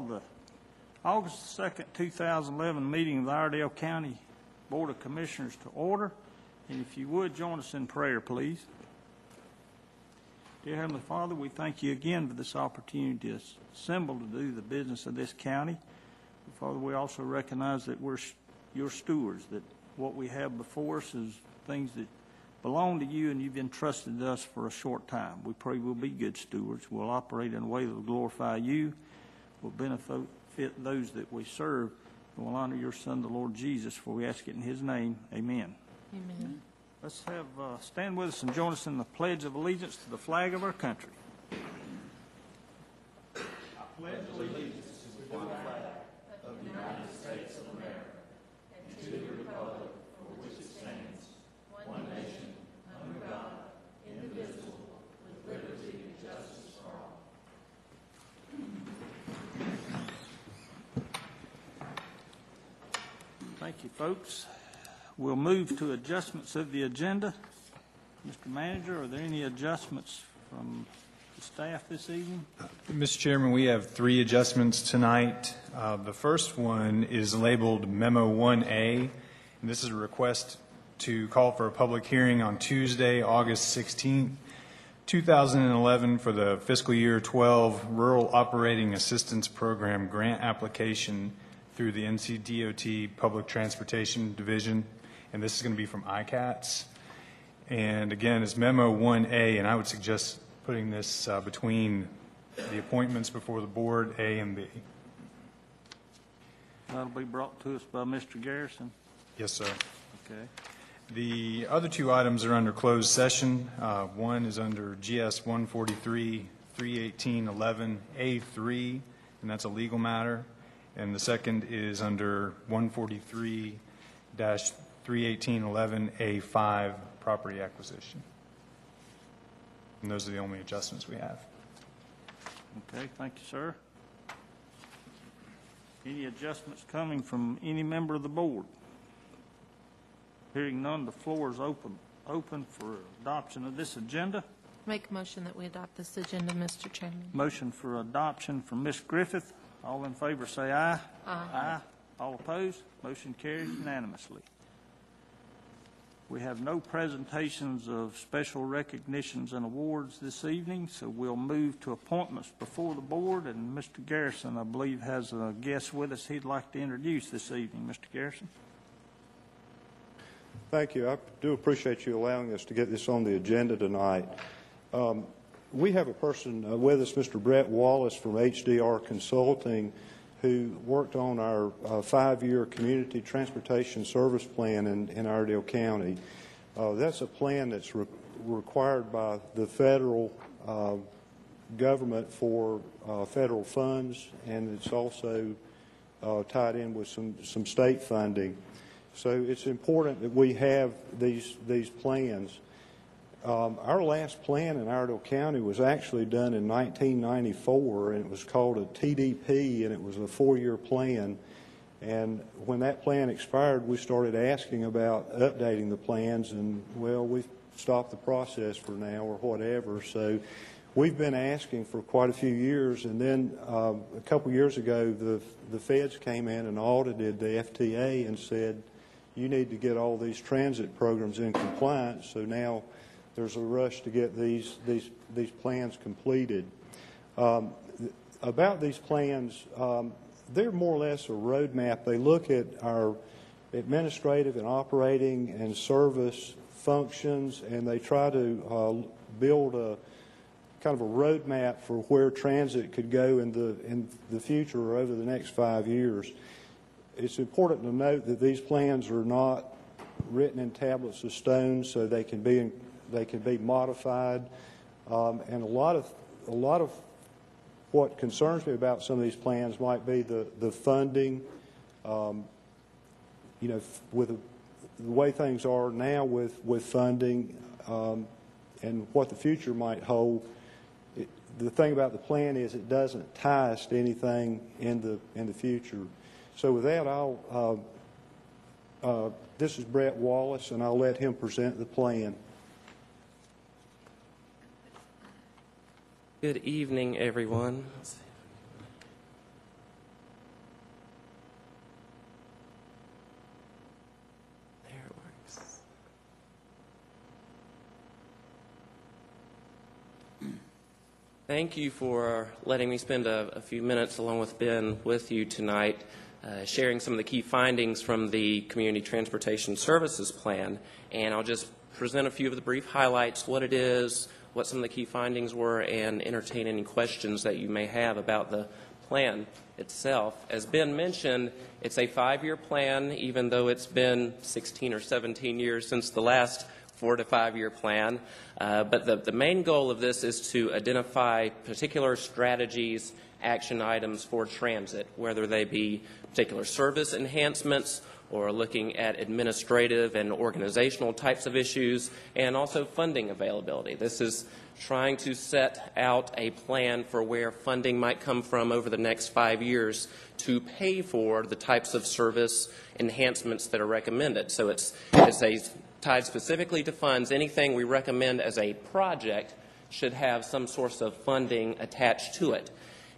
The August 2nd, 2011 meeting of the Iredell County Board of Commissioners to order. And if you would, join us in prayer, please. Dear Heavenly Father, we thank you again for this opportunity to assemble to do the business of this county. Father, we also recognize that we're your stewards, that what we have before us is things that belong to you and you've entrusted us for a short time. We pray we'll be good stewards. We'll operate in a way that will glorify you, will benefit those that we serve, and will honor your Son, the Lord Jesus, for we ask it in his name. Amen. Amen. Let's have stand with us and join us in the Pledge of Allegiance to the flag of our country. I pledge allegiance to the flag of the United States of America and to the republic for which it stands, one nation, under God, indivisible, with liberty and justice for all. Thank you, folks. We'll move to adjustments of the agenda. Mr. Manager, are there any adjustments from the staff this evening? Mr. Chairman, we have three adjustments tonight. The first one is labeled Memo 1A, and this is a request to call for a public hearing on Tuesday, August 16th, 2011 for the fiscal year 12 Rural Operating Assistance Program grant application through the NCDOT Public Transportation Division, and this is going to be from ICATS. And again, it's Memo 1A, and I would suggest putting this between the appointments before the board, A and B. That'll be brought to us by Mr. Garrison. Yes, sir. Okay. The other two items are under closed session. One is under GS 143-318-11A3, and that's a legal matter. And the second is under 143-318-11A5, property acquisition. And those are the only adjustments we have. Okay, thank you, sir. Any adjustments coming from any member of the board? Hearing none, the floor is open for adoption of this agenda. Make a motion that we adopt this agenda, Mr. Chairman. Motion for adoption from Ms. Griffith. All in favor say aye. Aye. Aye. All opposed? Motion carries unanimously. We have no presentations of special recognitions and awards this evening, so we'll move to appointments before the board. And Mr. Garrison, I believe, has a guest with us he'd like to introduce this evening. Mr. Garrison. Thank you. I do appreciate you allowing us to get this on the agenda tonight. We have a person with us, Mr. Brett Wallace from HDR Consulting, who worked on our 5-year community transportation service plan in Iredell County. That's a plan that's required by the federal government for federal funds, and it's also tied in with some state funding. So it's important that we have these plans. Our last plan in Iredell County was actually done in 1994, and it was called a TDP, and it was a 4-year plan. And when that plan expired, we started asking about updating the plans, and, well, we've stopped the process for now or whatever. So we've been asking for quite a few years, and then a couple years ago, the feds came in and audited the FTA and said, you need to get all these transit programs in compliance. So now there's a rush to get these plans completed. About these plans, they're more or less a roadmap. They look at our administrative and operating and service functions, and they try to build a kind of a roadmap for where transit could go in the future or over the next 5 years. It's important to note that these plans are not written in tablets of stone, so they can be modified, and a lot of what concerns me about some of these plans might be the funding. You know, with the way things are now with funding and what the future might hold. The thing about the plan is it doesn't tie us to anything in the future. So with that, this is Brett Wallace, and I'll let him present the plan. Good evening, everyone. Thank you for letting me spend a few minutes along with Ben with you tonight, sharing some of the key findings from the Community Transportation Services Plan. And I'll just present a few of the brief highlights, what it is, what some of the key findings were, and entertain any questions that you may have about the plan itself. As Ben mentioned, it's a 5-year plan, even though it's been 16 or 17 years since the last 4 to 5 year plan. But the main goal of this is to identify particular strategies, action items for transit, whether they be particular service enhancements or looking at administrative and organizational types of issues, and also funding availability. This is trying to set out a plan for where funding might come from over the next 5 years to pay for the types of service enhancements that are recommended. So it's tied specifically to funds. Anything we recommend as a project should have some source of funding attached to it.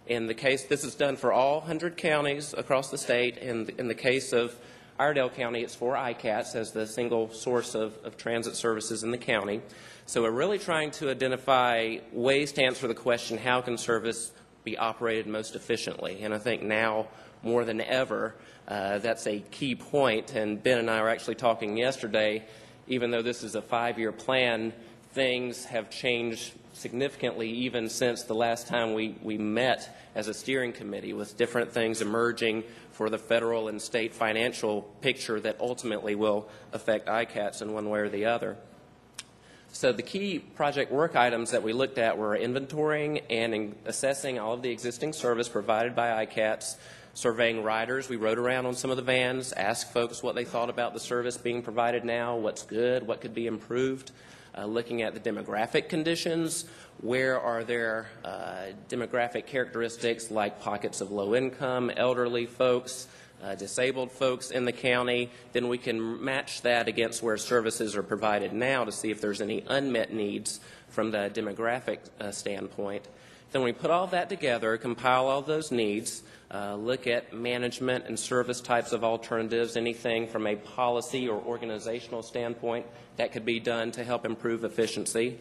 In the case, this is done for all 100 counties across the state. In the case of Iredell County, it's for ICATS as the single source of transit services in the county. So we're really trying to identify ways to answer the question, how can service be operated most efficiently? And I think now more than ever, that's a key point. And Ben and I were actually talking yesterday. Even though this is a 5-year plan, things have changed significantly even since the last time we met as a steering committee, with different things emerging for the federal and state financial picture that ultimately will affect ICATS in one way or the other. So the key project work items that we looked at were inventorying and assessing all of the existing service provided by ICATS, surveying riders. We rode around on some of the vans, asked folks what they thought about the service being provided now, what's good, what could be improved, looking at the demographic conditions, where are there demographic characteristics like pockets of low income, elderly folks, disabled folks in the county. Then we can match that against where services are provided now to see if there's any unmet needs from the demographic standpoint. Then we put all that together, compile all those needs, look at management and service types of alternatives, anything from a policy or organizational standpoint that could be done to help improve efficiency.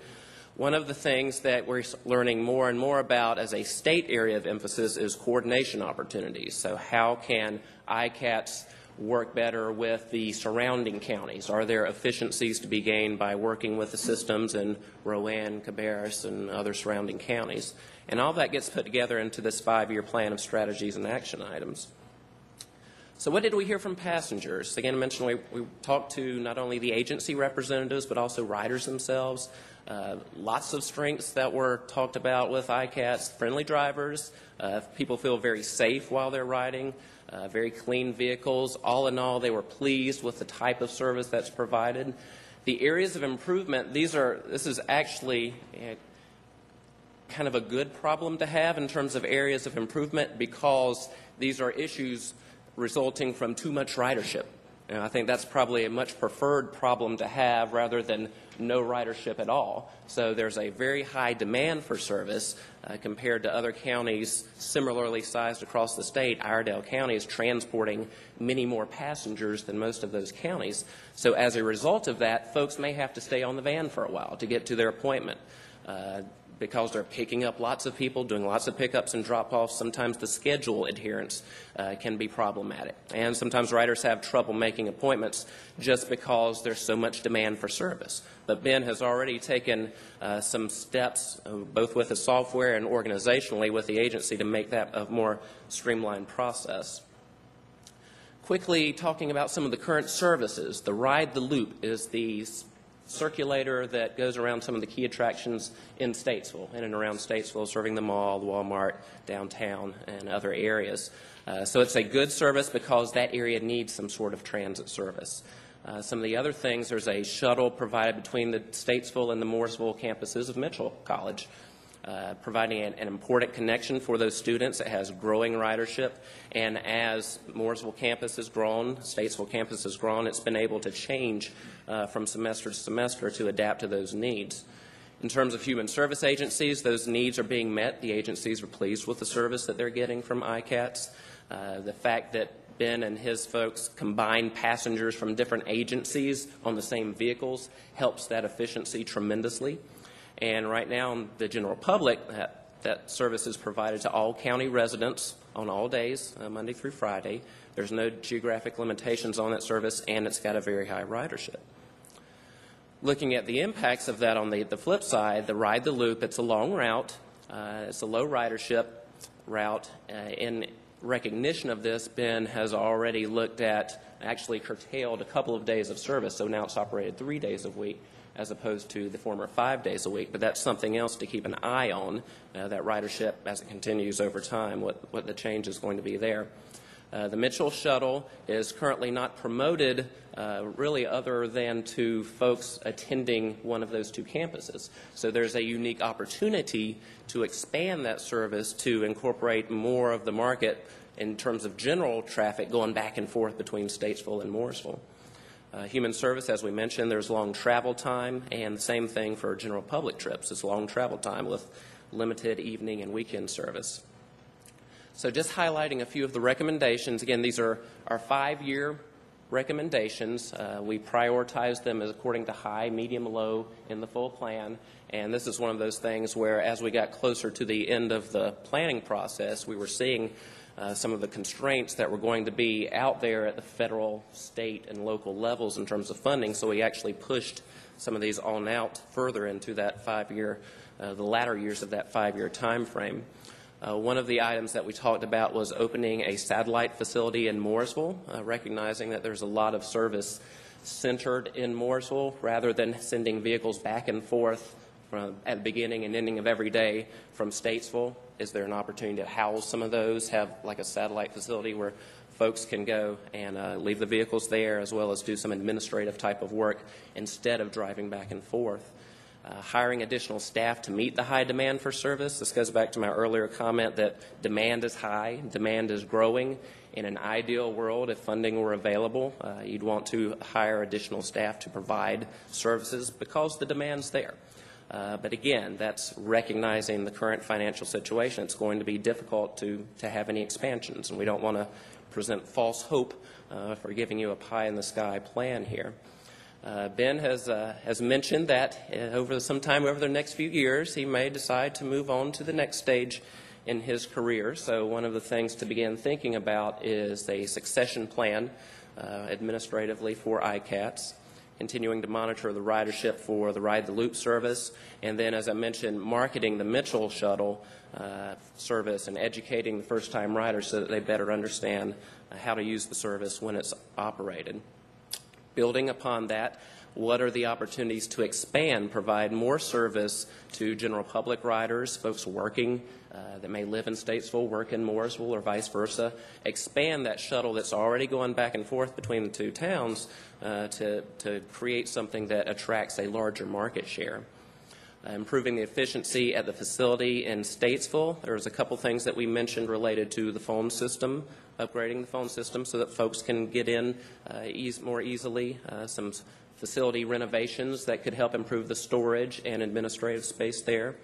One of the things that we're learning more and more about as a state area of emphasis is coordination opportunities. So how can ICATS work better with the surrounding counties? Are there efficiencies to be gained by working with the systems in Rowan, Cabarrus, and other surrounding counties? And all that gets put together into this 5-year plan of strategies and action items. So what did we hear from passengers? Again, I mentioned we talked to not only the agency representatives, but also riders themselves. Lots of strengths that were talked about with ICATS: friendly drivers, people feel very safe while they're riding, very clean vehicles. All in all, they were pleased with the type of service that's provided. The areas of improvement, this is actually kind of a good problem to have in terms of areas of improvement, because these are issues resulting from too much ridership. And I think that's probably a much preferred problem to have rather than no ridership at all. So there's a very high demand for service compared to other counties similarly sized across the state. Iredell County is transporting many more passengers than most of those counties. So as a result of that, folks may have to stay on the van for a while to get to their appointment. Because they're picking up lots of people, doing lots of pickups and drop-offs, sometimes the schedule adherence can be problematic. And sometimes riders have trouble making appointments just because there's so much demand for service. But Ben has already taken some steps, both with the software and organizationally with the agency, to make that a more streamlined process. Quickly talking about some of the current services. The Ride the Loop is the circulator that goes around some of the key attractions in Statesville, in and around Statesville, serving the mall, the Walmart, downtown, and other areas. So it's a good service because that area needs some sort of transit service. Some of the other things, there's a shuttle provided between the Statesville and the Mooresville campuses of Mitchell College, providing an important connection for those students. It has growing ridership, and as Mooresville campus has grown, Statesville campus has grown, it's been able to change from semester to semester to adapt to those needs. In terms of human service agencies, those needs are being met. The agencies are pleased with the service that they're getting from ICATS. The fact that Ben and his folks combine passengers from different agencies on the same vehicles helps that efficiency tremendously. And right now, the general public, That service is provided to all county residents on all days, Monday through Friday. There's no geographic limitations on that service, and it's got a very high ridership. Looking at the impacts of that on the flip side, the Ride the Loop, it's a long route. It's a low ridership route. In recognition of this, Ben has already looked at, actually curtailed a couple of days of service, so now it's operated 3 days a week as opposed to the former 5 days a week. But that's something else to keep an eye on, that ridership as it continues over time, what the change is going to be there. The Mitchell Shuttle is currently not promoted really other than to folks attending one of those two campuses. So there's a unique opportunity to expand that service to incorporate more of the market in terms of general traffic going back and forth between Statesville and Mooresville. Human service, as we mentioned, there's long travel time, and the same thing for general public trips. It's long travel time with limited evening and weekend service. So just highlighting a few of the recommendations. Again, these are our 5-year recommendations. We prioritize them as according to high, medium, low in the full plan. And this is one of those things where as we got closer to the end of the planning process, we were seeing some of the constraints that were going to be out there at the federal, state, and local levels in terms of funding. So we actually pushed some of these on out further into that 5-year, the latter years of that 5-year time frame. One of the items that we talked about was opening a satellite facility in Mooresville, recognizing that there's a lot of service centered in Mooresville rather than sending vehicles back and forth at the beginning and ending of every day from Statesville. Is there an opportunity to house some of those, have like a satellite facility where folks can go and leave the vehicles there as well as do some administrative type of work instead of driving back and forth? Hiring additional staff to meet the high demand for service. This goes back to my earlier comment that demand is high, demand is growing. In an ideal world, if funding were available, you'd want to hire additional staff to provide services because the demand's there. But again, that's recognizing the current financial situation. It's going to be difficult to have any expansions, and we don't want to present false hope for giving you a pie-in-the-sky plan here. Ben has mentioned that sometime over the next few years, he may decide to move on to the next stage in his career. So one of the things to begin thinking about is a succession plan administratively for ICATS, continuing to monitor the ridership for the Ride the Loop service, and then, as I mentioned, marketing the Mitchell Shuttle service and educating the first-time riders so that they better understand how to use the service when it's operated. Building upon that, what are the opportunities to expand, provide more service to general public riders, folks working that may live in Statesville, work in Mooresville, or vice versa, expand that shuttle that's already going back and forth between the two towns to create something that attracts a larger market share. Improving the efficiency at the facility in Statesville. There's a couple things that we mentioned related to the phone system, upgrading the phone system so that folks can get in more easily. Some facility renovations that could help improve the storage and administrative space there.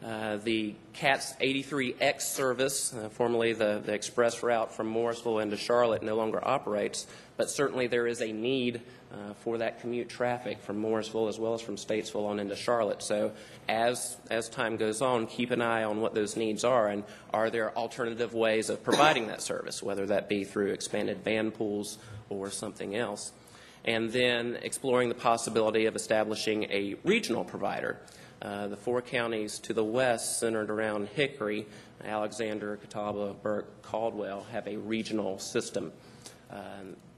The CATS 83X service, formerly the express route from Mooresville into Charlotte, no longer operates, but certainly there is a need for that commute traffic from Mooresville as well as from Statesville on into Charlotte. So as time goes on, keep an eye on what those needs are, and are there alternative ways of providing that service, whether that be through expanded van pools or something else. And then exploring the possibility of establishing a regional provider. The 4 counties to the west, centered around Hickory, Alexander, Catawba, Burke, Caldwell, have a regional system.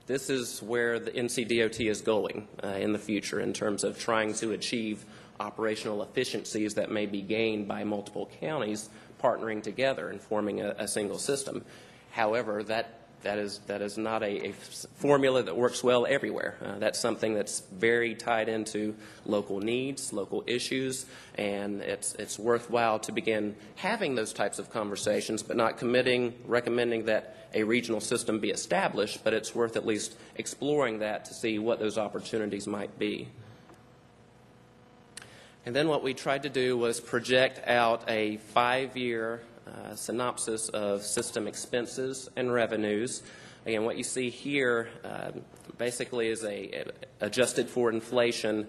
This is where the NCDOT is going in the future in terms of trying to achieve operational efficiencies that may be gained by multiple counties partnering together and forming a single system. However, that is not a formula that works well everywhere. That's something that's very tied into local needs, local issues, and it's worthwhile to begin having those types of conversations, but not recommending that a regional system be established, but it's worth at least exploring that to see what those opportunities might be. And then what we tried to do was project out a 5-year synopsis of system expenses and revenues. Again, what you see here basically is adjusted for inflation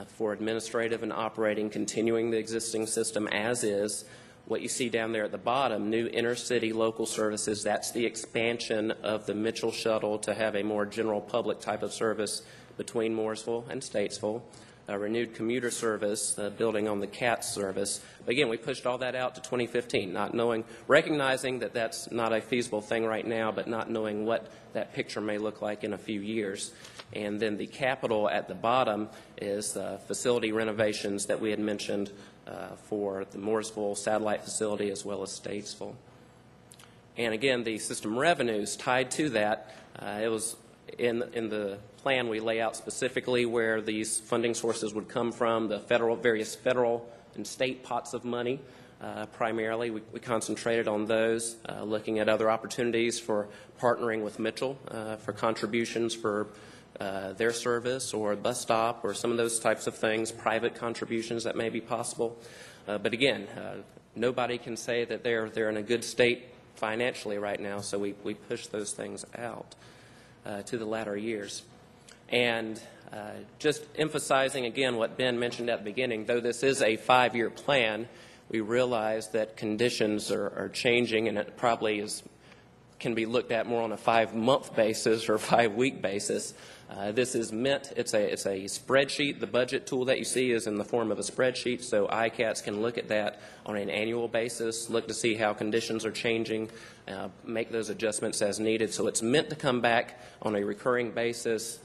for administrative and operating, continuing the existing system as is, What you see down there at the bottom, new intercity local services, that's the expansion of the Mitchell shuttle to have a more general public type of service between Mooresville and Statesville. A renewed commuter service, building on the CATS service. But again, we pushed all that out to 2015, not knowing, recognizing that that's not a feasible thing right now, but not knowing what that picture may look like in a few years. And then the capital at the bottom is facility renovations that we had mentioned for the Mooresville satellite facility as well as Statesville. And again, the system revenues tied to that, it was in the plan we lay out specifically where these funding sources would come from, the various federal and state pots of money. Primarily, we concentrated on those, looking at other opportunities for partnering with Mitchell for contributions for their service or bus stop or some of those types of things, private contributions that may be possible. But again, nobody can say that they're in a good state financially right now, so we push those things out to the latter years. And just emphasizing again what Ben mentioned at the beginning, though this is a 5-year plan, we realize that conditions are changing, and it probably can be looked at more on a 5-month basis or 5-week basis. This is meant, it's a spreadsheet. The budget tool that you see is in the form of a spreadsheet, so ICATs can look at that on an annual basis, look to see how conditions are changing, make those adjustments as needed. So it's meant to come back on a recurring basis.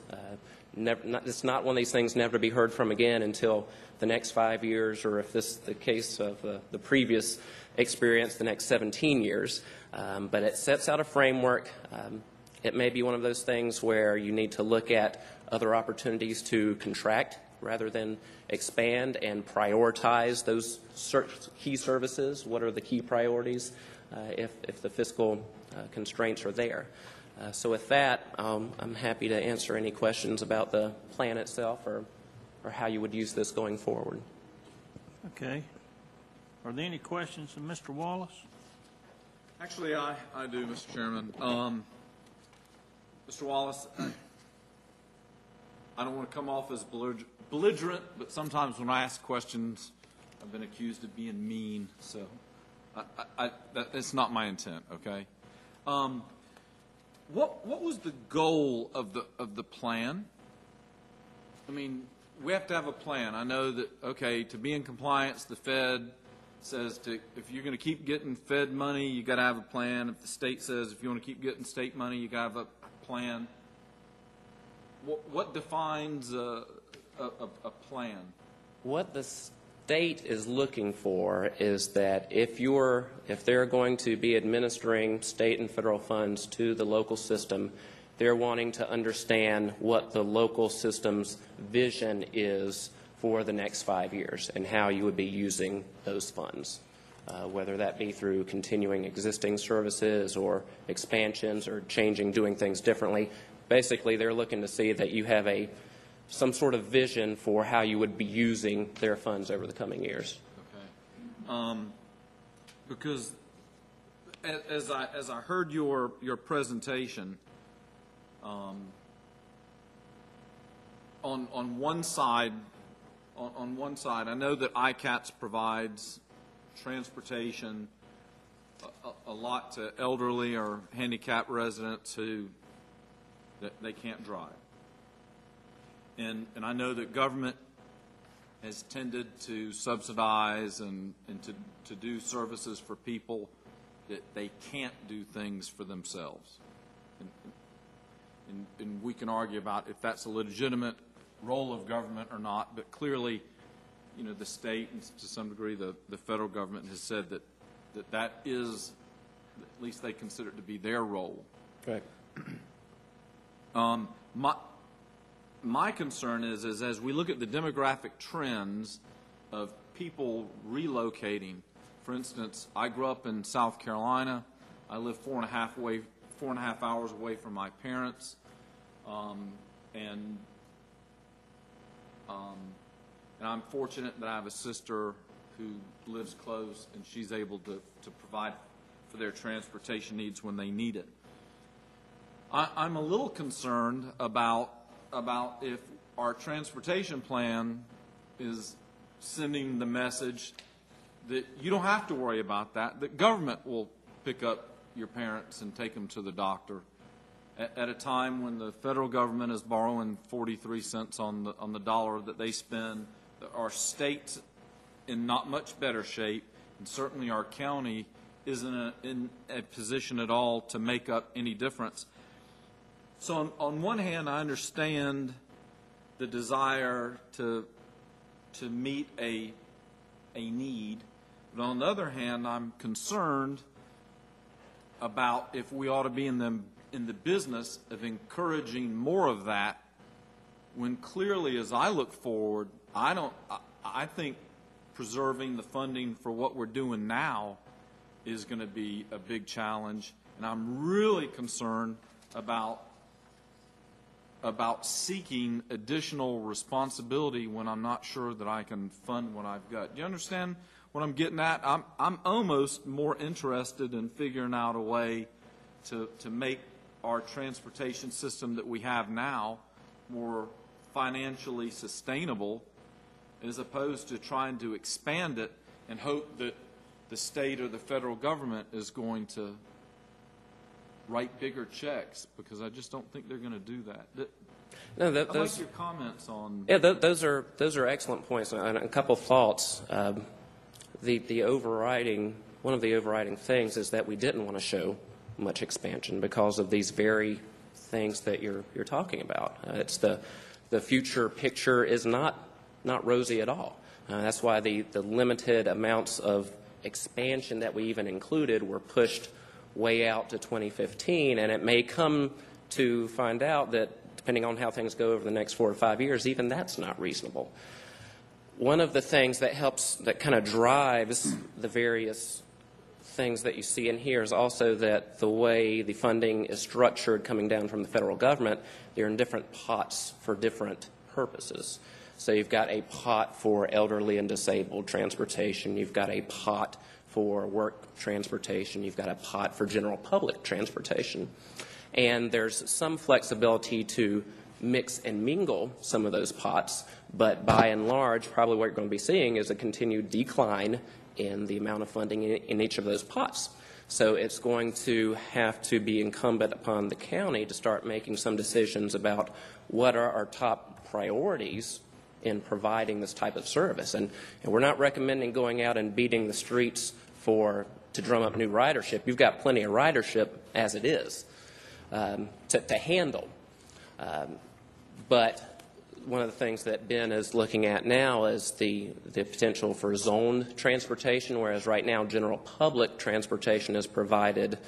It's not one of these things never to be heard from again until the next 5 years, or if this is the case of the previous experience, the next 17 years. But it sets out a framework. It may be one of those things where you need to look at other opportunities to contract rather than expand and prioritize those key services. What are the key priorities if the fiscal constraints are there? So with that, I'm happy to answer any questions about the plan itself or how you would use this going forward. Okay. Are there any questions of Mr. Wallace? Actually, I do, Mr. Chairman. Mr. Wallace, I don't want to come off as belligerent, but sometimes when I ask questions, I've been accused of being mean. So that's not my intent. Okay. What was the goal of the plan? I mean, we have to have a plan. I know that, okay, to be in compliance, the Fed says if you're going to keep getting Fed money, you got to have a plan. If the state says if you want to keep getting state money, you got to have a plan. What defines a plan? What the state is looking for is that if they're going to be administering state and federal funds to the local system, they're wanting to understand what the local system's vision is for the next 5 years and how you would be using those funds, whether that be through continuing existing services or expansions or doing things differently. Basically, they're looking to see that you have some sort of vision for how you would be using their funds over the coming years. Okay. Because as I heard your presentation, on one side, I know that ICATS provides transportation a lot to elderly or handicapped residents who they can't drive. And I know that government has tended to subsidize and to do services for people that they can't do things for themselves. And we can argue about if that's a legitimate role of government or not, but clearly, you know, the state and to some degree the federal government has said that is, at least they consider it to be their role. Right. My concern is as we look at the demographic trends of people relocating. For instance, I grew up in South Carolina. I live 4.5 hours away from my parents, and I'm fortunate that I have a sister who lives close, and she's able to provide for their transportation needs when they need it. I'm a little concerned about if our transportation plan is sending the message that you don't have to worry about that. The government will pick up your parents and take them to the doctor at a time when the federal government is borrowing 43 cents on the dollar that they spend. Our state's in not much better shape, and certainly our county isn't in a position at all to make up any difference. So on one hand, I understand the desire to meet a need, but on the other hand, I'm concerned about if we ought to be in the business of encouraging more of that, when clearly, as I look forward, I think preserving the funding for what we're doing now is going to be a big challenge, and I'm really concerned about seeking additional responsibility when I'm not sure that I can fund what I've got. Do you understand what I'm getting at? I'm almost more interested in figuring out a way to make our transportation system that we have now more financially sustainable, as opposed to trying to expand it and hope that the state or the federal government is going to write bigger checks, because I just don't think they're going to do that. No, I'd like your comments on. Yeah, those are excellent points, and a couple of thoughts. The overriding, one of the overriding things is that we didn't want to show much expansion because of these very things that you're talking about. It's the future picture is not rosy at all. That's why the limited amounts of expansion that we even included were pushed way out to 2015, and it may come to find out that depending on how things go over the next 4 or 5 years, even that's not reasonable. One of the things that kind of drives the various things that you see in here is also that the way the funding is structured coming down from the federal government, they're in different pots for different purposes. So you've got a pot for elderly and disabled transportation. You've got a pot for work transportation. You've got a pot for general public transportation. And there's some flexibility to mix and mingle some of those pots, but by and large, probably what you're going to be seeing is a continued decline in the amount of funding in each of those pots. So it's going to have to be incumbent upon the county to start making some decisions about what are our top priorities in providing this type of service. And we're not recommending going out and beating the streets to drum up new ridership. You've got plenty of ridership as it is to handle. But one of the things that Ben is looking at now is the potential for zoned transportation, whereas right now general public transportation is provided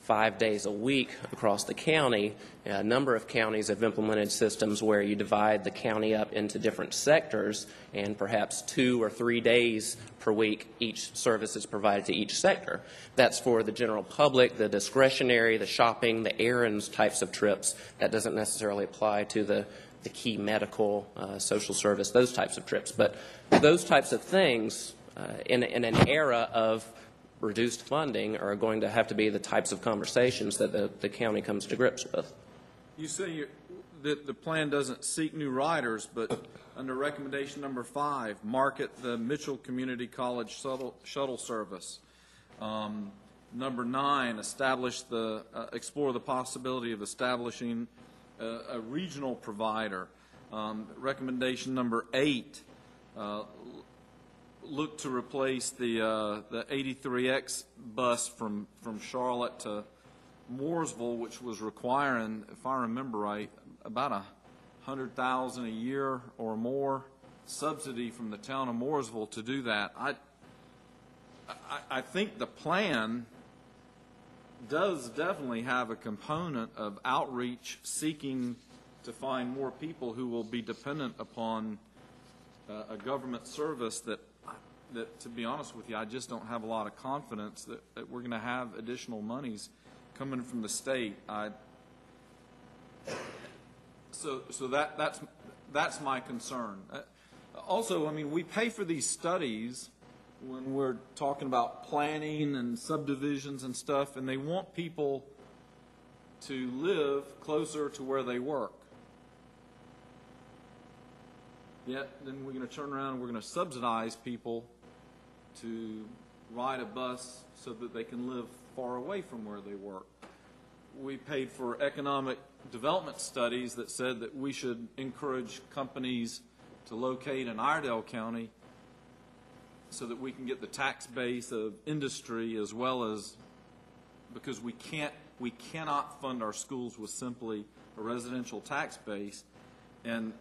5 days a week across the county. A number of counties have implemented systems where you divide the county up into different sectors, and perhaps 2 or 3 days per week each service is provided to each sector. That's for the general public, the discretionary, the shopping, the errands types of trips. That doesn't necessarily apply to the key medical, social service, those types of trips. But those types of things in an era of reduced funding are going to have to be the types of conversations that the county comes to grips with. You say that the plan doesn't seek new riders, but under recommendation number 5, market the Mitchell Community College shuttle service. Number 9, explore the possibility of establishing a regional provider. Recommendation number 8, look to replace the 83X bus from Charlotte to Mooresville, which was requiring, if I remember right, about $100,000 a year or more subsidy from the town of Mooresville to do that. I think the plan does definitely have a component of outreach, seeking to find more people who will be dependent upon a government service that, to be honest with you, I just don't have a lot of confidence that we're going to have additional monies coming from the state. So that's my concern. Also, I mean, we pay for these studies when we're talking about planning and subdivisions and stuff, and they want people to live closer to where they work. Yet then we're going to turn around and we're going to subsidize people to ride a bus so that they can live far away from where they work. We paid for economic development studies that said that we should encourage companies to locate in Iredell County so that we can get the tax base of industry, as well as, because we cannot fund our schools with simply a residential tax base, and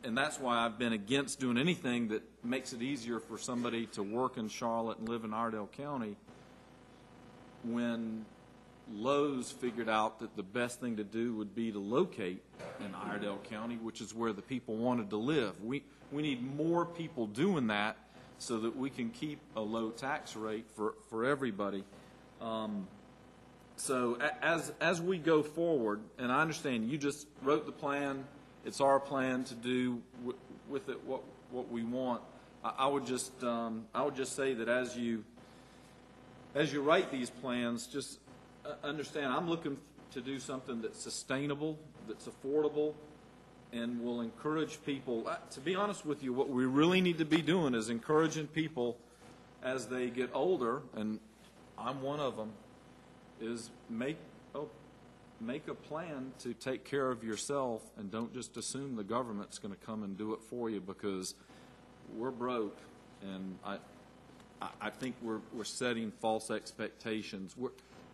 that's why I've been against doing anything that makes it easier for somebody to work in Charlotte and live in Iredell County. When Lowe's figured out that the best thing to do would be to locate in Iredell County, which is where the people wanted to live. We need more people doing that so that we can keep a low tax rate for everybody. So as we go forward, and I understand you just wrote the plan, it's our plan to do with it what we want. I would just say that as you write these plans, just understand I'm looking to do something that's sustainable, that's affordable, and will encourage people. To be honest with you, what we really need to be doing is encouraging people as they get older, and I'm one of them, is make a plan to take care of yourself, and don't just assume the government's going to come and do it for you, because we're broke, and I think we're setting false expectations.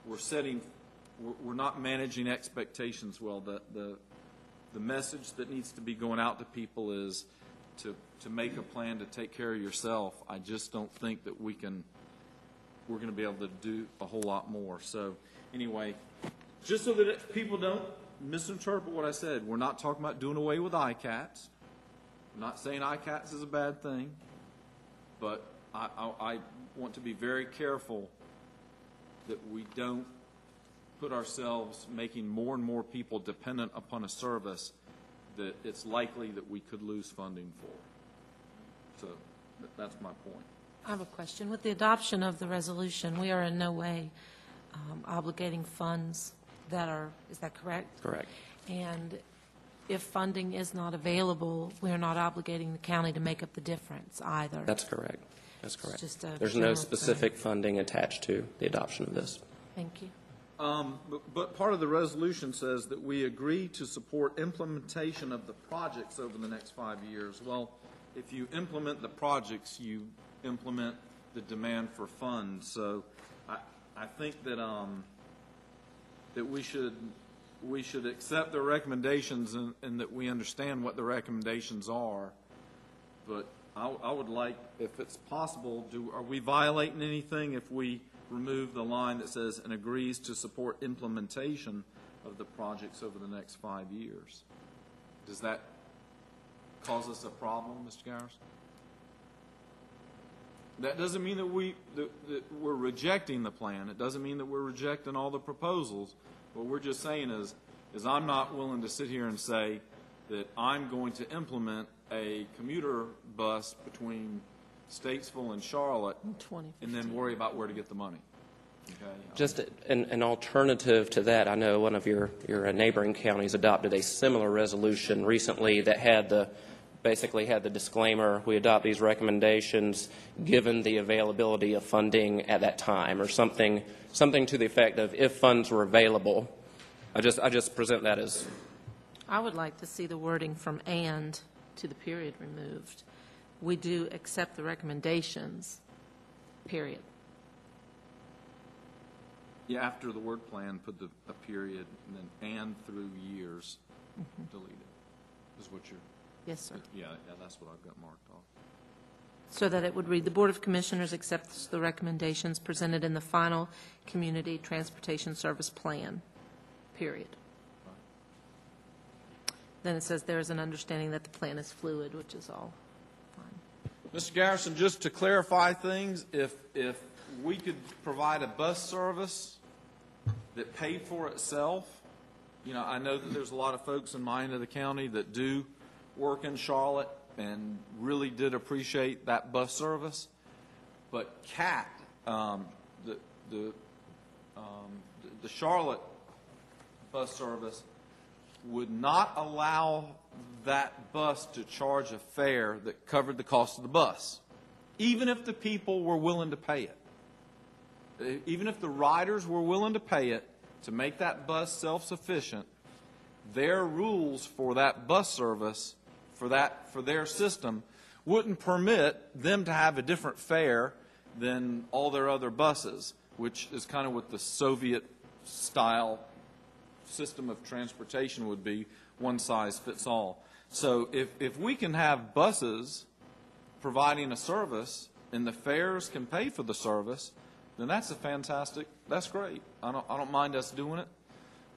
We're not managing expectations well. The message that needs to be going out to people is to make a plan to take care of yourself. I just don't think that we're going to be able to do a whole lot more. So anyway, just so that people don't misinterpret what I said, we're not talking about doing away with ICATs. I'm not saying ICATs is a bad thing, but I want to be very careful that we don't put ourselves making more and more people dependent upon a service that it's likely that we could lose funding for. So that's my point. I have a question. With the adoption of the resolution, we are in no way obligating funds that are, is that correct? Correct. And if funding is not available, we are not obligating the county to make up the difference either. That's correct. That's correct. Just a There's no general specific funding attached to the adoption of this. Thank you. But part of the resolution says that we agree to support implementation of the projects over the next 5 years. Well, if you implement the projects, you implement the demand for funds. So I think that that we should accept their recommendations, and that we understand what the recommendations are. But I would like, if it's possible, are we violating anything if we remove the line that says and agrees to support implementation of the projects over the next 5 years? Does that cause us a problem, Mr. Garrison? That doesn't mean that we're rejecting the plan. It doesn't mean that we're rejecting all the proposals. What we're just saying is I'm not willing to sit here and say that I'm going to implement a commuter bus between Statesville and Charlotte and then worry about where to get the money. Okay? Just an alternative to that, I know one of your neighboring counties adopted a similar resolution recently that had basically had the disclaimer, we adopt these recommendations given the availability of funding at that time, or something to the effect of if funds were available. I just present that as. I would like to see the wording from "and" to the period removed. We do accept the recommendations, period. Yeah, after the word plan, put a period, and then "and through years," delete it. Is what you're. Yes, sir. Yeah, that's what I've got marked off. So that it would read, the Board of Commissioners accepts the recommendations presented in the final Community Transportation Service Plan, period. Then it says there is an understanding that the plan is fluid, which is all fine. Mr. Garrison, just to clarify things, if we could provide a bus service that paid for itself, I know that there's a lot of folks in my end of the county that do work in Charlotte and really did appreciate that bus service, but CAT, the Charlotte bus service would not allow that bus to charge a fare that covered the cost of the bus. even if the people were willing to pay it. Even if the riders were willing to pay it to make that bus self-sufficient, their rules for that bus service, for their system, wouldn't permit them to have a different fare than all their other buses, which is kind of what the Soviet-style system of transportation would be, one size fits all. So if we can have buses providing a service and the fares can pay for the service, then that's that's great. I don't mind us doing it,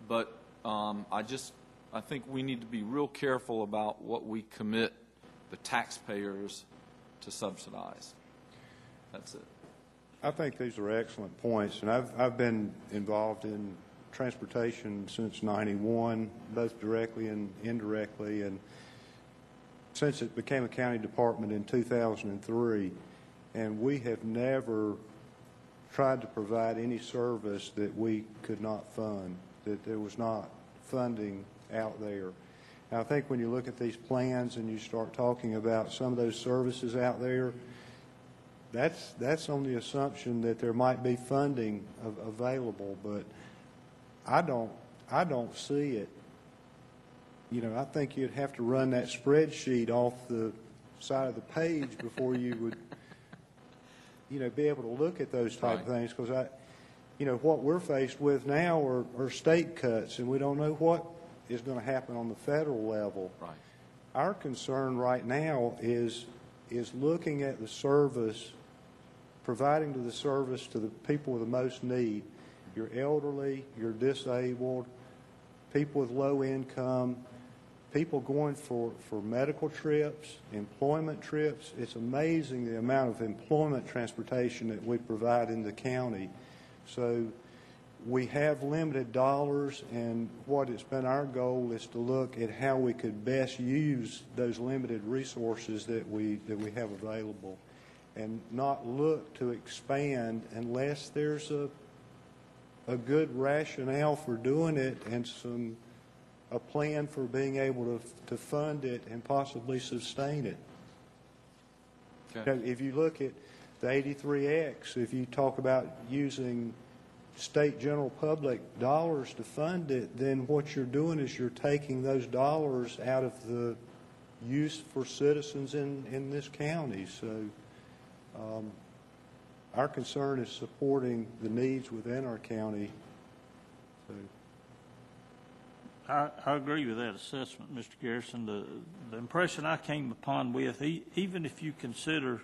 but I think we need to be real careful about what we commit the taxpayers to subsidize. That's it. I think these are excellent points, and I've been involved in transportation since '91, both directly and indirectly, and since it became a county department in 2003, and we have never tried to provide any service that we could not fund, that there was not funding out there. And I think when you look at these plans and you start talking about some of those services out there, that's on the assumption that there might be funding available, but I don't see it. You know, I think you'd have to run that spreadsheet off the side of the page before you would, you know, be able to look at those type of things, because what we're faced with now are state cuts, and we don't know what is going to happen on the federal level. Right. Our concern right now is looking at the service, providing the service to the people with the most need, your elderly, your disabled, people with low income, people going for medical trips, employment trips. It's amazing the amount of employment transportation that we provide in the county. So we have limited dollars, and what it's been our goal is to look at how we could best use those limited resources that we have available, and not look to expand unless there's a good rationale for doing it and a plan for being able to fund it and possibly sustain it. Okay. You know, if you look at the 83X, if you talk about using state general public dollars to fund it, then what you're doing is you're taking those dollars out of the use for citizens in this county. So our concern is supporting the needs within our county. So I agree with that assessment, Mr. Garrison. The impression I came upon with, even if you consider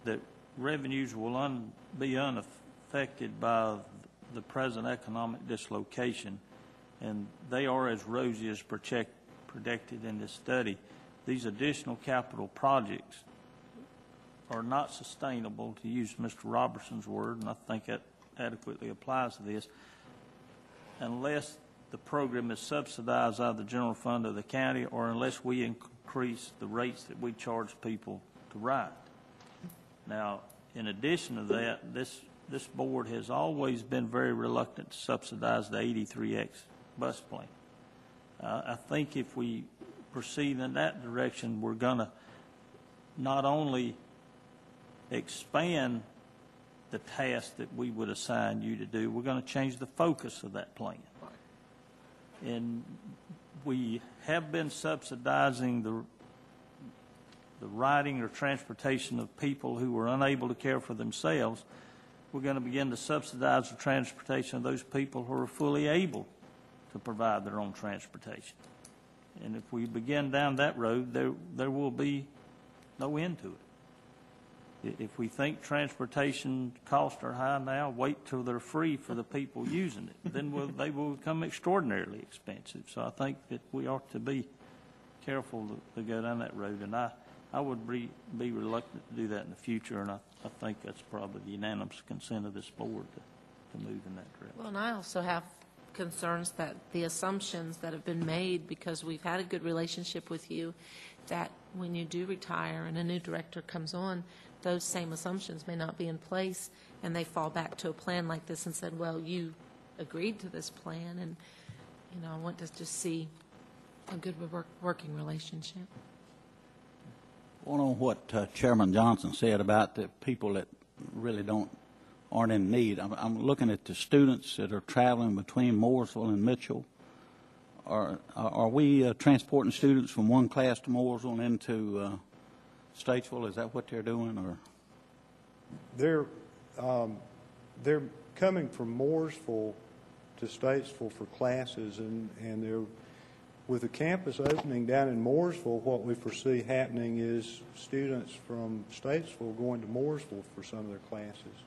that revenues will be unaffected by the present economic dislocation, and they are as rosy as projected in this study, these additional capital projects are not sustainable, to use Mr. Robertson's word, and I think that adequately applies to this, unless the program is subsidized out of the general fund of the county, or unless we increase the rates that we charge people to ride. Now, in addition to that, this board has always been very reluctant to subsidize the 83X bus plan. I think if we proceed in that direction, we're going to not only expand the task that we would assign you to do, we're going to change the focus of that plan. And we have been subsidizing the riding or transportation of people who are unable to care for themselves. We're going to begin to subsidize the transportation of those people who are fully able to provide their own transportation. And if we begin down that road, there will be no end to it. If we think transportation costs are high now, wait till they're free for the people using it. Then they will become extraordinarily expensive. So I think that we ought to be careful to go down that road. And I would be reluctant to do that in the future, and I think that's probably the unanimous consent of this board to move in that direction. Well, and I also have concerns that the assumptions that have been made, because we've had a good relationship with you, that when you do retire and a new director comes on, those same assumptions may not be in place, and they fall back to a plan like this and said, well, you agreed to this plan, and, I want to just see a good working relationship. Well, on what Chairman Johnson said about the people that really aren't in need, I'm looking at the students that are traveling between Mooresville and Mitchell. Are we transporting students from one class to Mooresville into Statesville? Is that what they're doing, or? They're coming from Mooresville to Statesville for classes, and they're, with the campus opening down in Mooresville, what we foresee happening is students from Statesville going to Mooresville for some of their classes.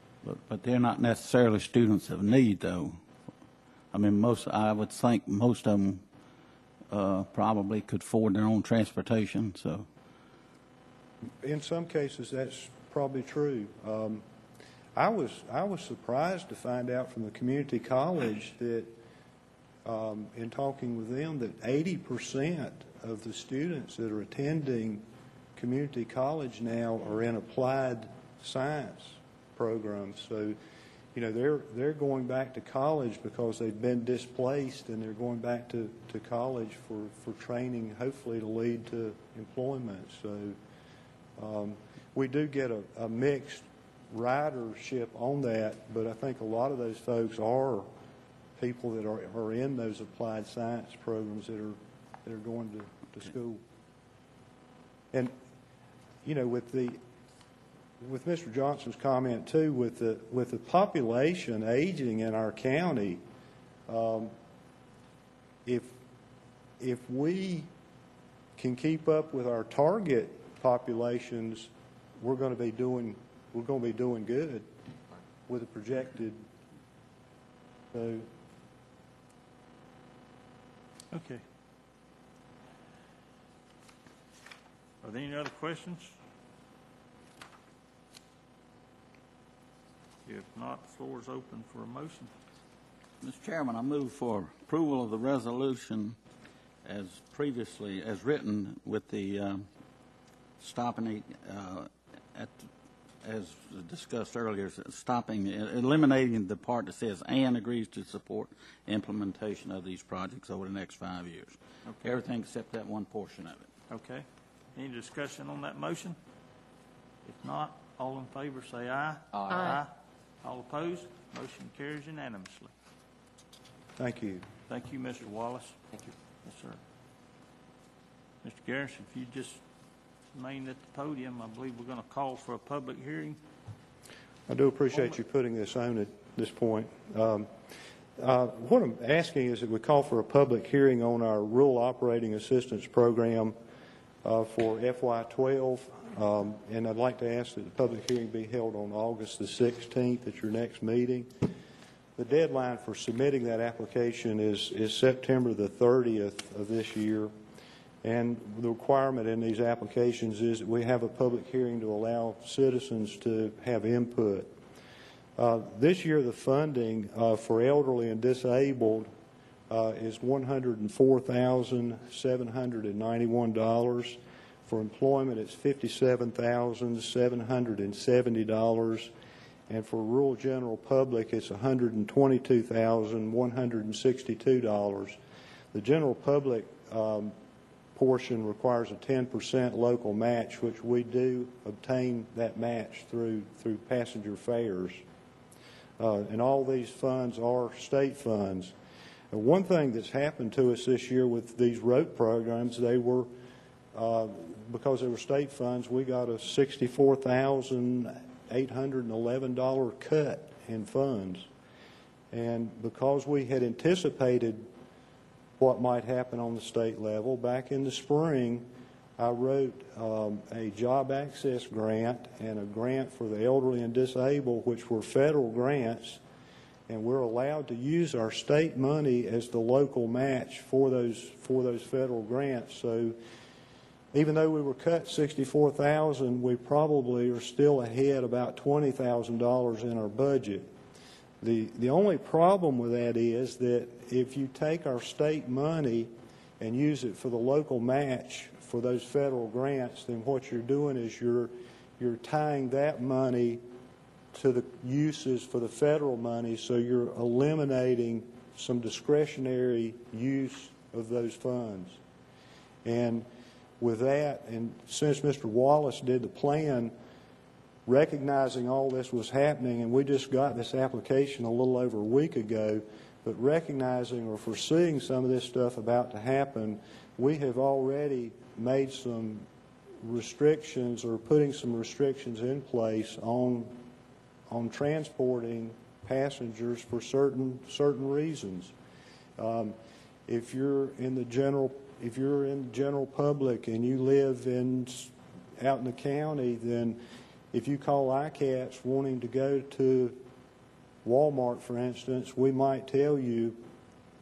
But they're not necessarily students of need, though. I mean, I would think most of them probably could afford their own transportation. So, in some cases, that's probably true. I was surprised to find out from the community college that, in talking with them, that 80% of the students that are attending community college now are in applied science programs. So, you know, they're going back to college because they've been displaced, and they're going back to college for training, hopefully to lead to employment. So we do get a mixed ridership on that, but I think a lot of those folks are people that are in those applied science programs that are going to school. And, you know, with Mr. Johnson's comment too, with the population aging in our county, if we can keep up with our target populations, we're going to be doing good with a projected. So. Okay. Are there any other questions? If not, the floor is open for a motion. Mr. Chairman, I move for approval of the resolution as previously as written, with the stopping as discussed earlier, eliminating the part that says "and agrees to support implementation of these projects over the next 5 years." Okay. Everything except that one portion of it. Okay. Any discussion on that motion? If not, all in favor say aye. Aye. Aye. All opposed? Motion carries unanimously. Thank you. Thank you, Mr. Wallace. Thank you. Yes, sir. Mr. Garrison, if you just remain at the podium, I believe we're going to call for a public hearing. I do appreciate you putting this on at this point. What I'm asking is that we call for a public hearing on our Rural Operating Assistance Program for FY12, and I'd like to ask that the public hearing be held on August the 16th at your next meeting. The deadline for submitting that application is September the 30th of this year. And the requirement in these applications is that we have a public hearing to allow citizens to have input. This year, the funding for elderly and disabled is $104,791. For employment, it's $57,770. And for rural general public, it's $122,162. The general public portion requires a 10% local match, which we do obtain that match through passenger fares. And all these funds are state funds. And one thing that's happened to us this year with these road programs, they were, because they were state funds, we got a $64,811 cut in funds. And because we had anticipated what might happen on the state level, back in the spring, I wrote a job access grant and a grant for the elderly and disabled, which were federal grants, and we're allowed to use our state money as the local match for those federal grants. So even though we were cut $64,000, we probably are still ahead about $20,000 in our budget. The only problem with that is that if you take our state money and use it for the local match for those federal grants, then what you're doing is you're tying that money to the uses for the federal money, so you're eliminating some discretionary use of those funds. And with that, and since Mr. Wallace did the plan, recognizing all this was happening, and we just got this application a little over a week ago, but recognizing or foreseeing some of this stuff about to happen, we have already made some restrictions or putting some restrictions in place on transporting passengers for certain reasons. If you're in the general public and you live out in the county, then if you call ICATS wanting to go to Walmart, for instance, we might tell you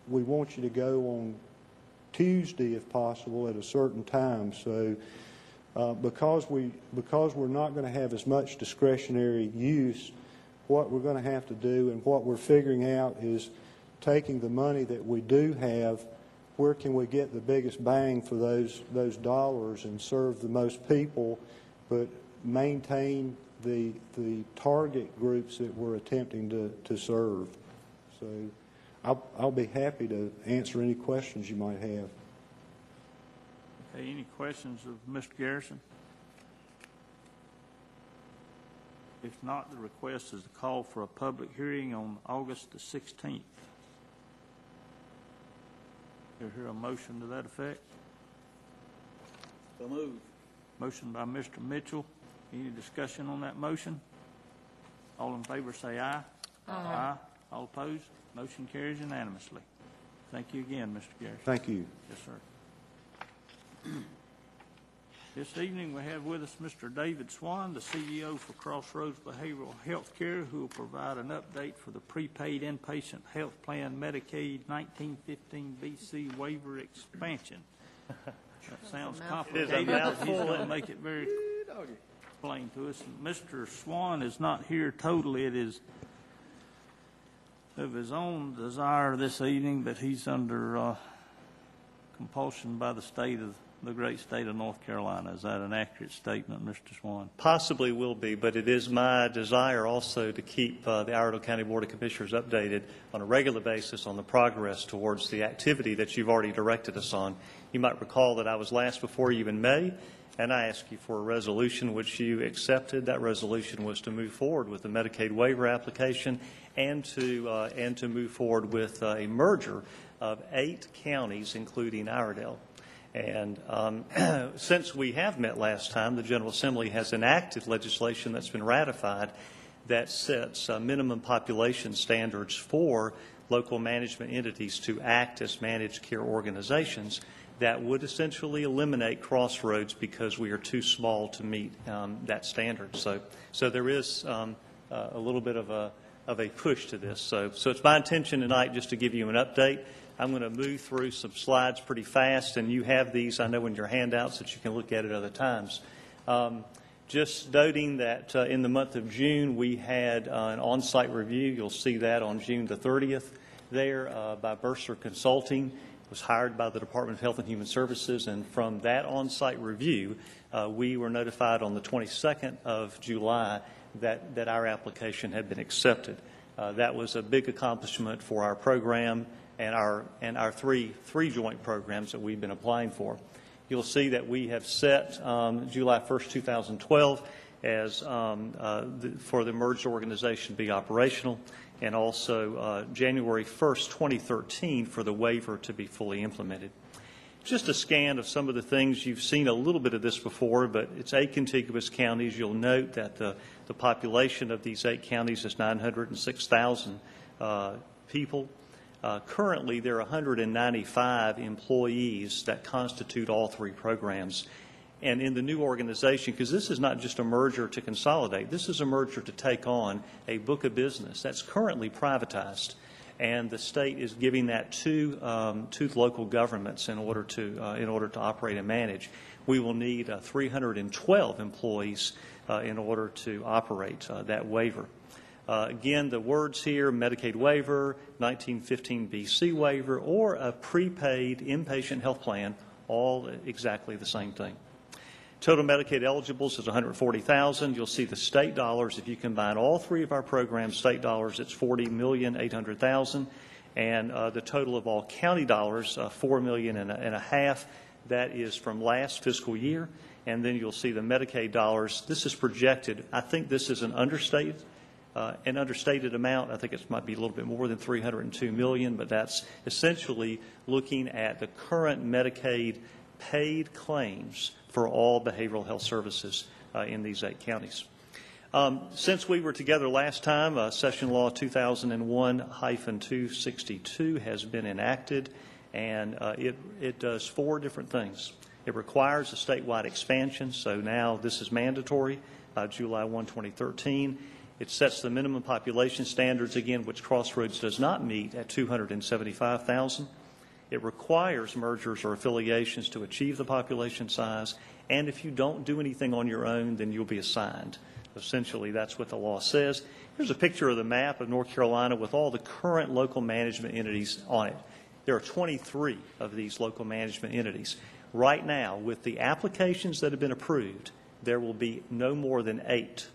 we want you to go on Tuesday if possible at a certain time. So because we're not going to have as much discretionary use, what we're going to have to do and what we're figuring out is taking the money that we do have, where can we get the biggest bang for those dollars and serve the most people, but maintain the target groups that we're attempting to serve. So I'll be happy to answer any questions you might have. Okay, any questions of Mr. Garrison? If not, the request is to call for a public hearing on August the 16th. Is there a motion to that effect? So moved. Motion by Mr. Mitchell. Any discussion on that motion? All in favor say aye. Aye. All opposed? Motion carries unanimously. Thank you again, Mr. Garrison. Thank you. Yes, sir. This evening we have with us Mr. David Swann, the CEO for Crossroads Behavioral Health Care, who will provide an update for the Prepaid Inpatient Health Plan Medicaid 1915 BC Waiver expansion. That sounds complicated, but he's going to make it very plain to us. Mr. Swann is not here totally. It is of his own desire this evening, but he's under compulsion by the great state of North Carolina. Is that an accurate statement, Mr. Swann? Possibly will be, but it is my desire also to keep the Iredell County Board of Commissioners updated on a regular basis on the progress towards the activity that you've already directed us on. You might recall that I was last before you in May, and I asked you for a resolution which you accepted. That resolution was to move forward with the Medicaid waiver application and to move forward with a merger of 8 counties, including Iredell. And since we have met last time, the General Assembly has enacted legislation that's been ratified that sets minimum population standards for local management entities to act as managed care organizations that would essentially eliminate Crossroads because we are too small to meet that standard. So there is a little bit of a push to this. So it's my intention tonight just to give you an update. I'm going to move through some slides pretty fast, and you have these, I know, in your handouts that you can look at other times. Just noting that in the month of June, we had an on-site review. You'll see that on June the 30th there by HDR Consulting. It was hired by the Department of Health and Human Services, and from that on-site review, we were notified on the 22nd of July that our application had been accepted. That was a big accomplishment for our program and our three joint programs that we've been applying for. You'll see that we have set July 1st, 2012 as for the merged organization to be operational, and also January 1st, 2013 for the waiver to be fully implemented. Just a scan of some of the things. You've seen a little bit of this before, but it's 8 contiguous counties. You'll note that the population of these 8 counties is 906,000 people. Currently, there are 195 employees that constitute all 3 programs. And in the new organization, because this is not just a merger to consolidate, this is a merger to take on a book of business that's currently privatized. And the state is giving that to local governments in order to operate and manage. We will need 312 employees in order to operate that waiver. Again, the words here, Medicaid waiver, 1915 BC waiver, or a prepaid inpatient health plan, all exactly the same thing. Total Medicaid eligibles is 140,000. You'll see the state dollars. If you combine all 3 of our programs, state dollars, it's 40,800,000. And the total of all county dollars, $4.5 million. That is from last fiscal year. And then you'll see the Medicaid dollars. This is projected. I think this is an understated amount. I think it might be a little bit more than $302 million, but that's essentially looking at the current Medicaid paid claims for all behavioral health services in these 8 counties. Since we were together last time, Session Law 2001-262 has been enacted, and it does 4 different things. It requires a statewide expansion, so now this is mandatory, July 1, 2013. It sets the minimum population standards, again, which Crossroads does not meet, at 275,000. It requires mergers or affiliations to achieve the population size, and if you don't do anything on your own, then you'll be assigned. Essentially, that's what the law says. Here's a picture of the map of North Carolina with all the current local management entities on it. There are 23 of these local management entities. Right now, with the applications that have been approved, there will be no more than 8.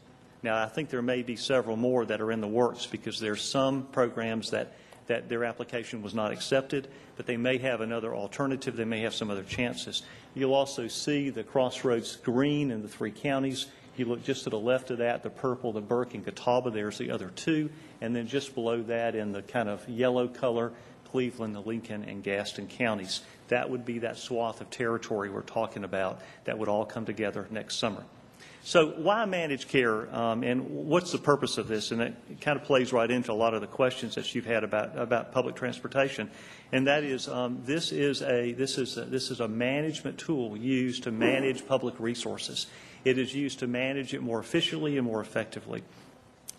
Now, I think there may be several more that are in the works because there's some programs that their application was not accepted, but they may have another alternative. They may have some other chances. You'll also see the Crossroads green in the 3 counties. You look just to the left of that, the purple, the Burke and Catawba, there's the other 2. And then just below that in the kind of yellow color, Cleveland, the Lincoln, and Gaston counties. That would be that swath of territory we're talking about that would all come together next summer. So why managed care, and what's the purpose of this? And it kind of plays right into a lot of the questions that you've had about public transportation. And that is, this is a management tool used to manage public resources. It is used to manage it more efficiently and more effectively.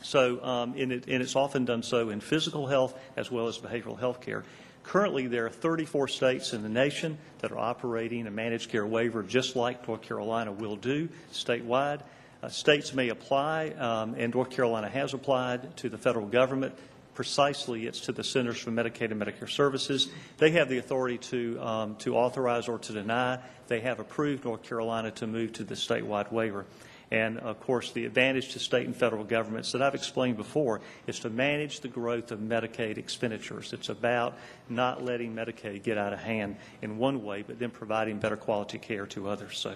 So, and it's often done so in physical health as well as behavioral health care. Currently, there are 34 states in the nation that are operating a managed care waiver just like North Carolina will do statewide. States may apply, and North Carolina has applied to the federal government. Precisely, it's to the Centers for Medicaid and Medicare Services. They have the authority to authorize or to deny. They have approved North Carolina to move to the statewide waiver. And, of course, the advantage to state and federal governments that I've explained before is to manage the growth of Medicaid expenditures. It's about not letting Medicaid get out of hand in one way, but then providing better quality care to others. So,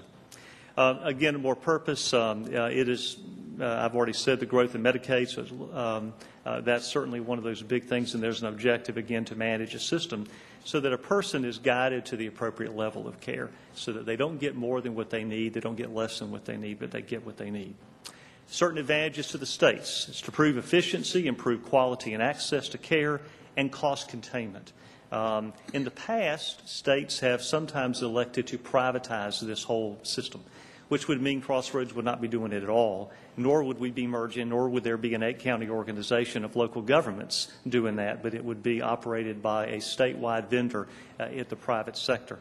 again, more purpose. It is, I've already said, the growth of Medicaid. So that's certainly one of those big things, and there's an objective, again, to manage a system so that a person is guided to the appropriate level of care so that they don't get more than what they need, they don't get less than what they need, but they get what they need. Certain advantages to the states. It's to prove efficiency, improve quality and access to care, and cost containment. In the past, states have sometimes elected to privatize this whole system, which would mean Crossroads would not be doing it at all, nor would we be merging, nor would there be an 8-county organization of local governments doing that, but it would be operated by a statewide vendor at the private sector.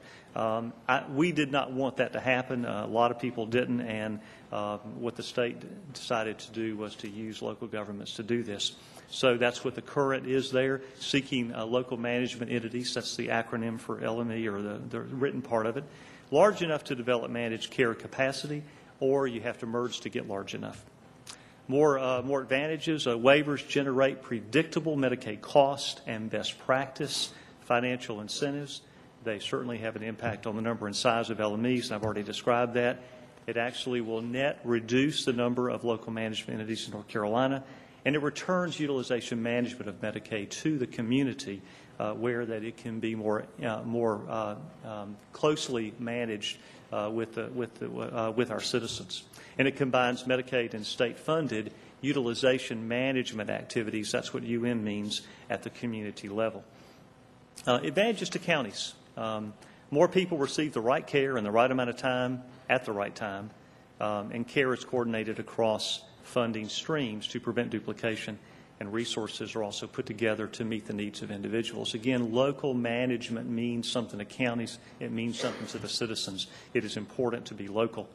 We did not want that to happen. A lot of people didn't, and what the state decided to do was to use local governments to do this. So that's what the current is there, seeking local management entities. That's the acronym for LME, or the written part of it. Large enough to develop managed care capacity, or you have to merge to get large enough. More advantages. Waivers generate predictable Medicaid cost and best practice financial incentives. They certainly have an impact on the number and size of LMEs, and I've already described that. It actually will net reduce the number of local management entities in North Carolina, and it returns utilization management of Medicaid to the community where that it can be more closely managed with our citizens. And it combines Medicaid and state-funded utilization management activities. That's what UN means at the community level. Advantages to counties. More people receive the right care in the right amount of time at the right time, and care is coordinated across funding streams to prevent duplication, and resources are also put together to meet the needs of individuals. Again, local management means something to counties. It means something to the citizens. It is important to be local.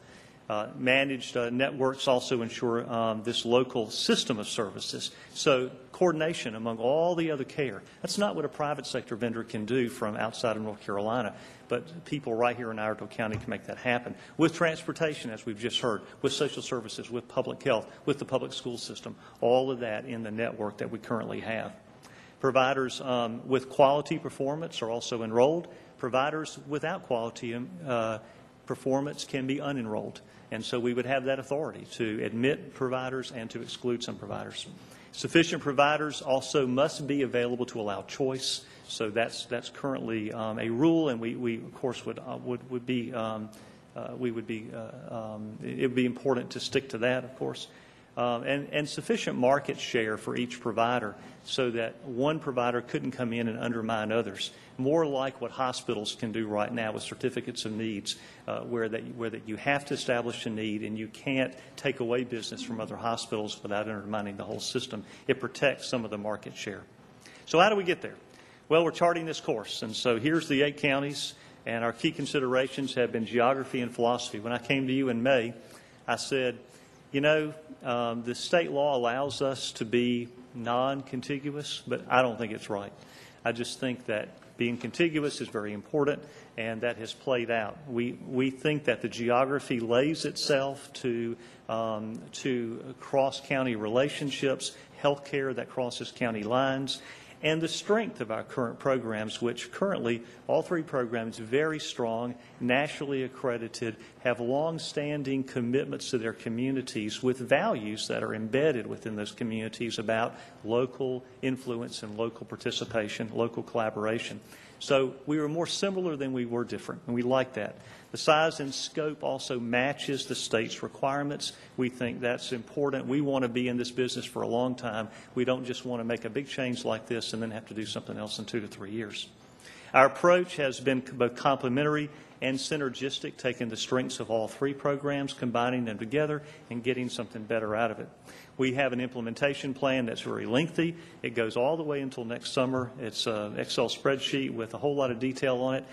Managed networks also ensure this local system of services. So coordination among all the other care. That's not what a private sector vendor can do from outside of North Carolina, but people right here in Iredell County can make that happen. With transportation, as we've just heard, with social services, with public health, with the public school system, all of that in the network that we currently have. Providers with quality performance are also enrolled. providers without quality performance can be unenrolled. And so we would have that authority to admit providers and to exclude some providers. Sufficient providers also must be available to allow choice. So that's currently a rule, and we of course would be it would be important to stick to that, of course. And sufficient market share for each provider so that one provider couldn't come in and undermine others. More like what hospitals can do right now with certificates of needs, where you have to establish a need and you can't take away business from other hospitals without undermining the whole system. It protects some of the market share. So how do we get there? Well, we're charting this course. And so here's the 8 counties, and our key considerations have been geography and philosophy. When I came to you in May, I said, you know, the state law allows us to be non-contiguous, but I don't think it's right. I just think that being contiguous is very important, and that has played out. We think that the geography lays itself to cross-county relationships, health care that crosses county lines, and the strength of our current programs, which currently all 3 programs very strong, nationally accredited, have long-standing commitments to their communities with values that are embedded within those communities about local influence and local participation, local collaboration. So we were more similar than we were different, and we like that. The size and scope also matches the state's requirements. We think that's important. We want to be in this business for a long time. We don't just want to make a big change like this and then have to do something else in 2 to 3 years. Our approach has been both complementary and synergistic, taking the strengths of all 3 programs, combining them together, and getting something better out of it. We have an implementation plan that's very lengthy. It goes all the way until next summer. It's an Excel spreadsheet with a whole lot of detail on it.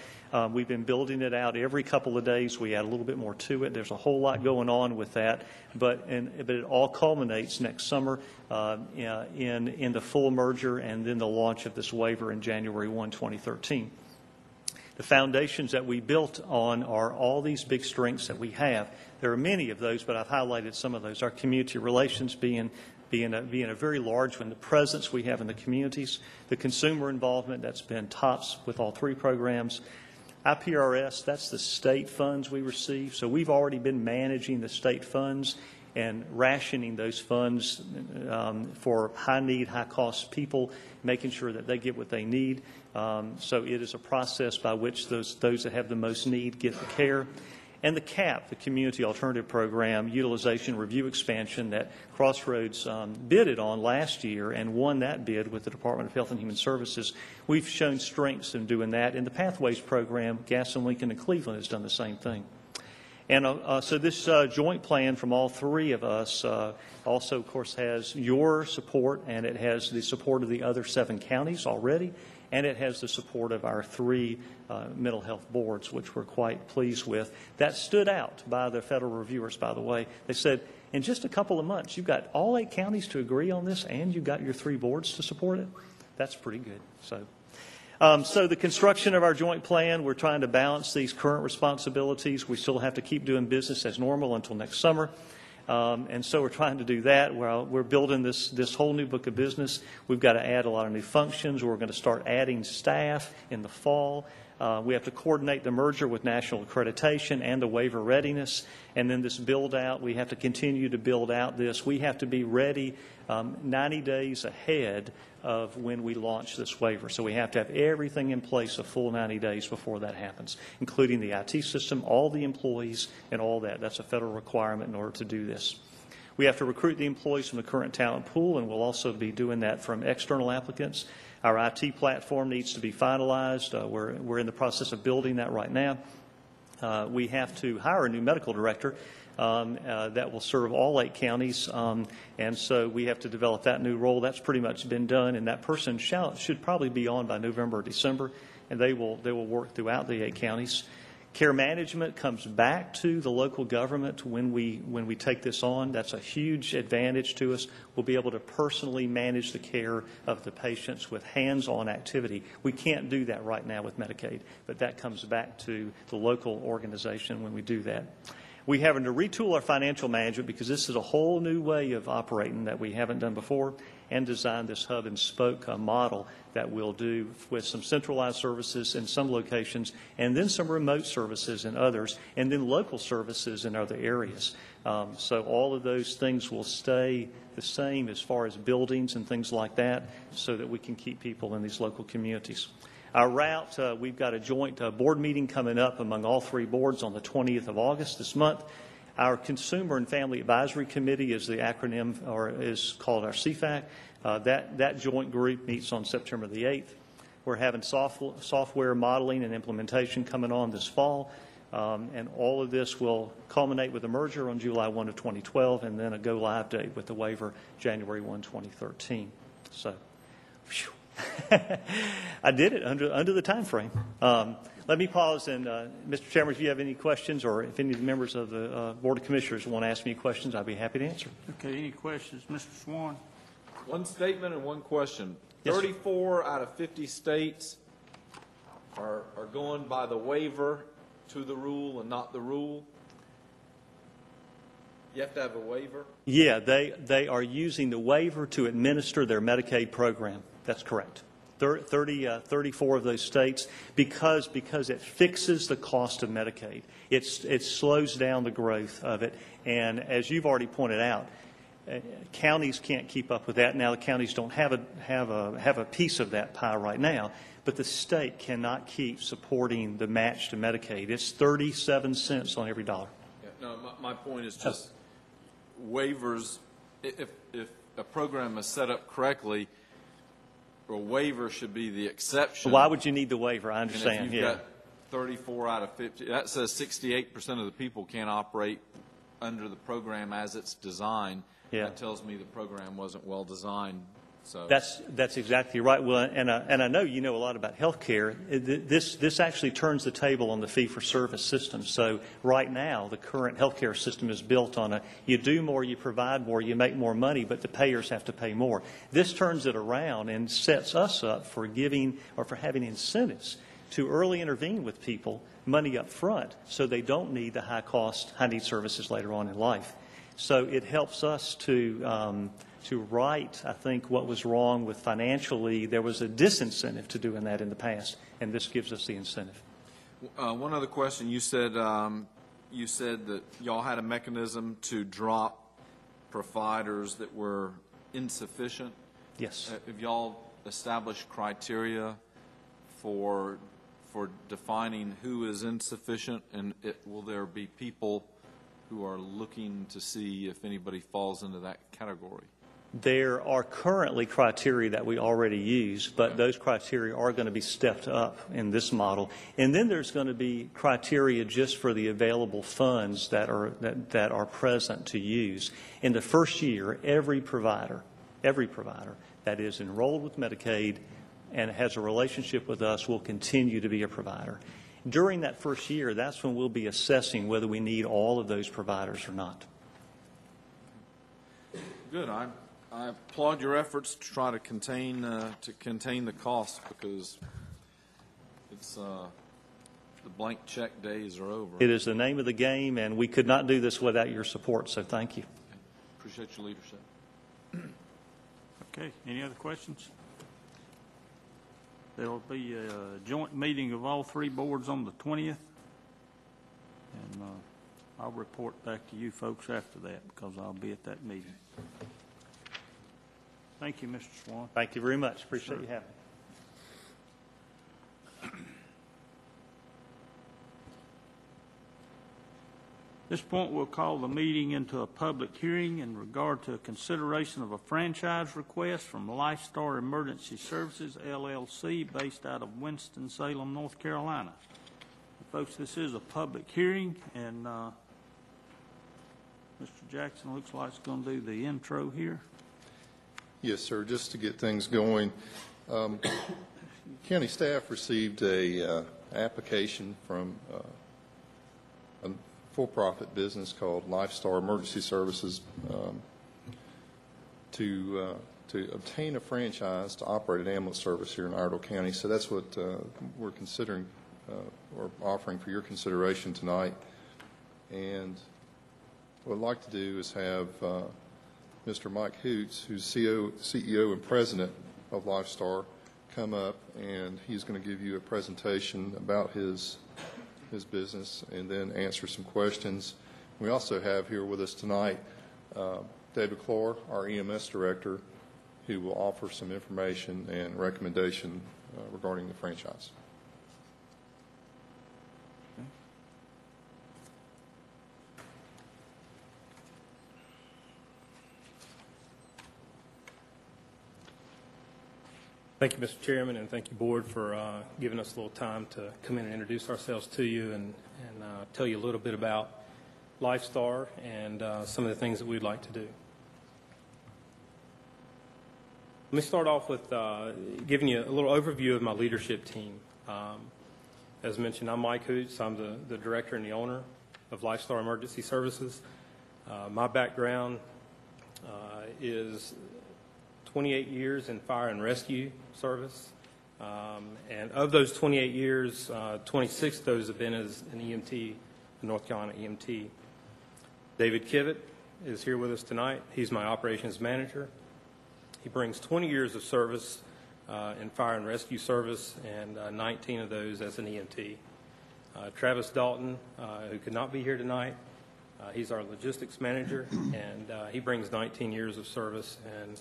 We've been building it out every couple of days. We add a little bit more to it. There's a whole lot going on with that, but it all culminates next summer in the full merger and then the launch of this waiver in January 1, 2013. The foundations that we built on are all these big strengths that we have. There are many of those, but I've highlighted some of those. Our community relations being a very large one, the presence we have in the communities, the consumer involvement that's been tops with all 3 programs. IPRS, that's the state funds we receive. So we've already been managing the state funds and rationing those funds for high-need, high-cost people, making sure that they get what they need. So it is a process by which those that have the most need get the care. And the CAP, the Community Alternative Program, Utilization Review Expansion that Crossroads bidded on last year and won that bid with the Department of Health and Human Services. We've shown strengths in doing that. In the Pathways Program, Gaston, Lincoln, and Cleveland has done the same thing. And so this joint plan from all 3 of us also, of course, has your support, and it has the support of the other 7 counties already, and it has the support of our 3 mental health boards, which we're quite pleased with. That stood out by the federal reviewers, by the way. They said, in just a couple of months, you've got all 8 counties to agree on this, and you've got your 3 boards to support it. That's pretty good. So the construction of our joint plan, we're trying to balance these current responsibilities. We still have to keep doing business as normal until next summer. And so we're trying to do that. We're building this whole new book of business. We've got to add a lot of new functions. We're going to start adding staff in the fall. We have to coordinate the merger with national accreditation and the waiver readiness. And then this build out, we have to continue to build out this. We have to be ready 90 days ahead of when we launch this waiver. So we have to have everything in place a full 90 days before that happens, including the IT system, all the employees, and all that. That's a federal requirement in order to do this. We have to recruit the employees from the current talent pool, and we'll also be doing that from external applicants. Our IT platform needs to be finalized. We're in the process of building that right now. We have to hire a new medical director that will serve all 8 counties, and so we have to develop that new role. That's pretty much been done, and that person should probably be on by November or December, and they will work throughout the 8 counties. Care management comes back to the local government when we take this on. That's a huge advantage to us. We'll be able to personally manage the care of the patients with hands-on activity. We can't do that right now with Medicaid, but that comes back to the local organization when we do that. We having to retool our financial management because this is a whole new way of operating that we haven't done before, and design this hub and spoke model that we'll do with some centralized services in some locations, and then some remote services in others, and then local services in other areas. So all of those things will stay the same as far as buildings and things like that, so that we can keep people in these local communities. Our route, we've got a joint board meeting coming up among all three boards on the 20th of August this month. Our Consumer and Family Advisory Committee is the acronym, or is called our CFAC. That joint group meets on September the 8th. We're having software modeling and implementation coming on this fall. And all of this will culminate with a merger on July 1 of 2012, and then a go-live date with the waiver January 1, 2013. So, whew. I did it under the time frame. Let me pause, and Mr. Chairman, if you have any questions, or if any of the members of the Board of Commissioners want to ask me questions, I'd be happy to answer. Okay, any questions? Mr. Swann? One statement and one question. Yes, sir. 34 out of 50 states are going by the waiver to the rule and not the rule. You have to have a waiver? Yeah, they are using the waiver to administer their Medicaid program. That's correct. 34 of those states, because it fixes the cost of Medicaid. It slows down the growth of it. And as you've already pointed out, counties can't keep up with that. Now the counties don't have a piece of that pie right now, but the state cannot keep supporting the match to Medicaid. It's 37 cents on every dollar. Yeah, no, my point is just waivers. If a program is set up correctly, a waiver should be the exception. Why would you need the waiver? I understand. And if you've got 34 out of 50, that says 68% of the people can't operate under the program as it's designed. Yeah. That tells me the program wasn't well designed. So that's exactly right. Well, and I know you know a lot about health care. This actually turns the table on the fee-for-service system. So right now, the current health care system is built on you do more, you provide more, you make more money, but the payers have to pay more. This turns it around and sets us up for giving or for having incentives to early intervene with people, money up front, so they don't need the high-cost, high-need services later on in life. So it helps us to right, I think, what was wrong with financially. There was a disincentive to doing that in the past, and this gives us the incentive. One other question. You said that y'all had a mechanism to drop providers that were insufficient. Yes. Have y'all established criteria for defining who is insufficient, and will there be people who are looking to see if anybody falls into that category? There are currently criteria that we already use, but those criteria are going to be stepped up in this model. And then there's going to be criteria just for the available funds that are present to use. In the first year, every provider that is enrolled with Medicaid and has a relationship with us will continue to be a provider. During that first year, that's when we'll be assessing whether we need all of those providers or not. Good. I applaud your efforts to try to contain the cost, because it's the blank check days are over. It is the name of the game, and we could not do this without your support, so thank you. Appreciate your leadership. Okay, any other questions? There will be a joint meeting of all three boards on the 20th, and I'll report back to you folks after that, because I'll be at that meeting. Thank you, Mr. Swann. Thank you very much. Appreciate you having me. At this point, we'll call the meeting into a public hearing in regard to a consideration of a franchise request from LifeStar Emergency Services, LLC, based out of Winston-Salem, North Carolina. Folks, this is a public hearing, and Mr. Jackson looks like he's going to do the intro here. Yes, sir. Just to get things going, county staff received a application from a for-profit business called LifeStar Emergency Services to obtain a franchise to operate an ambulance service here in Iredell County. So that's what we're considering or offering for your consideration tonight. And what I'd like to do is have Mr. Mike Hoots, who's CEO and President of LifeStar, come up, and he's going to give you a presentation about his business and then answer some questions. We also have here with us tonight David Clore, our EMS Director, who will offer some information and recommendation regarding the franchise. Thank you, Mr. Chairman, and thank you, Board, for giving us a little time to come in and introduce ourselves to you and tell you a little bit about LifeStar and some of the things that we'd like to do. Let me start off with giving you a little overview of my leadership team. As mentioned, I'm Mike Hoots. I'm the director and the owner of LifeStar Emergency Services. My background is 28 years in fire and rescue service. And of those 28 years, 26 of those have been as an EMT, a North Carolina EMT. David Kivett is here with us tonight. He's my operations manager. He brings 20 years of service in fire and rescue service, and 19 of those as an EMT. Travis Dalton, who could not be here tonight, he's our logistics manager, and he brings 19 years of service, and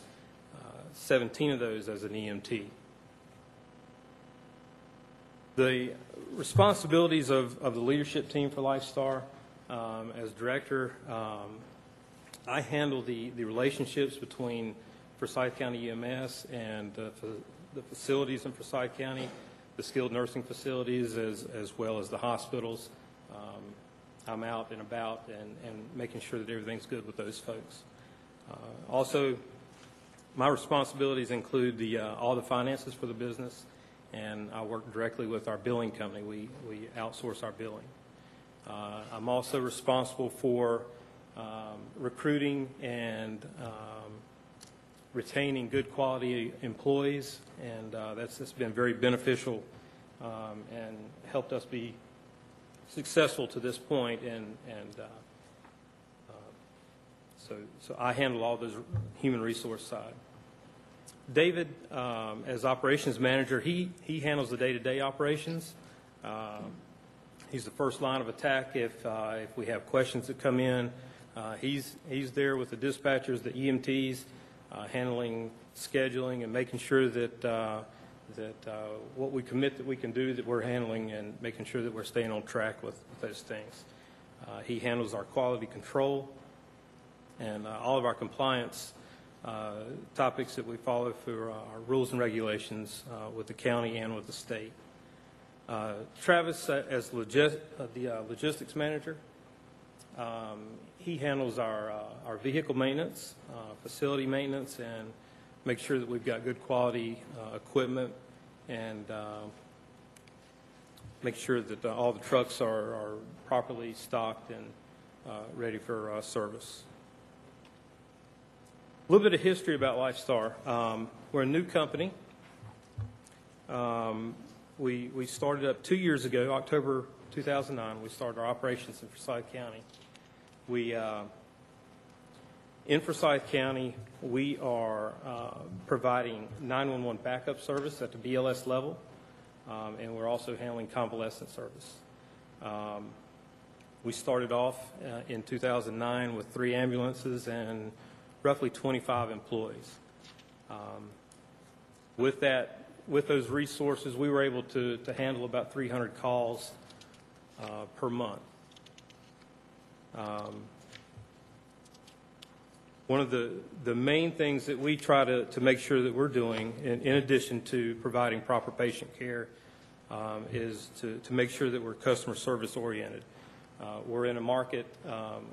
17 of those as an EMT. The responsibilities of the leadership team for LifeStar, as director, I handle the relationships between Forsyth County EMS and the facilities in Forsyth County, the skilled nursing facilities, as well as the hospitals. I'm out and about and making sure that everything's good with those folks. Also, my responsibilities include all the finances for the business, and I work directly with our billing company. We outsource our billing. I'm also responsible for recruiting and retaining good quality employees, and that's been very beneficial and helped us be successful to this point. So I handle all those human resource side. David, as operations manager, he handles the day-to-day operations. He's the first line of attack if we have questions that come in. He's there with the dispatchers, the EMTs, handling scheduling and making sure that what we commit that we can do, that we're handling, and making sure that we're staying on track with those things. He handles our quality control and all of our compliance topics that we follow for our rules and regulations with the county and with the state. Travis, as the logistics manager, he handles our vehicle maintenance, facility maintenance, and make sure that we've got good quality equipment, and make sure that all the trucks are properly stocked and ready for service. A little bit of history about LifeStar. We're a new company. We started up 2 years ago, October 2009. We started our operations in Forsyth County. In Forsyth County, we are providing 911 backup service at the BLS level, and we're also handling convalescent service. We started off in 2009 with 3 ambulances and roughly 25 employees. With those resources, we were able to handle about 300 calls per month. One of the main things that we try to make sure that we're doing, in addition to providing proper patient care, is to make sure that we're customer service oriented. We're in a market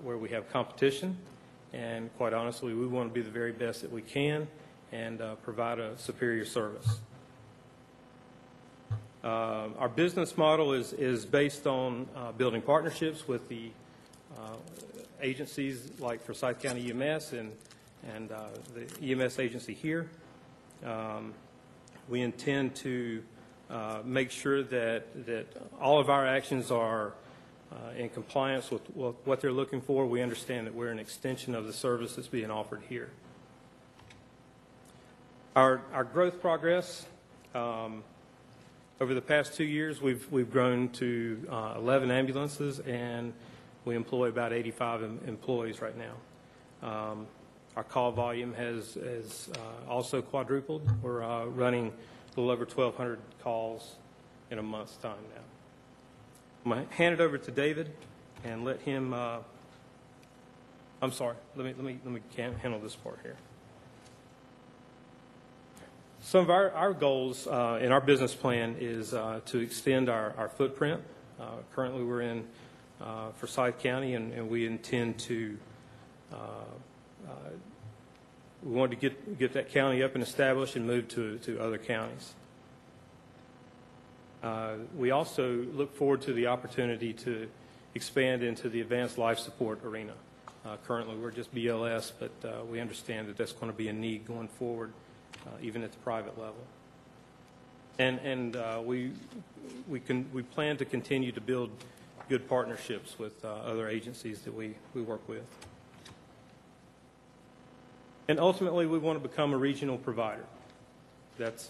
where we have competition, and quite honestly, we want to be the very best that we can and provide a superior service. Our business model is based on building partnerships with the agencies like Forsyth County EMS and the EMS agency here. We intend to make sure that all of our actions are in compliance with what they're looking for. We understand that we're an extension of the service that's being offered here. Our growth progress, over the past 2 years, we've grown to 11 ambulances, and we employ about 85 employees right now. Our call volume has also quadrupled. We're running a little over 1,200 calls in a month's time now. I'm going to hand it over to David and let him. I'm sorry. Let me handle this part here. Some of our goals in our business plan is to extend our footprint. Currently, we're in Forsyth County, and we intend to. We want to get that county up and established and move to other counties. We also look forward to the opportunity to expand into the advanced life support arena. Currently, we're just BLS, but we understand that that's going to be a need going forward, even at the private level. And we plan to continue to build good partnerships with other agencies that we work with. And ultimately, we want to become a regional provider. That's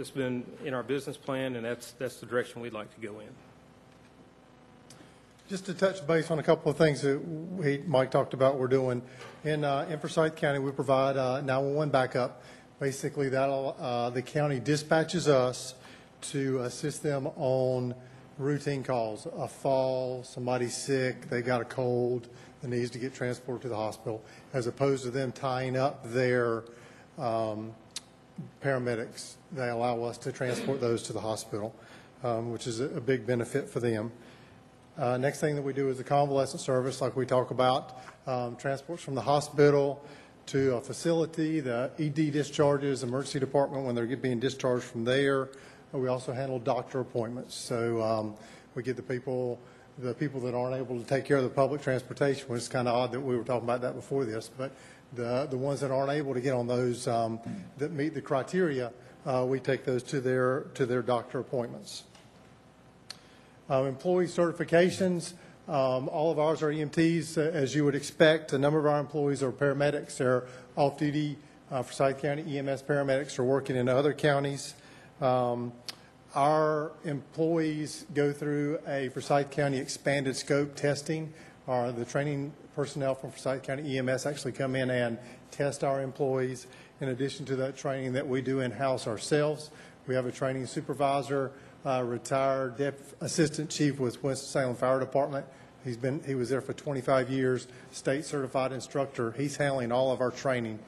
been in our business plan, and that's the direction we'd like to go in. Just to touch base on a couple of things that Mike talked about we're doing. In Forsyth County, we provide 911 backup. Basically, the county dispatches us to assist them on routine calls. A fall, somebody's sick, they got a cold, that needs to get transported to the hospital, as opposed to them tying up their paramedics. They allow us to transport those to the hospital, which is a big benefit for them. Next thing that we do is the convalescent service, like we talk about, transports from the hospital to a facility, the ED discharges, emergency department when they're being discharged from there. We also handle doctor appointments. So we get the people that aren't able to take care of the public transportation, which is kind of odd that we were talking about that before this, but the ones that aren't able to get on those that meet the criteria, we take those to their doctor appointments. Employee certifications, all of ours are EMTs, as you would expect. A number of our employees are paramedics. They're off-duty Forsyth County EMS paramedics are working in other counties. Our employees go through a Forsyth County expanded scope testing. The training personnel from Forsyth County EMS actually come in and test our employees. In addition to that training that we do in-house ourselves, we have a training supervisor, retired assistant chief with Winston-Salem Fire Department. He was there for 25 years, state certified instructor. He's handling all of our training,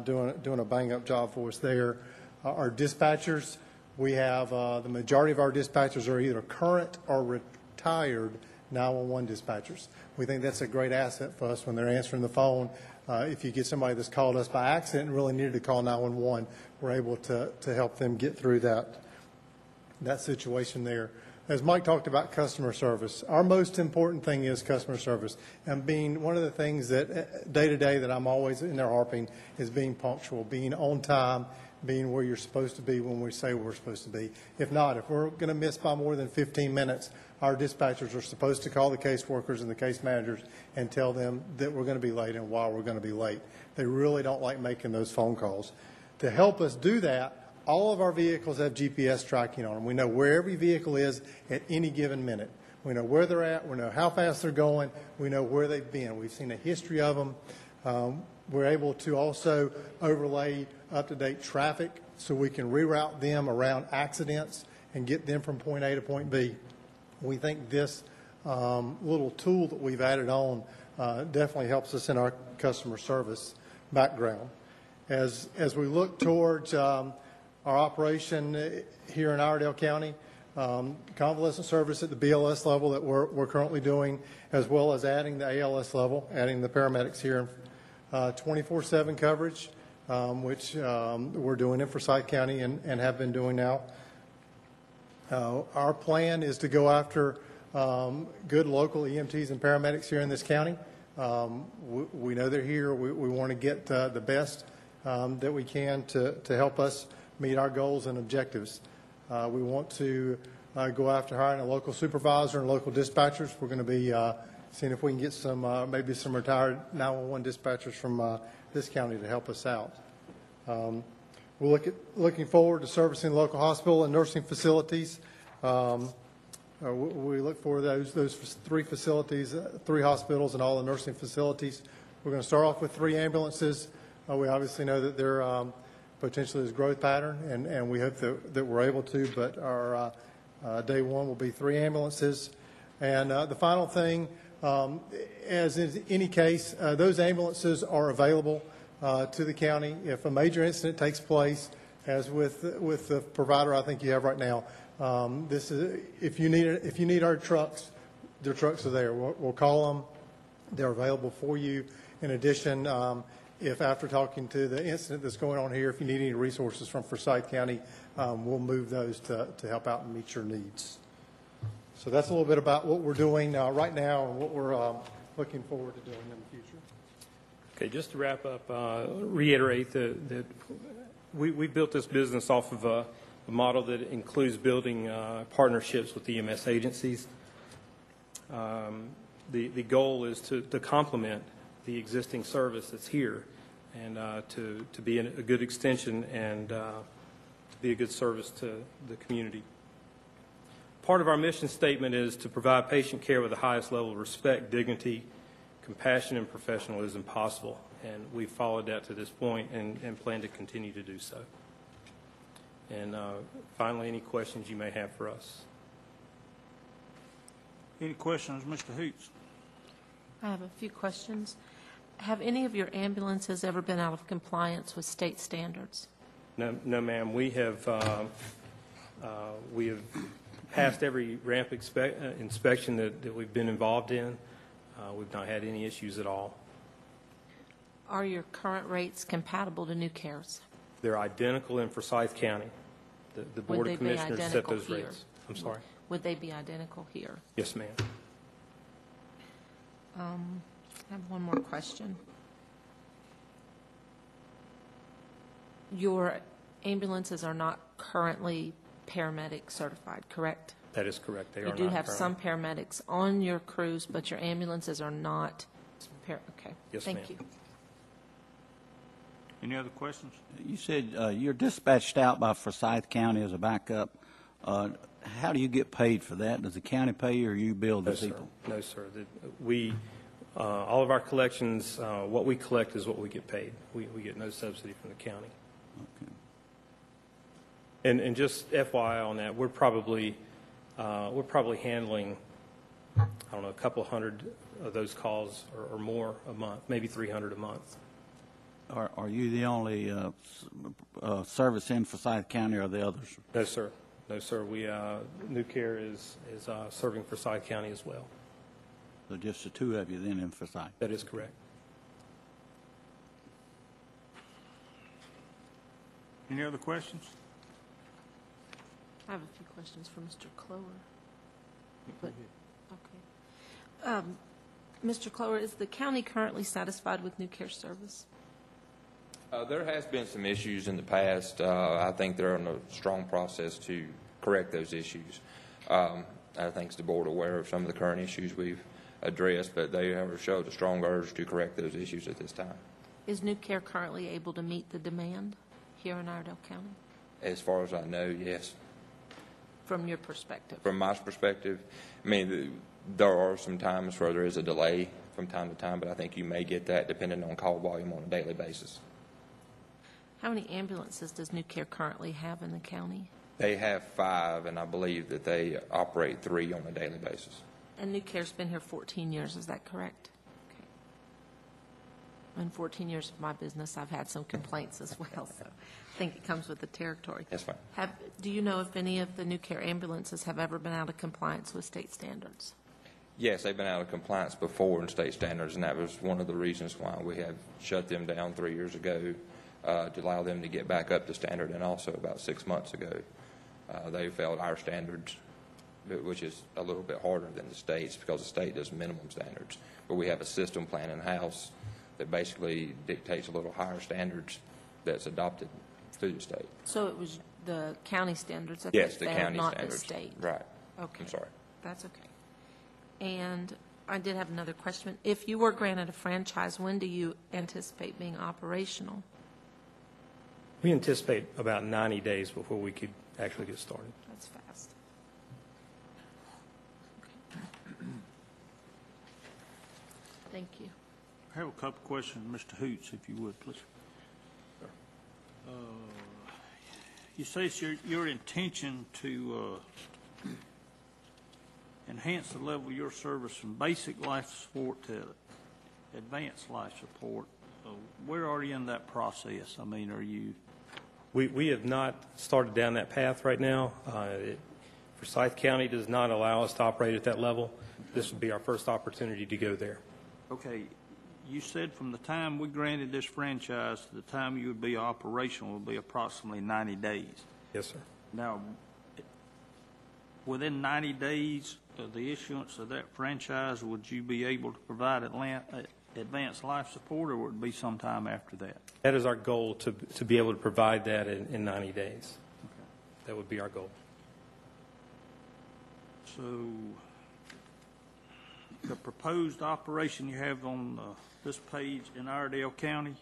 doing a bang-up job for us there. Our dispatchers, we have the majority of our dispatchers are either current or retired 911 dispatchers. We think that's a great asset for us when they're answering the phone. If you get somebody that's called us by accident and really needed to call 911, we're able to help them get through that situation there. As Mike talked about customer service, our most important thing is customer service. And being one of the things that day to day that I'm always in there harping is being punctual, being on time, being where you're supposed to be when we say we're supposed to be. If not, if we're going to miss by more than 15 minutes, our dispatchers are supposed to call the caseworkers and the case managers and tell them that we're going to be late and why we're going to be late. They really don't like making those phone calls. To help us do that, all of our vehicles have GPS tracking on them. We know where every vehicle is at any given minute. We know where they're at. We know how fast they're going. We know where they've been. We've seen a history of them. We're able to also overlay up-to-date traffic so we can reroute them around accidents and get them from point A to point B. We think this little tool that we've added on definitely helps us in our customer service background. As we look towards our operation here in Iredell County, convalescent service at the BLS level that we're currently doing, as well as adding the ALS level, adding the paramedics here, 24/7 coverage, which we're doing in Forsyth County and have been doing now. Our plan is to go after good local EMTs and paramedics here in this county. We know they're here. We want to get the best that we can to help us meet our goals and objectives. We want to go after hiring a local supervisor and local dispatchers. We're going to be seeing if we can get some, maybe some retired 911 dispatchers from this county to help us out. We're looking forward to servicing local hospital and nursing facilities. We look for those 3 facilities, 3 hospitals and all the nursing facilities. We're going to start off with 3 ambulances. We obviously know that there potentially is growth pattern, and we hope that we're able to, but our day one will be 3 ambulances. And the final thing, as in any case, those ambulances are available to the county. If a major incident takes place, as with the provider I think you have right now, this is if you need our trucks, their trucks are there. We'll call them. They're available for you. In addition, if after talking to the incident that's going on here, if you need any resources from Forsyth County, we'll move those to help out and meet your needs. So that's a little bit about what we're doing right now and what we're looking forward to doing in the future. Okay, just to wrap up, reiterate that we built this business off of a model that includes building partnerships with EMS agencies. The goal is to complement the existing service that's here and to be a good extension and be a good service to the community. Part of our mission statement is to provide patient care with the highest level of respect, dignity, compassion, and professionalism possible. And we've followed that to this point and plan to continue to do so. And finally, any questions you may have for us? Any questions, Mr. Hoots? I have a few questions. Have any of your ambulances ever been out of compliance with state standards? No, ma'am. We have passed every ramp inspection that we've been involved in. We've not had any issues at all. Are your current rates compatible to New Care's? They're identical in Forsyth County. The Board of Commissioners set those here? rates. I'm sorry? Would they be identical here? Yes, ma'am. I have one more question. Your ambulances are not currently paramedic certified, correct? That is correct. They are not. You do have some paramedics on your crews, but your ambulances are not. Okay. Yes, ma'am. Thank you. Any other questions? You said you're dispatched out by Forsyth County as a backup. How do you get paid for that? Does the county pay you, or you bill the people? No, sir. All of our collections, what we collect is what we get paid. We get no subsidy from the county. Okay. And just FYI on that, we're probably handling, I don't know, a couple hundred of those calls or more a month, maybe 300 a month. Are you the only service in Forsyth County, or are the others? No, sir. No, sir. New Care is serving Forsyth County as well. So just the 2 of you then in Forsyth? That is correct. Any other questions? I have a few questions for Mr. Clower. But, okay. Mr. Clower, is the county currently satisfied with New Care service? There has been some issues in the past. I think they're on a strong process to correct those issues. I think the board aware of some of the current issues we've addressed, but they have showed a strong urge to correct those issues at this time. Is New Care currently able to meet the demand here in Iredell County? As far as I know, yes. From your perspective? From my perspective, I mean, there are some times where there is a delay from time to time, but I think you may get that depending on call volume on a daily basis. How many ambulances does New Care currently have in the county? They have 5, and I believe that they operate 3 on a daily basis. And New Care's been here 14 years, is that correct? Okay. In 14 years of my business, I've had some complaints as well, so I think it comes with the territory. That's fine. Do you know if any of the New Care ambulances have ever been out of compliance with state standards? Yes, they've been out of compliance before in state standards, and that was one of the reasons why we have shut them down 3 years ago, to allow them to get back up to standard, and also about 6 months ago. They failed our standards, which is a little bit harder than the state's because the state does minimum standards. But we have a system plan in-house that basically dictates a little higher standards that's adopted through the state. So it was the county standards that Yes, they the failed, county not standards. the state. Right. Okay. I'm sorry. That's okay. And I did have another question. If you were granted a franchise, when do you anticipate being operational? We anticipate about 90 days before we could actually get started. That's fast. Thank you. I have a couple questions, Mr. Hoots, if you would, please. You say it's your intention to enhance the level of your service from basic life support to advanced life support. Where are you in that process? I mean, are you... We have not started down that path right now. Forsyth County does not allow us to operate at that level. This would be our first opportunity to go there. Okay, you said from the time we granted this franchise to the time you would be operational would be approximately 90 days. Yes, sir. Now, within 90 days of the issuance of that franchise, would you be able to provide advanced life support, or would it be sometime after that? That is our goal, to be able to provide that in 90 days. Okay. That would be our goal. So the proposed operation you have on this page in Iredell County,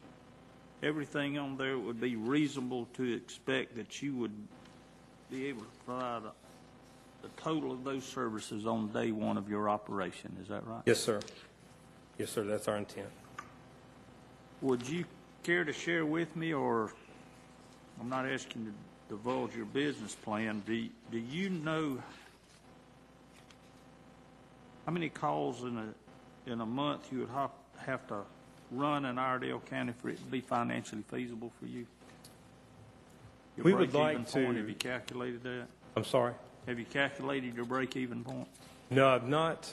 everything on there would be reasonable to expect that you would be able to provide the total of those services on day one of your operation. Is that right? Yes, sir. Yes, sir. That's our intent. Would you care to share with me, or I'm not asking you to divulge your business plan, do you know how many calls in a month you would have to run in Iredell County for it to be financially feasible for you? Your We would break-even like to... point, have you calculated that? I'm sorry? Have you calculated your break-even point? No, I've not.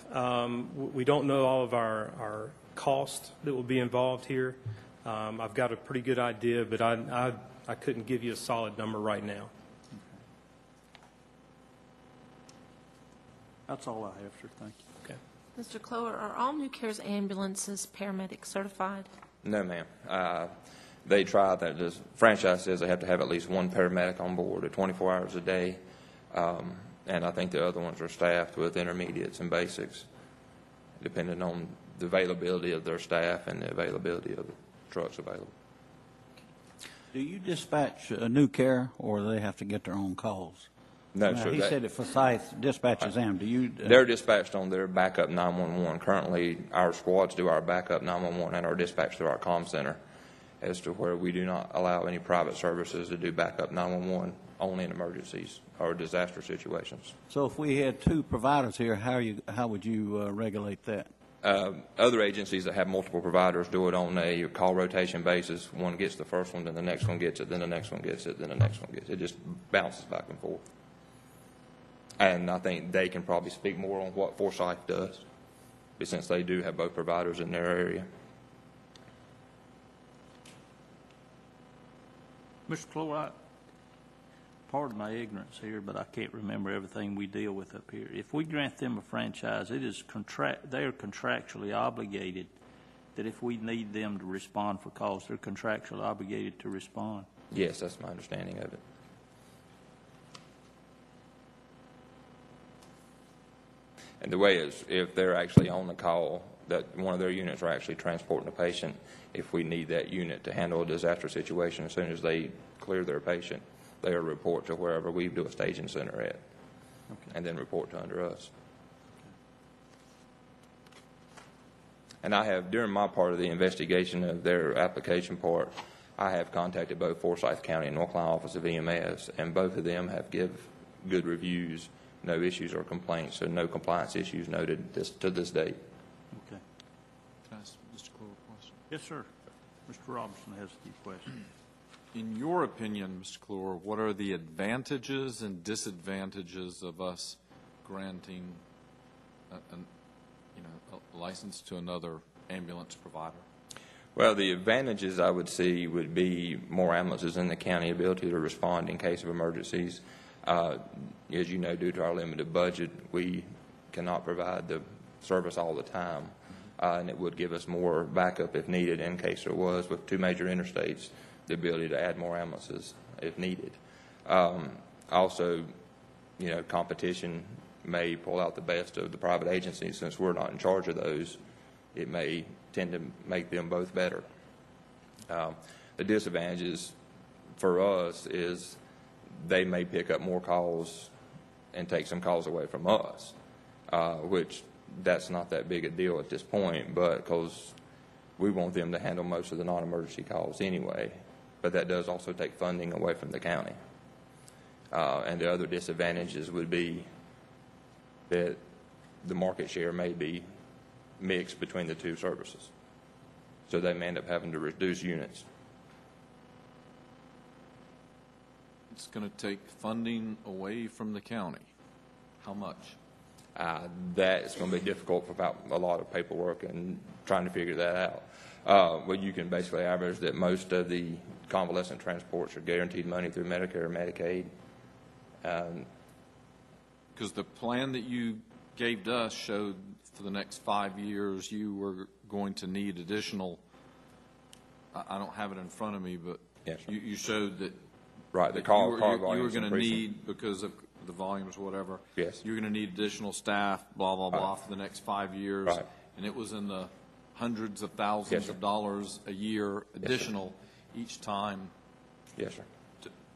We don't know all of our costs that will be involved here. I've got a pretty good idea, but I couldn't give you a solid number right now. That's all I have, sir. Thank you. Okay. Mr. Clower, are all New Care's ambulances paramedic certified? No, ma'am. They try that. The franchise says they have to have at least one paramedic on board at 24 hours a day. And I think the other ones are staffed with intermediates and basics, depending on the availability of their staff and the availability of the trucks available. Do you dispatch New Care, or do they have to get their own calls? No, Now, sir. he said that Forsyth dispatches them. Do you? They're dispatched on their backup 911. Currently, our squads do our backup 911 and are dispatched through our comm center, as to where we do not allow any private services to do backup 911, only in emergencies or disaster situations. So if we had two providers here, how would you regulate that? Other agencies that have multiple providers do it on a call rotation basis. One gets the first one, then the next one gets it, then the next one gets it, then the next one gets it. It just bounces back and forth. And I think they can probably speak more on what Forsyth does, since they do have both providers in their area. Mr. Clower, pardon my ignorance here, but I can't remember everything we deal with up here. If we grant them a franchise, it is they are contractually obligated that if we need them to respond for calls, they're contractually obligated to respond. Yes, that's my understanding of it. And the way is, if they're actually on the call, that one of their units are actually transporting a patient, if we need that unit to handle a disaster situation, as soon as they clear their patient, they'll report to wherever we do a staging center at, and then report to under us. And I have, during my part of the investigation of their application part, I have contacted both Forsyth County and North Carolina Office of EMS, and both of them have given good reviews, no issues or complaints, so no compliance issues noted to this date. Okay. Can I ask Mr. Clower a question? Yes, sir. Mr. Robinson has a few questions. In your opinion, Mr. Clower, what are the advantages and disadvantages of us granting a license to another ambulance provider? Well, the advantages I would see would be more ambulances in the county, ability to respond in case of emergencies. As you know, due to our limited budget, we cannot provide the service all the time, and it would give us more backup if needed in case there was, with two major interstates, the ability to add more ambulances if needed. Also, competition may pull out the best of the private agencies. Since we're not in charge of those, it may tend to make them both better. The disadvantages for us is they may pick up more calls and take some calls away from us, which that's not that big a deal at this point, but because we want them to handle most of the non-emergency calls anyway. But that does also take funding away from the county. And the other disadvantages would be that the market share may be mixed between the two services. So they may end up having to reduce units. It's going to take funding away from the county. How much? That is going to be difficult without a lot of paperwork and trying to figure that out. But you can basically average that most of the convalescent transports are guaranteed money through Medicare or Medicaid. Because the plan that you gave to us showed for the next 5 years you were going to need additional, I don't have it in front of me, but yes, you showed that, right, that you were going to need, because of the volumes or whatever, yes, you're going to need additional staff, blah, blah, blah, for the next 5 years. Right. And it was in the hundreds of thousands of dollars a year additional each time. Yes, sir.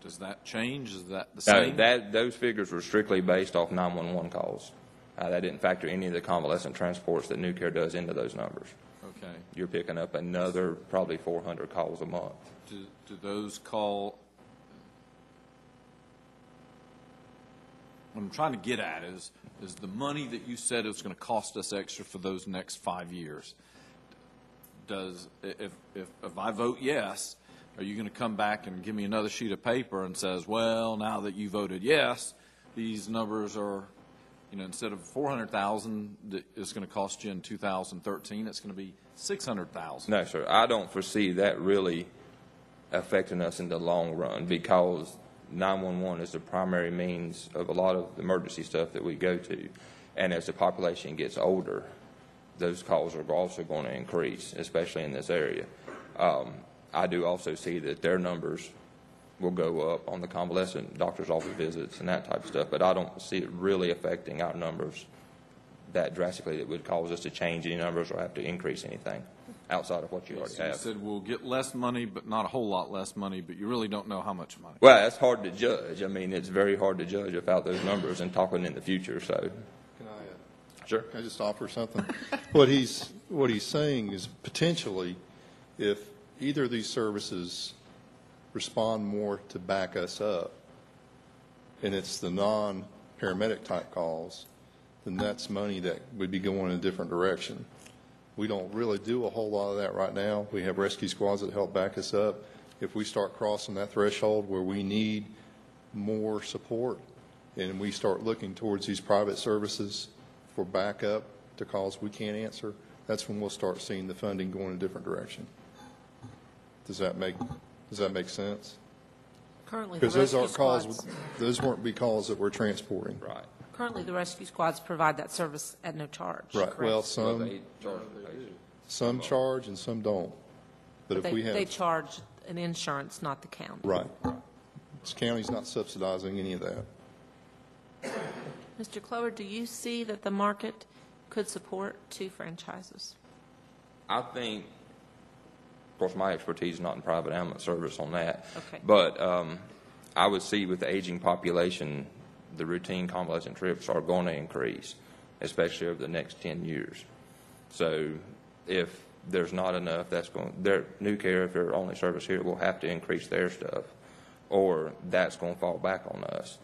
Does that change? Is that the same? Those figures were strictly based off 911 calls. That didn't factor any of the convalescent transports that New Care does into those numbers. Okay. You're picking up another probably 400 calls a month. Do those call? What I'm trying to get at is the money that you said is going to cost us extra for those next 5 years. If I vote yes, are you going to come back and give me another sheet of paper and says, well, now that you voted yes, these numbers are, instead of $400,000 that is going to cost you in 2013, it's going to be $600,000. No, sir. I don't foresee that really affecting us in the long run, because 911 is the primary means of a lot of emergency stuff that we go to. And as the population gets older, those calls are also going to increase, especially in this area. I do also see that their numbers will go up on the convalescent doctor's office visits and that type of stuff, but I don't see it really affecting our numbers that drastically that would cause us to change any numbers or have to increase anything outside of what you already have. You said we'll get less money, but not a whole lot less money, but you really don't know how much money. Well, that's hard to judge. I mean, it's very hard to judge without those numbers and talking in the future, so. Sure. Can I just offer something? What he's saying is potentially, if either of these services respond more to back us up, and it's the non-paramedic type calls, then that's money that would be going in a different direction. We don't really do a whole lot of that right now. We have rescue squads that help back us up. If we start crossing that threshold where we need more support and we start looking towards these private services for backup to calls we can't answer, that's when we'll start seeing the funding go in a different direction. Does that make sense? Currently, the Because those rescue aren't calls. squads, Those weren't be calls that we're transporting. Right. currently the rescue squads provide that service at no charge. Right. correct? Well, They charge the patient. some charge and some don't. But if we They have charge an insurance, not the county. right, this county's not subsidizing any of that. Mr. Clover, do you see that the market could support 2 franchises? I think, of course, my expertise is not in private ambulance service on that. Okay. But I would see with the aging population, the routine convalescent trips are going to increase, especially over the next 10 years. So if there's not enough, their New Care, if they're only service here, will have to increase their stuff, or that's going to fall back on us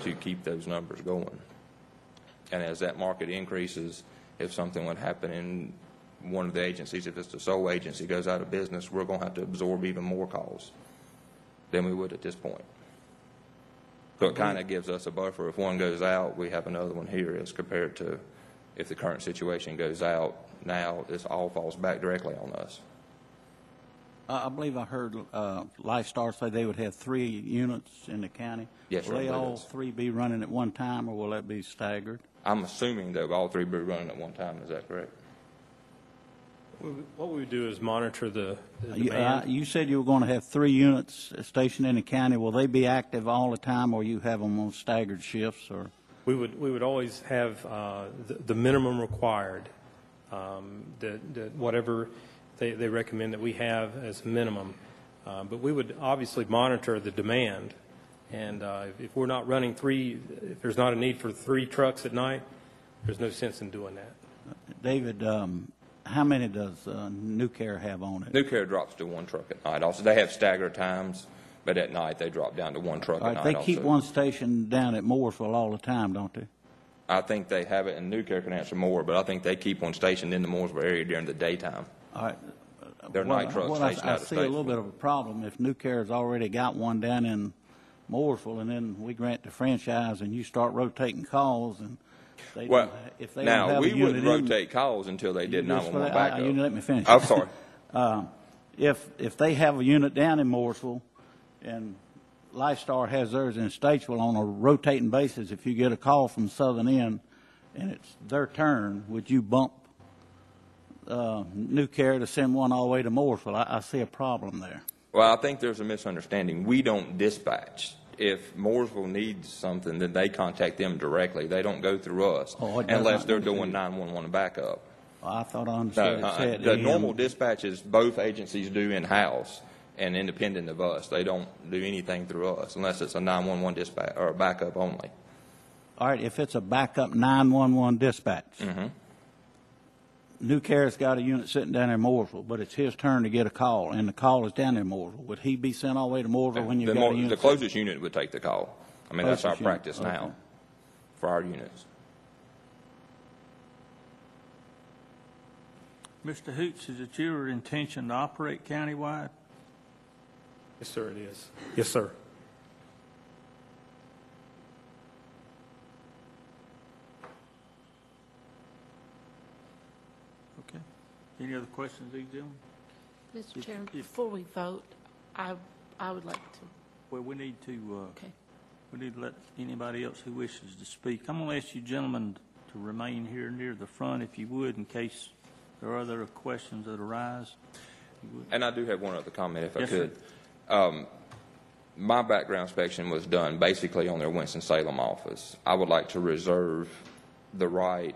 to keep those numbers going. And as that market increases, if something would happen in one of the agencies, if it's the sole agency goes out of business, we're going to have to absorb even more calls than we would at this point. So it kind of gives us a buffer. If one goes out, we have another one here, as compared to if the current situation goes out, now this all falls back directly on us. I believe I heard LifeStar say they would have 3 units in the county. Yes, sir, Will they I believe all that's- 3 be running at one time, or will that be staggered? I'm assuming that all 3 will be running at one time. Is that correct? What we would do is monitor the You demand. you said you were going to have 3 units stationed in the county. Will they be active all the time, or you have them on staggered shifts? Or We would always have the minimum required, whatever they recommend that we have as a minimum. But we would obviously monitor the demand. And if we're not running if there's not a need for 3 trucks at night, there's no sense in doing that. David, how many does New Care have on it? New Care drops to 1 truck at night. Also, they have staggered times, but at night they drop down to 1 truck All at right, night. they keep also. one station down at Mooresville all the time, don't they? I think they have it, and New Care can answer more, but I think they keep one stationed in the Mooresville area during the daytime. All right. Their night trucks stationed I out of see a little bit of a problem if New Care has already got one down in Mooresville, and then we grant the franchise, and you start rotating calls, and they Well, don't, if they now, don't have we a unit wouldn't in, rotate calls until they did You just- 911 backup. You let me finish. I'm sorry. If they have a unit down in Mooresville, and LifeStar has theirs in Statesville on a rotating basis, if you get a call from Southern End and it's their turn, would you bump New Care to send one all the way to Mooresville? I see a problem there. Well, I think there's a misunderstanding. We don't dispatch. If Mooresville needs something, then they contact them directly. They don't go through us unless they're doing 911 backup. Well, I thought I understood it said The AM. normal dispatches both agencies do in-house and independent of us. They don't do anything through us unless it's a 911 dispatch or a backup only. All right, if it's a backup 911 dispatch, New Care's got a unit sitting down in Mooresville, but it's his turn to get a call, and the call is down in Mooresville. Would he be sent all the way to Mooresville when you've got a unit? The closest unit would take the call. I mean, that's our Closest unit, practice now okay. for our units. Mr. Hoots, is it your intention to operate countywide? Yes, sir, it is. Yes, sir. Okay. Any other questions, these gentlemen? Mr. Chairman, before we vote, I would like to, Well, we need to, okay. we need to let anybody else who wishes to speak. I'm going to ask you gentlemen to remain here near the front, if you would, in case there are other questions that arise. And I do have one other comment, if I Yes, could. My background inspection was done basically on their Winston-Salem office. I would like to reserve the right,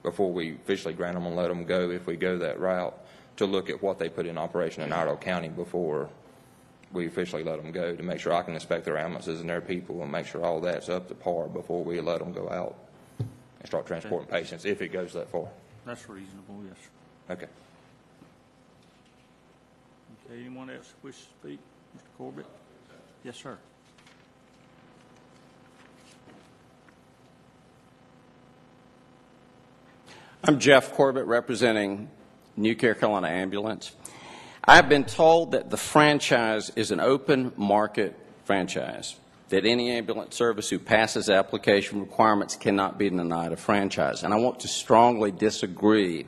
before we officially grant them and let them go, if we go that route, to look at what they put in operation in Iredell County before we officially let them go, to make sure I can inspect their ambulances and their people and make sure all that's up to par before we let them go out and start transporting patients, if it goes that far. That's reasonable, yes, sir. Okay. Okay, anyone else wish to speak? Mr. Corbett? Yes, sir. I'm Jeff Corbett, representing New Carolina Ambulance. I've been told that the franchise is an open market franchise, that any ambulance service who passes application requirements cannot be denied a franchise. And I want to strongly disagree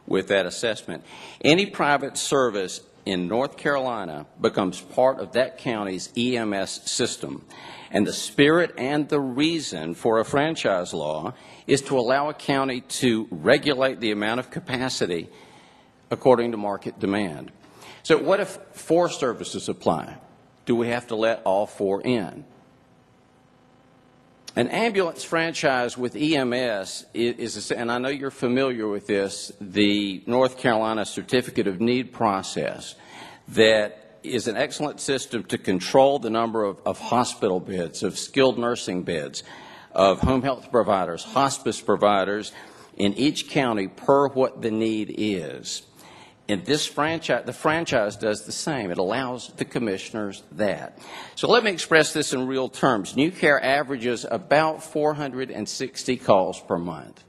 with that assessment. Any private service in North Carolina becomes part of that county's EMS system. And the spirit and the reason for a franchise law is to allow a county to regulate the amount of capacity according to market demand. So what if 4 services apply? Do we have to let all 4 in? An ambulance franchise with EMS is, and I know you're familiar with this, the North Carolina Certificate of Need process that is an excellent system to control the number of hospital beds, of skilled nursing beds, of home health providers, hospice providers in each county per what the need is. And this franchise, the franchise does the same. It allows the commissioners that. So let me express this in real terms. New Care averages about 460 calls per month.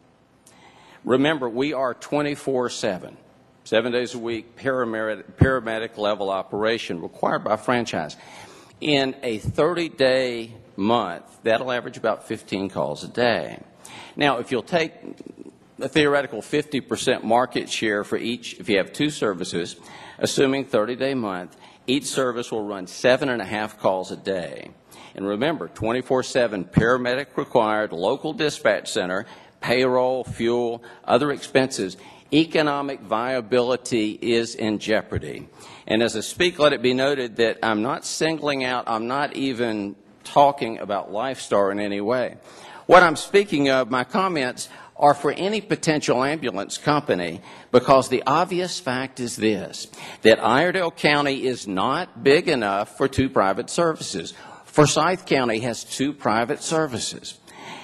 Remember, we are 24/7, 7 days a week, paramedic level operation required by franchise. In a 30-day month, that'll average about 15 calls a day. Now, if you'll take a theoretical 50% market share for each, if you have 2 services, assuming 30-day month, each service will run 7.5 calls a day. And remember, 24/7 paramedic required, local dispatch center, payroll, fuel, other expenses. economic viability is in jeopardy. And as I speak, let it be noted that I'm not singling out, I'm not even talking about LifeStar in any way. What I'm speaking of, my comments, are for any potential ambulance company, because the obvious fact is this, that Iredell County is not big enough for 2 private services. Forsyth County has 2 private services.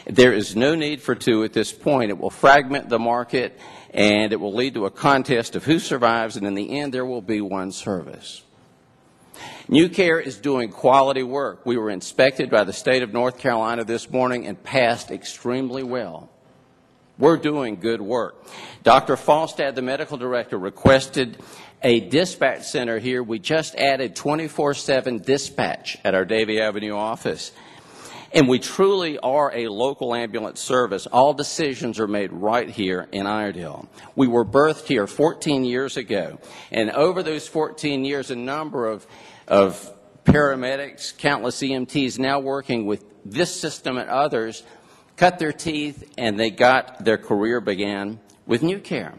There is no need for 2 at this point. It will fragment the market, and it will lead to a contest of who survives, and in the end, there will be 1 service. New Care is doing quality work. We were inspected by the state of North Carolina this morning and passed extremely well. We're doing good work. Dr. Falstad, the medical director, requested a dispatch center here. We just added 24/7 dispatch at our Davie Avenue office. And we truly are a local ambulance service. All decisions are made right here in Iredell. We were birthed here 14 years ago. And over those 14 years, a number of paramedics, countless EMTs now working with this system and others cut their teeth, and they got their career began with New Care.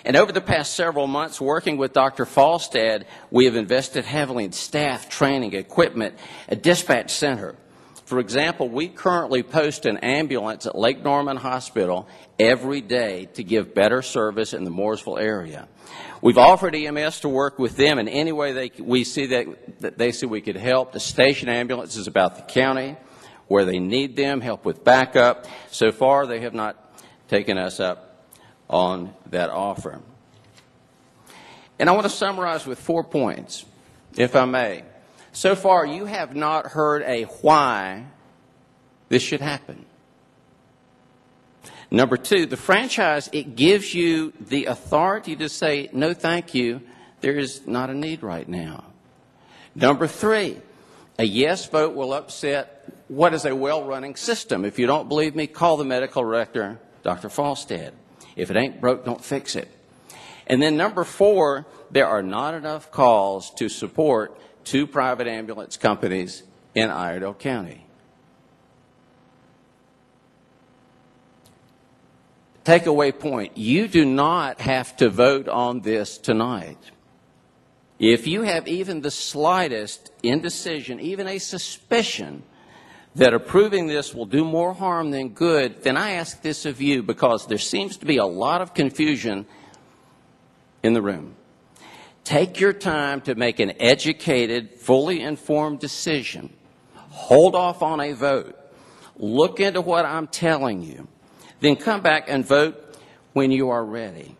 And over the past several months, working with Dr. Falstad, we have invested heavily in staff, training, equipment, a dispatch center. For example, we currently post an ambulance at Lake Norman Hospital every day to give better service in the Mooresville area. We've offered EMS to work with them in any way we see that they see we could help. The station ambulance is about the county, where they need them, help with backup. So far, they have not taken us up on that offer. And I want to summarize with 4 points, if I may. So far, you have not heard a why this should happen. Number 2, the franchise, it gives you the authority to say, no, thank you, there is not a need right now. Number 3, a yes vote will upset what is a well-running system. If you don't believe me, call the medical director, Dr. Falstad. If it ain't broke, don't fix it. And then number 4, there are not enough calls to support 2 private ambulance companies in Iredell County. Takeaway point, you do not have to vote on this tonight. If you have even the slightest indecision, even a suspicion that approving this will do more harm than good, then I ask this of you, because there seems to be a lot of confusion in the room. Take your time to make an educated, fully informed decision. Hold off on a vote. Look into what I'm telling you. Then come back and vote when you are ready.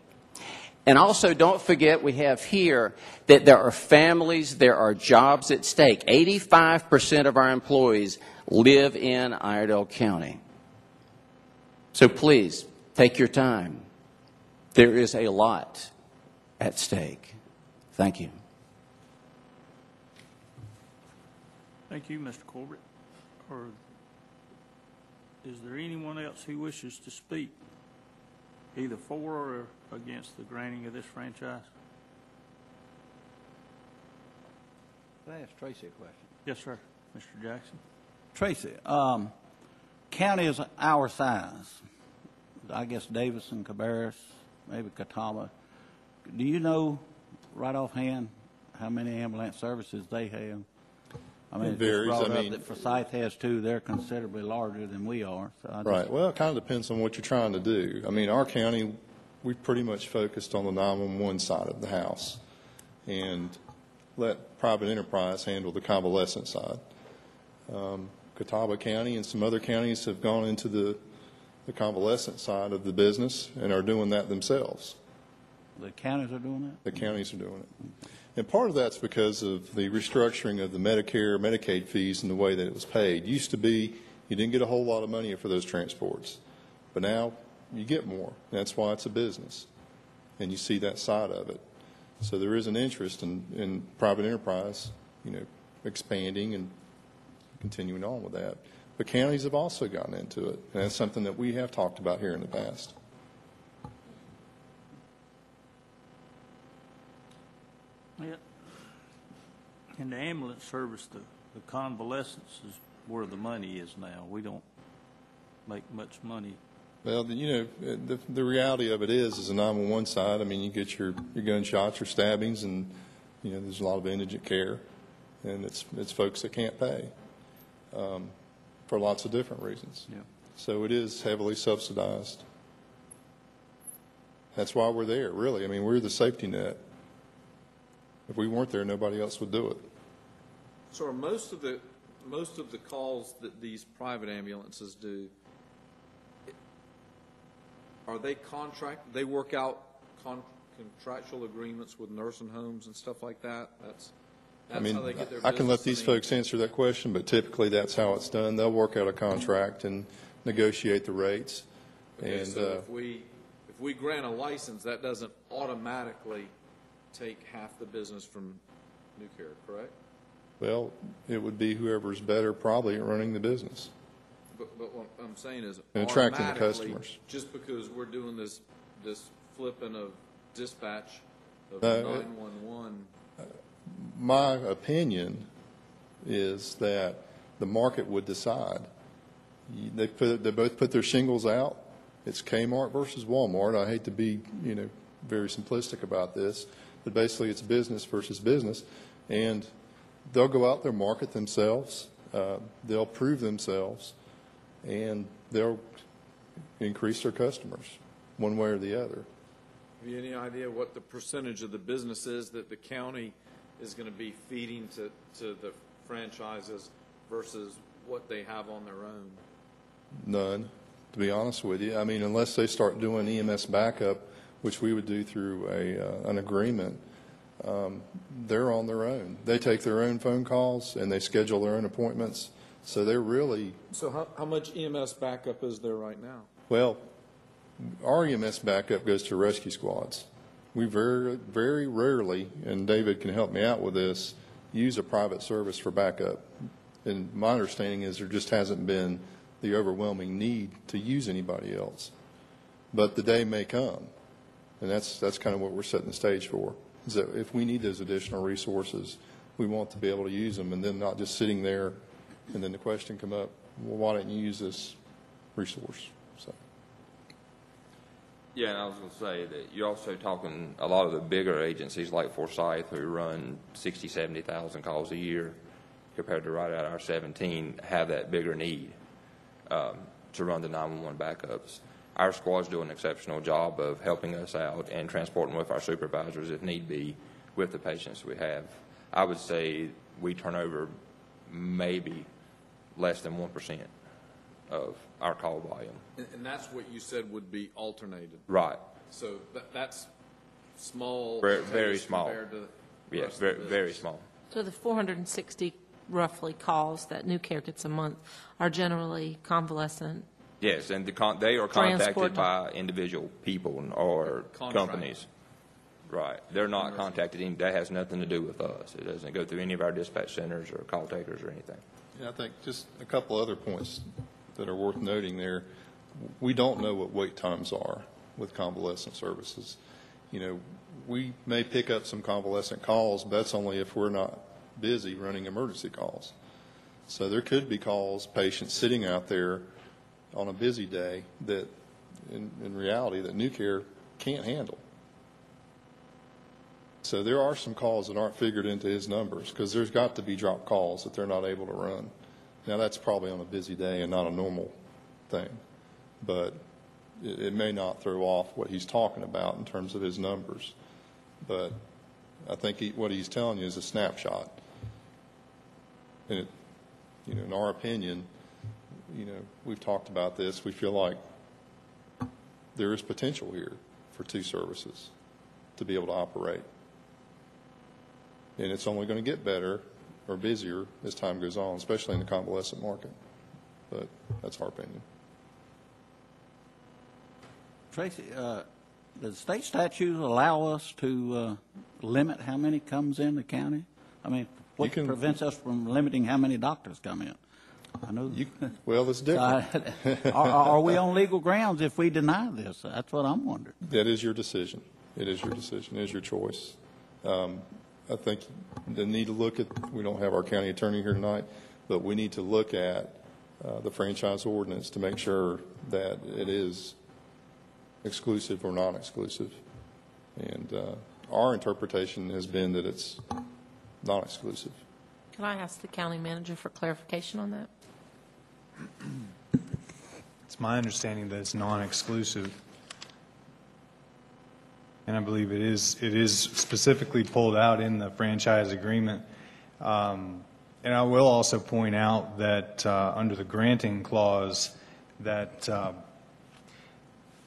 And also, don't forget, we have here that there are families, there are jobs at stake. 85% of our employees live in Iredell County. So please, take your time. There is a lot at stake. Thank you. Thank you, Mr. Corbett. Or is there anyone else who wishes to speak, either for or against the granting of this franchise? Can I ask Tracy a question? Yes, sir. Mr. Jackson. Tracy, county is our size. I guess Davison, Cabarrus, maybe Catawba. Do you know right offhand how many ambulance services they have? I mean, it varies. I mean, that Forsyth has 2. They're considerably larger than we are. So Right. Well, it kind of depends on what you're trying to do. I mean, our county, we pretty much focused on the 911 side of the house and let private enterprise handle the convalescent side. Catawba County and some other counties have gone into the convalescent side of the business and are doing that themselves. The counties are doing that? The counties are doing it. And part of that's because of the restructuring of the Medicare, Medicaid fees and the way that it was paid. Used to be you didn't get a whole lot of money for those transports, but now you get more. That's why it's a business, and you see that side of it. So there is an interest in private enterprise, expanding and continuing on with that. But counties have also gotten into it, and that's something that we have talked about here in the past. Yeah. In the ambulance service, the convalescence is where the money is now. We don't make much money Well, the reality of it is the 911 side. I mean, you get your gunshots, your stabbings, and there's a lot of indigent care, and it's folks that can't pay for lots of different reasons. Yeah. So it is heavily subsidized. That's why we're there, really. I mean, we're the safety net. If we weren't there, nobody else would do it. So are most of the calls that these private ambulances do, are they they work out contractual agreements with nursing homes and stuff like that? That's I mean, how they get their I can let business. these folks answer that question, but typically that's how it's done. They'll work out a contract and negotiate the rates. Okay, and so if we grant a license, that doesn't automatically take half the business from New Care, correct? well, it would be whoever's better probably at running the business. But what I'm saying is, And attracting the automatically, customers. just because we're doing this flipping of dispatch of No, 911, My opinion is that the market would decide. They both put their shingles out. It's Kmart versus Walmart. I hate to be, very simplistic about this, but basically it's business versus business, and they'll go out there, market themselves, they'll prove themselves, and they'll increase their customers one way or the other. have you any idea what the percentage of the business is that the county is going to be feeding to the franchises versus what they have on their own? None, to be honest with you. I mean, unless they start doing EMS backup, which we would do through an agreement, they're on their own. They take their own phone calls and they schedule their own appointments. So they're really... So how much EMS backup is there right now? Well, our EMS backup goes to rescue squads. We very, very rarely, and David can help me out with this, use a private service for backup. And my understanding is there just hasn't been the overwhelming need to use anybody else. But the day may come, and that's kind of what we're setting the stage for, is that if we need those additional resources, we want to be able to use them, and then not just sitting there, and then the question come up, well, why didn't you use this resource? So. Yeah, and I was going to say that you're also talking a lot of the bigger agencies like Forsyth, who run 60, 70,000 calls a year, compared to right at our 17, have that bigger need to run the 911 backups. Our squads do an exceptional job of helping us out and transporting with our supervisors, if need be, with the patients we have. I would say we turn over maybe less than 1% of our call volume. And that's what you said would be alternated. Right. So that's small. Very small. Compared to the Yes, rest of the very business. small. So the 460 roughly calls that New Care gets a month are generally convalescent. Yes, and they are contacted Transport. by individual people or Contract. companies. Right. They're not contacted. That has nothing to do with us. It doesn't go through any of our dispatch centers or call takers or anything. Yeah, I think just a couple other points that are worth noting there. We don't know what wait times are with convalescent services. We may pick up some convalescent calls, but that's only if we're not busy running emergency calls. So there could be calls, patients sitting out there on a busy day that, in reality, that New Care can't handle. So there are some calls that aren't figured into his numbers because there's got to be drop calls that they're not able to run. Now, that's probably on a busy day and not a normal thing, but it may not throw off what he's talking about in terms of his numbers. But I think what he's telling you is a snapshot. And, in our opinion, we've talked about this. We feel like there is potential here for two services to be able to operate. And it's only going to get better or busier as time goes on, especially in the convalescent market. But that's our opinion. Tracy, does state statutes allow us to limit how many comes in the county? I mean, what prevents us from limiting how many doctors come in? I know. Well, it's different. Are we on legal grounds if we deny this? That's what I'm wondering. That is your decision. It is your decision. It is your choice. I think they need to look at, we don't have our county attorney here tonight, but we need to look at the franchise ordinance to make sure that it is exclusive or non-exclusive. And our interpretation has been that it's non-exclusive. Can I ask the county manager for clarification on that? It's my understanding that it's non-exclusive. And I believe it is specifically pulled out in the franchise agreement. And I will also point out that under the granting clause that,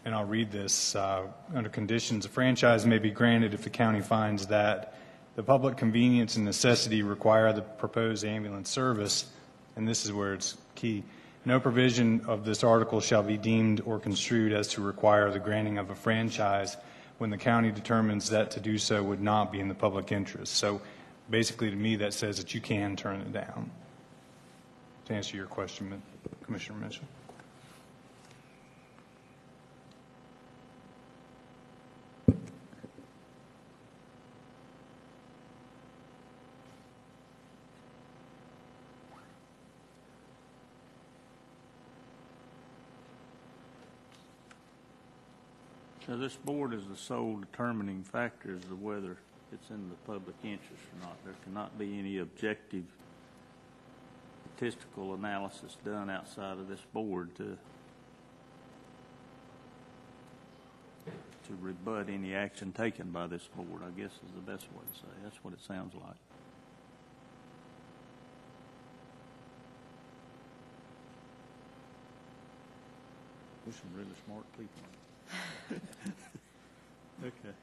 and I'll read this, under conditions, a franchise may be granted if the county finds that the public convenience and necessity require the proposed ambulance service, and this is where it's key. No provision of this article shall be deemed or construed as to require the granting of a franchise when the county determines that to do so would not be in the public interest. So basically, to me, that says that you can turn it down. To answer your question, Commissioner Mitchell. So this board is the sole determining factor as to whether it's in the public interest or not. There cannot be any objective statistical analysis done outside of this board to rebut any action taken by this board, I guess is the best way to say. That's what it sounds like. There's some really smart people. Okay.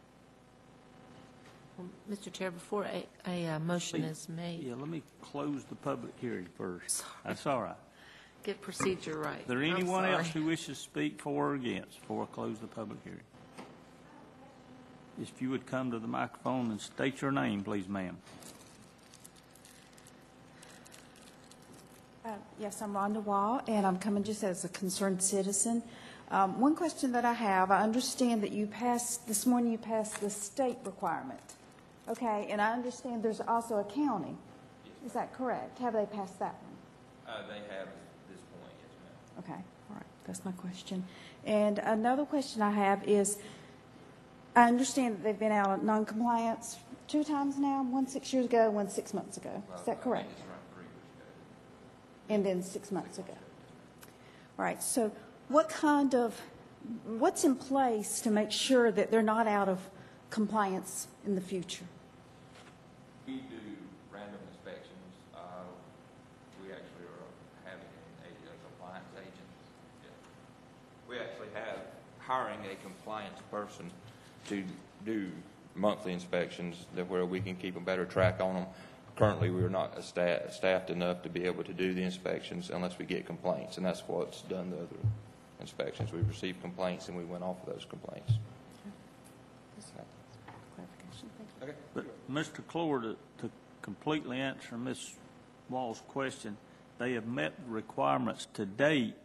Well, Mr. Chair, before a motion is made. Yeah, let me close the public hearing first. Sorry. That's all right. Get procedure right. Is there anyone else who wishes to speak for or against before I close the public hearing? If you would come to the microphone and state your name, please, ma'am. Yes, I'm Rhonda Wall, and I'm coming just as a concerned citizen. One question that I have, I understand that this morning you passed the state requirement. Okay, and I understand there's also a county. Is that correct? Have they passed that one? They have at this point, yes, ma'am. Okay, all right, that's my question. And another question I have is, I understand that they've been out of noncompliance 2 times now, one 6 years ago, one 6 months ago. Is that correct? It's around 3 years ago. And then 6 months ago. All right, so what's in place to make sure that they're not out of compliance in the future? We do random inspections. We actually are having a compliance agent. Yeah. We actually have hiring a compliance person to do monthly inspections where we can keep a better track on them. Currently, we are not staffed enough to be able to do the inspections unless we get complaints, and that's what's done the other inspections. We received complaints, and we went off of those complaints. Okay. But Mr. Clore, to completely answer Ms. Wall's question, they have met the requirements to date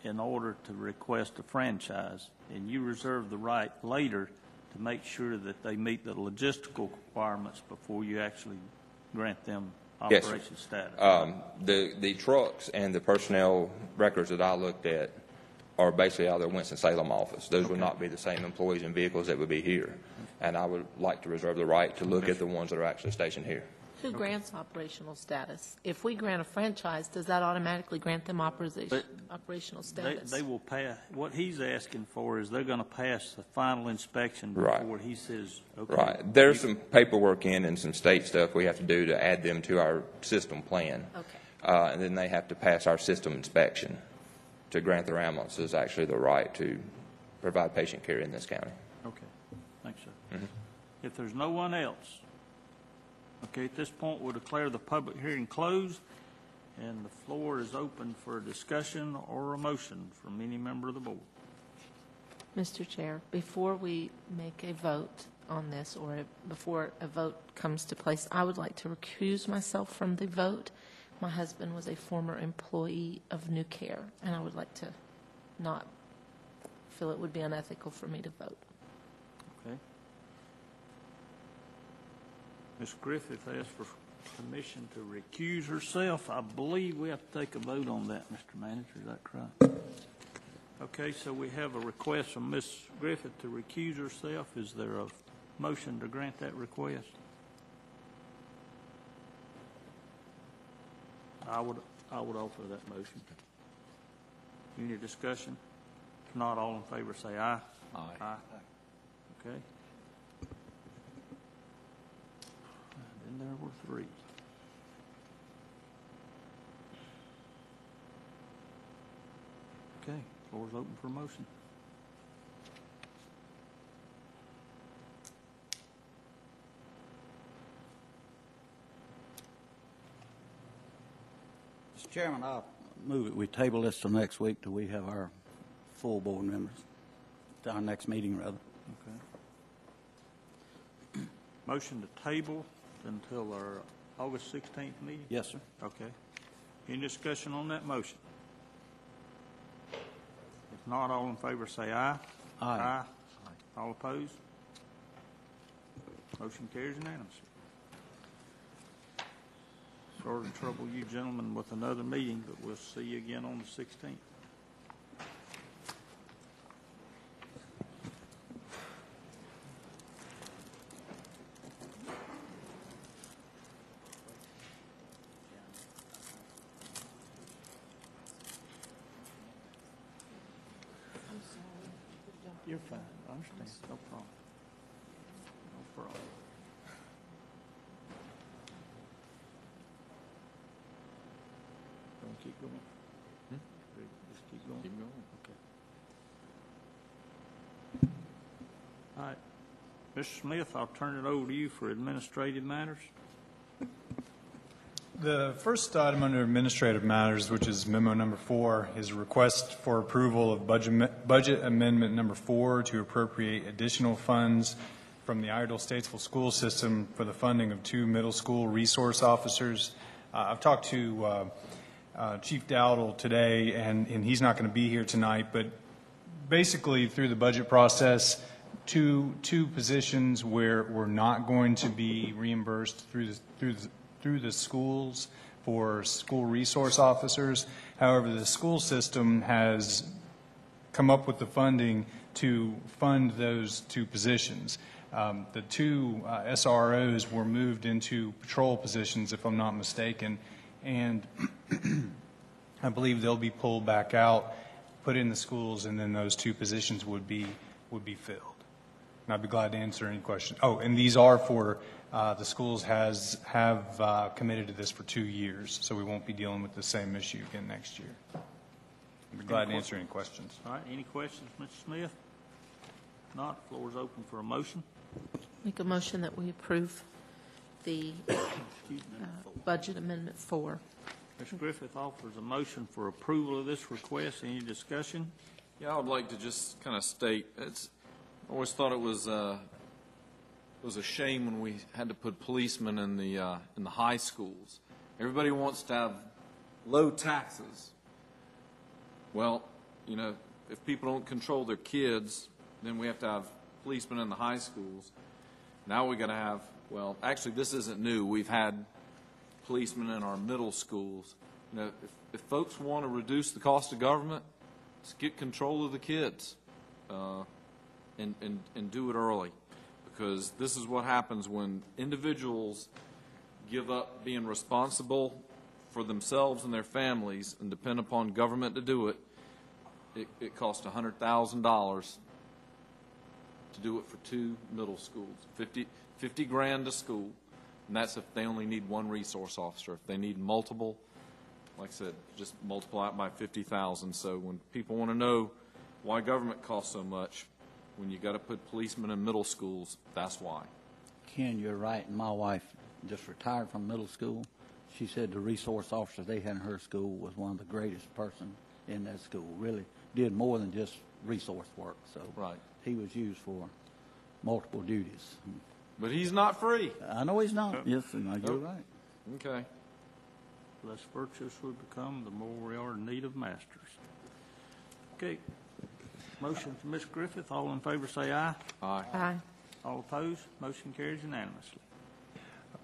in order to request a franchise, and you reserve the right later to make sure that they meet the logistical requirements before you actually grant them operation status. The trucks and the personnel records that I looked at are basically out of their Winston-Salem office. Those would not be the same employees and vehicles that would be here. And I would like to reserve the right to look at the ones that are actually stationed here. Who grants operational status? If we grant a franchise, does that automatically grant them operational status? They will pass. What he's asking for is they're going to pass the final inspection before he says, okay. Right. There's some paperwork and some state stuff we have to do to add them to our system plan. Okay. And then they have to pass our system inspection to grant their ambulances actually the right to provide patient care in this county. Okay. Thanks, sir. Mm-hmm. If there's no one else, okay, at this point, we'll declare the public hearing closed, and the floor is open for a discussion or a motion from any member of the board. Mr. Chair, before we make a vote on this, or before a vote comes to place, I would like to recuse myself from the vote. My husband was a former employee of New Care, and I would like to not feel it would be unethical for me to vote. Okay. Ms. Griffith asked for permission to recuse herself. I believe we have to take a vote on that, Mr. Manager. Is that correct? Okay, so we have a request from Ms. Griffith to recuse herself. Is there a motion to grant that request? I would offer that motion. Any discussion? If not, all in favor say aye. Aye. Aye. Okay. And then there were three. Okay, floor is open for a motion. Mr. Chairman, I'll move it. We table this till next week till we have our full board members, to our next meeting, rather. Okay. Motion to table until our August 16th meeting? Yes, sir. Okay. Any discussion on that motion? If not, all in favor say aye. Aye. Aye. All opposed? Motion carries unanimously. Sorry to trouble you gentlemen with another meeting, but we'll see you again on the 16th. You're fine. I understand. No problem. No problem. Don't keep going. Just keep going. Keep going. Okay. All right. Mr. Smith, I'll turn it over to you for administrative matters. The first item under administrative matters, which is memo number 4, is a request for approval of budget amendment number 4 to appropriate additional funds from the Iredell-Statesville school system for the funding of 2 middle school resource officers. I've talked to Chief Dowdle today, and he's not going to be here tonight, but basically through the budget process, two positions where we're not going to be reimbursed through the schools for school resource officers. However, the school system has come up with the funding to fund those 2 positions. The 2 SROs were moved into patrol positions, if I'm not mistaken, and I believe they'll be pulled back out, put in the schools, and then those 2 positions would be filled. And I'd be glad to answer any questions. Oh, and these are for the schools have committed to this for 2 years, so we won't be dealing with the same issue again next year. I'd be glad to answer any questions. All right. Any questions, Mr. Smith? If not, the floor is open for a motion. Make a motion that we approve the budget amendment 4. Mr. Griffith offers a motion for approval of this request. Any discussion? Yeah, I would like to just kind of state, I always thought it was a shame when we had to put policemen in the high schools. Everybody wants to have low taxes. Well, you know, if people don't control their kids, then we have to have policemen in the high schools. Now we got to have, well, actually this isn't new. We've had policemen in our middle schools. You know, if folks want to reduce the cost of government, let's get control of the kids and do it early. Because this is what happens when individuals give up being responsible for themselves and their families and depend upon government to do it. It costs $100,000 to do it for 2 middle schools, 50 grand a school, and that's if they only need 1 resource officer. If they need multiple, like I said, just multiply it by 50,000. So when people want to know why government costs so much, when you got to put policemen in middle schools, that's why. Ken, you're right. My wife just retired from middle school. She said the resource officer they had in her school was one of the greatest person in that school. Really did more than just resource work. So right. He was used for multiple duties. But he's not free. I know he's not. Yes, you're right. Okay. The less virtuous we become, the more we are in need of masters. Okay. Motion from Ms. Griffith. All in favor say aye. Aye. Aye. All opposed? Motion carries unanimously.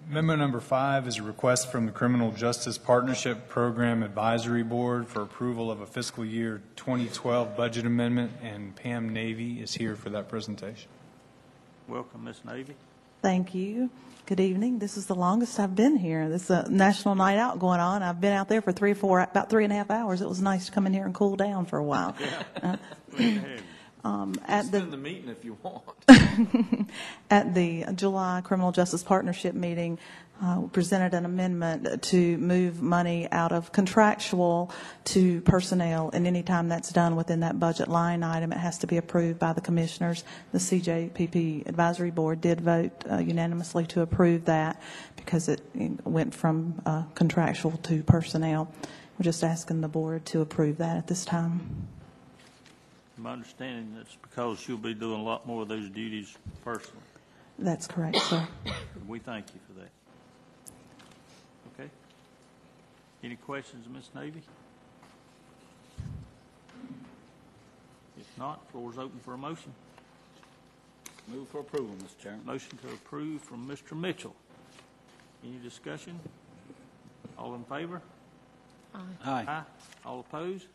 Memo number 5 is a request from the Criminal Justice Partnership Program Advisory Board for approval of a fiscal year 2012 budget amendment, and Pam Navy is here for that presentation. Welcome, Ms. Navy. Thank you. Good evening. This is the longest I've been here. This is a national night out going on. I've been out there for about 3.5 hours. It was nice to come in here and cool down for a while. Extend the meeting if you want. At the July Criminal Justice Partnership meeting, presented an amendment to move money out of contractual to personnel, and any time that's done within that budget line item, it has to be approved by the commissioners. The CJPP Advisory Board did vote unanimously to approve that because it went from contractual to personnel. We're just asking the board to approve that at this time. My understanding that's because you'll be doing a lot more of those duties personally. That's correct, sir. We thank you for that. Okay. Any questions, Ms. Navy? If not, floor is open for a motion. Move for approval, Mr. Chairman. Motion to approve from Mr. Mitchell. Any discussion? All in favor? Aye. Aye. Aye. All opposed?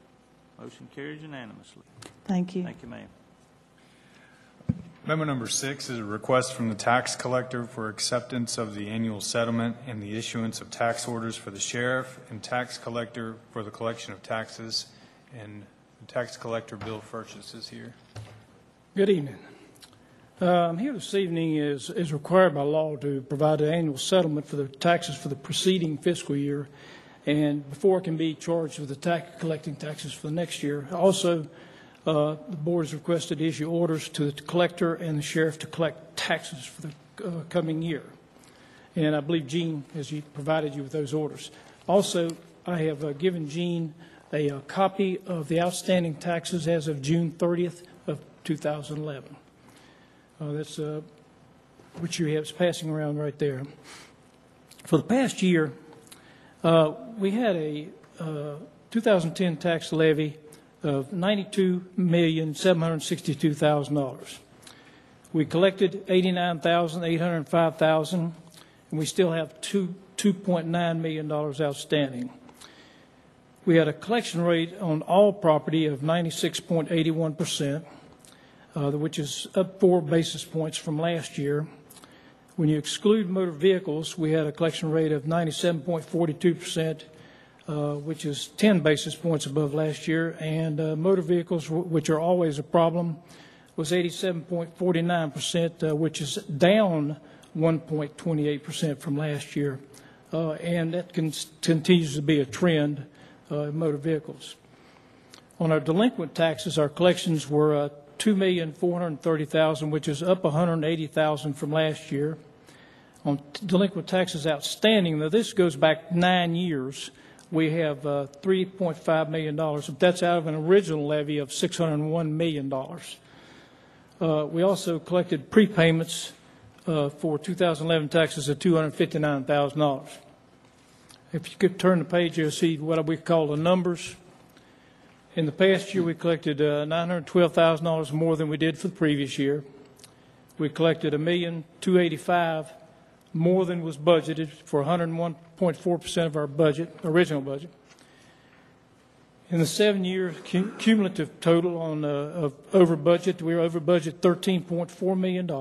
Motion carries unanimously. Thank you. Thank you, ma'am. Memo number 6 is a request from the tax collector for acceptance of the annual settlement and the issuance of tax orders for the sheriff and tax collector for the collection of taxes. And the tax collector, Bill Furchess, is here. Good evening. I'm here this evening is required by law to provide an annual settlement for the taxes for the preceding fiscal year, and before it can be charged with the collecting taxes for the next year. Also, the board has requested to issue orders to the collector and the sheriff to collect taxes for the coming year. And I believe Gene has provided you with those orders. Also, I have given Gene a copy of the outstanding taxes as of June 30th of 2011. That's which you have is passing around right there. For the past year, we had a 2010 tax levy of $92,762,000. We collected $89,805,000, and we still have $2.9 million outstanding. We had a collection rate on all property of 96.81%, which is up 4 basis points from last year. When you exclude motor vehicles, we had a collection rate of 97.42%, which is 10 basis points above last year, and motor vehicles, which are always a problem, was 87.49%, which is down 1.28% from last year, and that continues to be a trend in motor vehicles. On our delinquent taxes, our collections were $2,430,000, which is up $180,000 from last year. On delinquent taxes outstanding, now this goes back 9 years, we have $3.5 million. That's out of an original levy of $601 million. We also collected prepayments for 2011 taxes of $259,000. If you could turn the page, you'll see what we call the numbers. In the past year, we collected $912,000 more than we did for the previous year. We collected $1,285,000 more than was budgeted for 101.4% of our original budget. In the 7-year cumulative total on of over budget, we were over budget $13.4 million.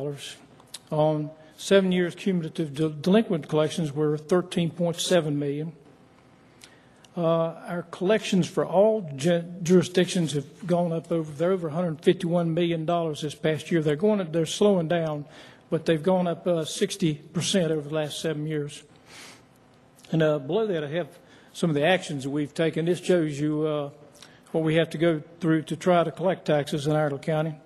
On 7 years cumulative delinquent collections were $13.7 million. Our collections for all jurisdictions have gone up they're over $151 million this past year. They're slowing down, but they've gone up 60% over the last 7 years. And below that, I have some of the actions that we've taken. This shows you what we have to go through to try to collect taxes in Iredell County.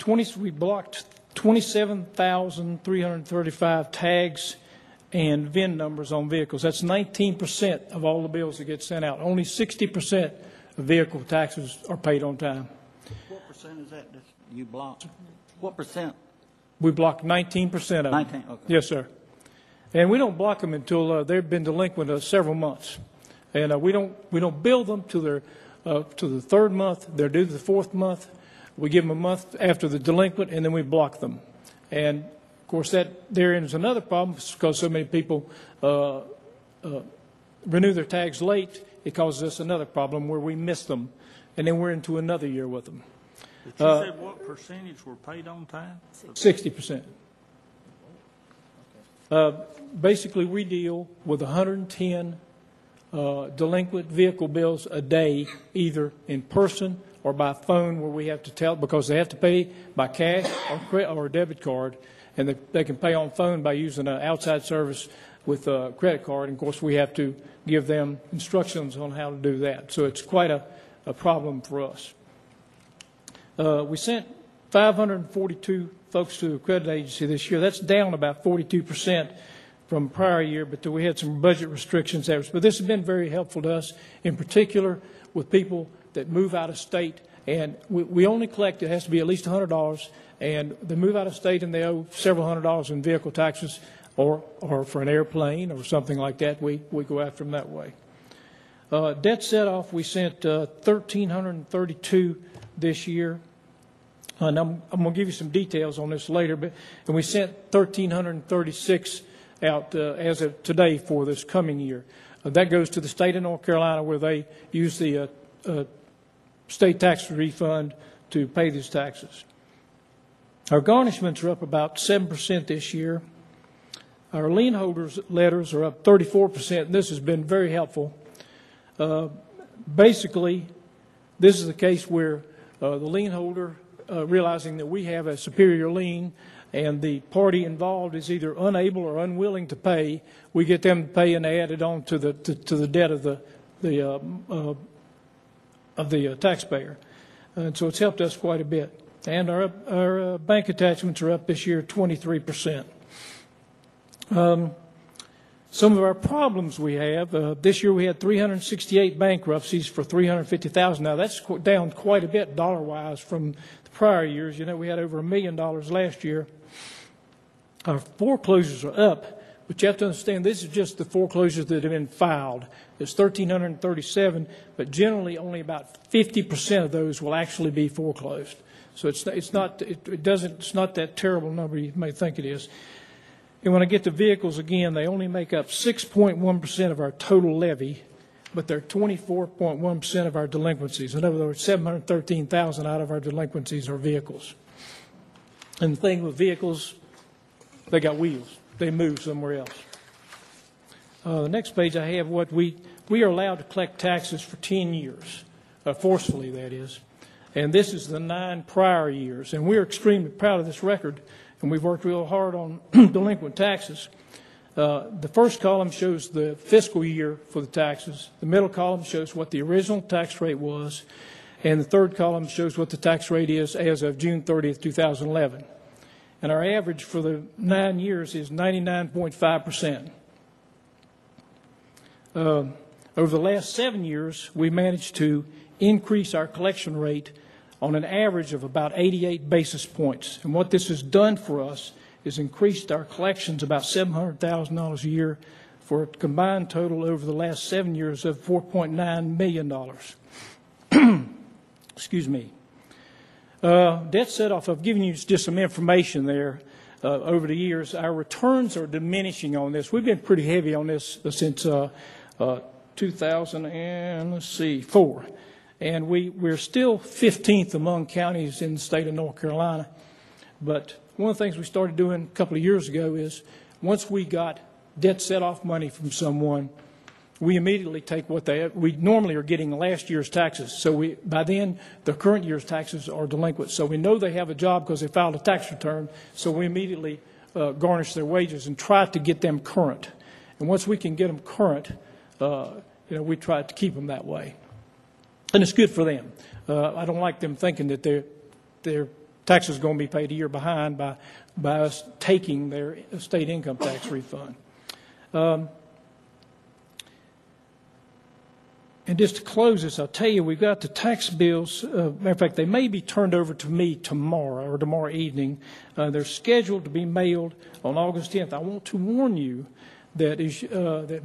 We blocked 27,335 tags and VIN numbers on vehicles. That's 19% of all the bills that get sent out. Only 60% of vehicle taxes are paid on time. What percent is that you blocked? What percent? We blocked 19% of them. 19, okay. Yes, sir. And we don't block them until they've been delinquent several months. And we don't bill them to the 3rd month. They're due to the 4th month. We give them a month after the delinquent, and then we block them. And, of course, that therein is another problem because so many people renew their tags late. It causes us another problem where we miss them, and then we're into another year with them. But you said what percentage were paid on time? 60%. Basically, we deal with 110 delinquent vehicle bills a day, either in person or by phone, where we have to tell, because they have to pay by cash or debit card, and they can pay on phone by using an outside service with a credit card. And of course, we have to give them instructions on how to do that. So it's quite a problem for us. We sent 542 folks to the credit agency this year. That's down about 42% from prior year, but we had some budget restrictions there. But this has been very helpful to us, in particular with people that move out of state. And we only collect, it has to be at least $100, and they move out of state and they owe several $100s in vehicle taxes or for an airplane or something like that. We go after them that way. Debt set-off, we sent 1,332 this year. And I'm going to give you some details on this later, and we sent 1,336 out as of today for this coming year. That goes to the state of North Carolina, where they use the state tax refund to pay these taxes. Our garnishments are up about 7% this year. Our lien holders letters are up 34%, and this has been very helpful. Basically, this is the case where the lien holder, realizing that we have a superior lien and the party involved is either unable or unwilling to pay, we get them to pay and they add it on to the debt of the taxpayer. And so it's helped us quite a bit. And our bank attachments are up this year 23%. Some of our problems we have, this year we had 368 bankruptcies for $350,000. Now that's down quite a bit dollar-wise from the prior years. You know, we had over $1 million last year. Our foreclosures are up, but you have to understand this is just the foreclosures that have been filed. There's 1,337, but generally only about 50% of those will actually be foreclosed. So it's not that terrible number you may think it is. And when I get to vehicles, again, they only make up 6.1% of our total levy, but they're 24.1% of our delinquencies. In other words, 713,000 out of our delinquencies are vehicles. And the thing with vehicles, they got wheels. They move somewhere else. The next page I have what we are allowed to collect taxes for 10 years, forcefully that is. And this is the 9 prior years. And we're extremely proud of this record. And we've worked real hard on delinquent taxes. The first column shows the fiscal year for the taxes. The middle column shows what the original tax rate was. And the third column shows what the tax rate is as of June 30th, 2011. And our average for the 9 years is 99.5%. Over the last 7 years, we managed to increase our collection rate on an average of about 88 basis points. And what this has done for us is increased our collections about $700,000 a year for a combined total over the last 7 years of $4.9 million. Excuse me. Debt set-off, I've given you just some information there over the years. Our returns are diminishing on this. We've been pretty heavy on this since 2004. And we're still 15th among counties in the state of North Carolina. But one of the things we started doing a couple of years ago is once we got debt set-off money from someone, we immediately take we normally are getting last year's taxes. So by then, the current year's taxes are delinquent. So we know they have a job because they filed a tax return. So we immediately garnish their wages and try to get them current. And once we can get them current, we try to keep them that way. And it's good for them. I don't like them thinking that their taxes are going to be paid a year behind by us taking their state income tax refund. And just to close this, I'll tell you, we've got the tax bills. Matter of fact, they may be turned over to me tomorrow or tomorrow evening. They're scheduled to be mailed on August 10th. I want to warn you that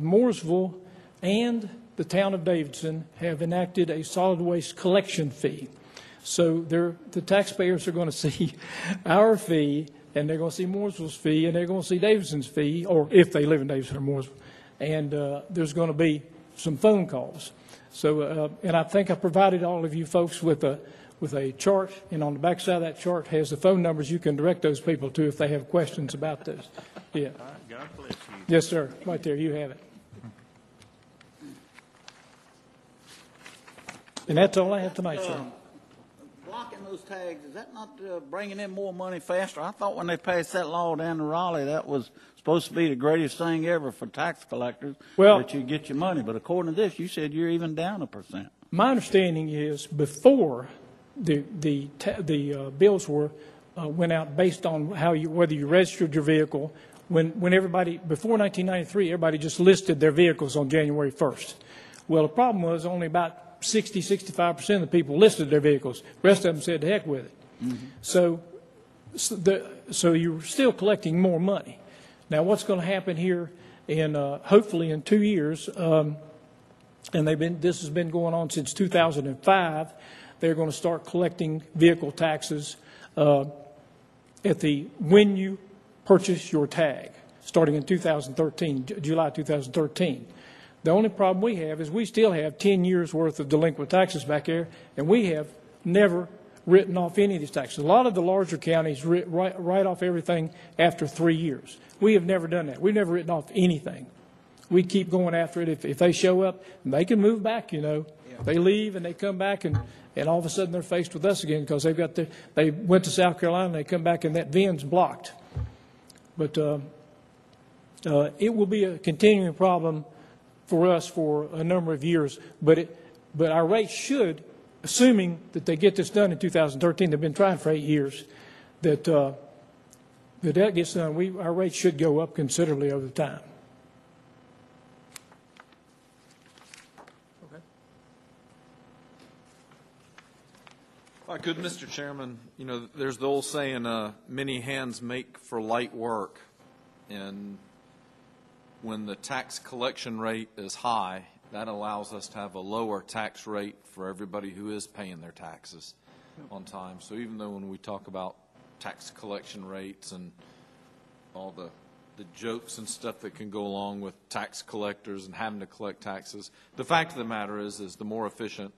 Mooresville and the town of Davidson have enacted a solid waste collection fee. So the taxpayers are going to see our fee and they're going to see Mooresville's fee, and they're going to see Davidson's fee, or if they live in Davidson or Mooresville. And there's going to be some phone calls. So, and I think I provided all of you folks with a chart, and on the back side of that chart has the phone numbers you can direct those people to if they have questions about this. Yeah. All right, God bless you. Yes, sir. Right there, you have it. And that's all I have tonight, sir. Blocking those tags, is that not bringing in more money faster? I thought when they passed that law down in Raleigh, that was supposed to be the greatest thing ever for tax collectors, that you get your money. But according to this, you said you're even down 1%. My understanding is before the bills were went out based on whether you registered your vehicle, when everybody, before 1993, everybody just listed their vehicles on January 1st. Well, the problem was only about 65% of the people listed their vehicles. The rest of them said, "To heck with it." Mm-hmm. So you're still collecting more money. Now, what's going to happen here in hopefully in 2 years, and this has been going on since 2005. They're going to start collecting vehicle taxes when you purchase your tag, starting in 2013, July 2013. The only problem we have is we still have 10 years' worth of delinquent taxes back there, and we have never written off any of these taxes. A lot of the larger counties write off everything after 3 years. We have never done that. We've never written off anything. We keep going after it. If they show up, they can move back, you know. Yeah. They leave and they come back, and all of a sudden they're faced with us again because they went to South Carolina and they come back and that VIN's blocked. But it will be a continuing problem for us for a number of years, but our rates should, assuming that they get this done in 2013, they've been trying for 8 years, that gets done, our rates should go up considerably over time. Okay. If I could, Mr. Chairman, you know, there's the old saying, many hands make for light work, and when the tax collection rate is high, that allows us to have a lower tax rate for everybody who is paying their taxes on time. So even though when we talk about tax collection rates and all the jokes and stuff that can go along with tax collectors and having to collect taxes, the fact of the matter is the more efficient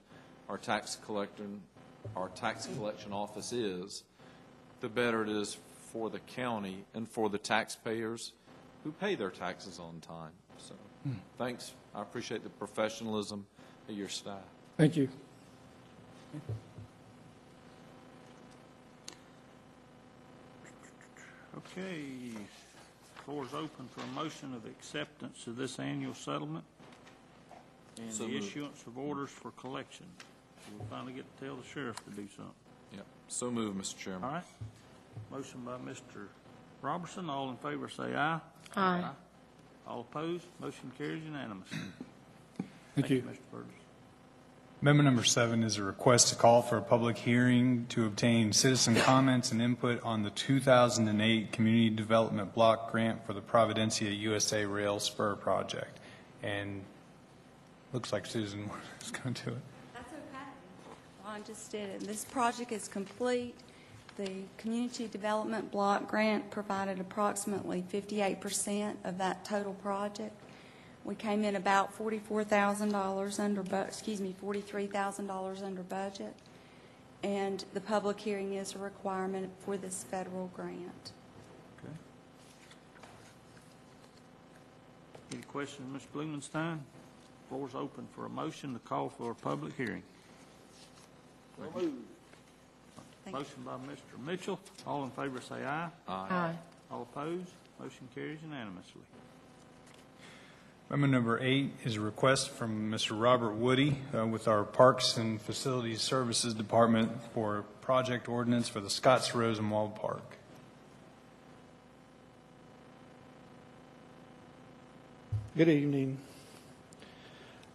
our tax collection office is, the better it is for the county and for the taxpayers who pay their taxes on time. So thanks. I appreciate the professionalism of your staff. Thank you. Okay. Floor is open for a motion of acceptance of this annual settlement and the issuance of orders for collection. We'll finally get to tell the sheriff to do something. Yeah. So moved, Mr. Chairman. All right. Motion by Mr. Robertson. All in favor say aye. Aye. All opposed? Motion carries unanimously. Thank you. Mr. Burgess. Amendment number 7 is a request to call for a public hearing to obtain citizen comments and input on the 2008 Community Development Block Grant for the Providencia USA Rail Spur Project. And looks like Susan is going to do it. That's okay. Ron just did it. This project is complete. The Community Development Block Grant provided approximately 58% of that total project. We came in about $43,000 under budget, and the public hearing is a requirement for this federal grant. Okay. Any questions, Ms. Blumenstein? Floor is open for a motion to call for a public hearing. Motion by Mr. Mitchell. All in favor say aye. Aye. All opposed? Motion carries unanimously. Amendment number 8 is a request from Mr. Robert Woody with our Parks and Facilities Services Department for project ordinance for the Scotts Rosenwald Park. Good evening.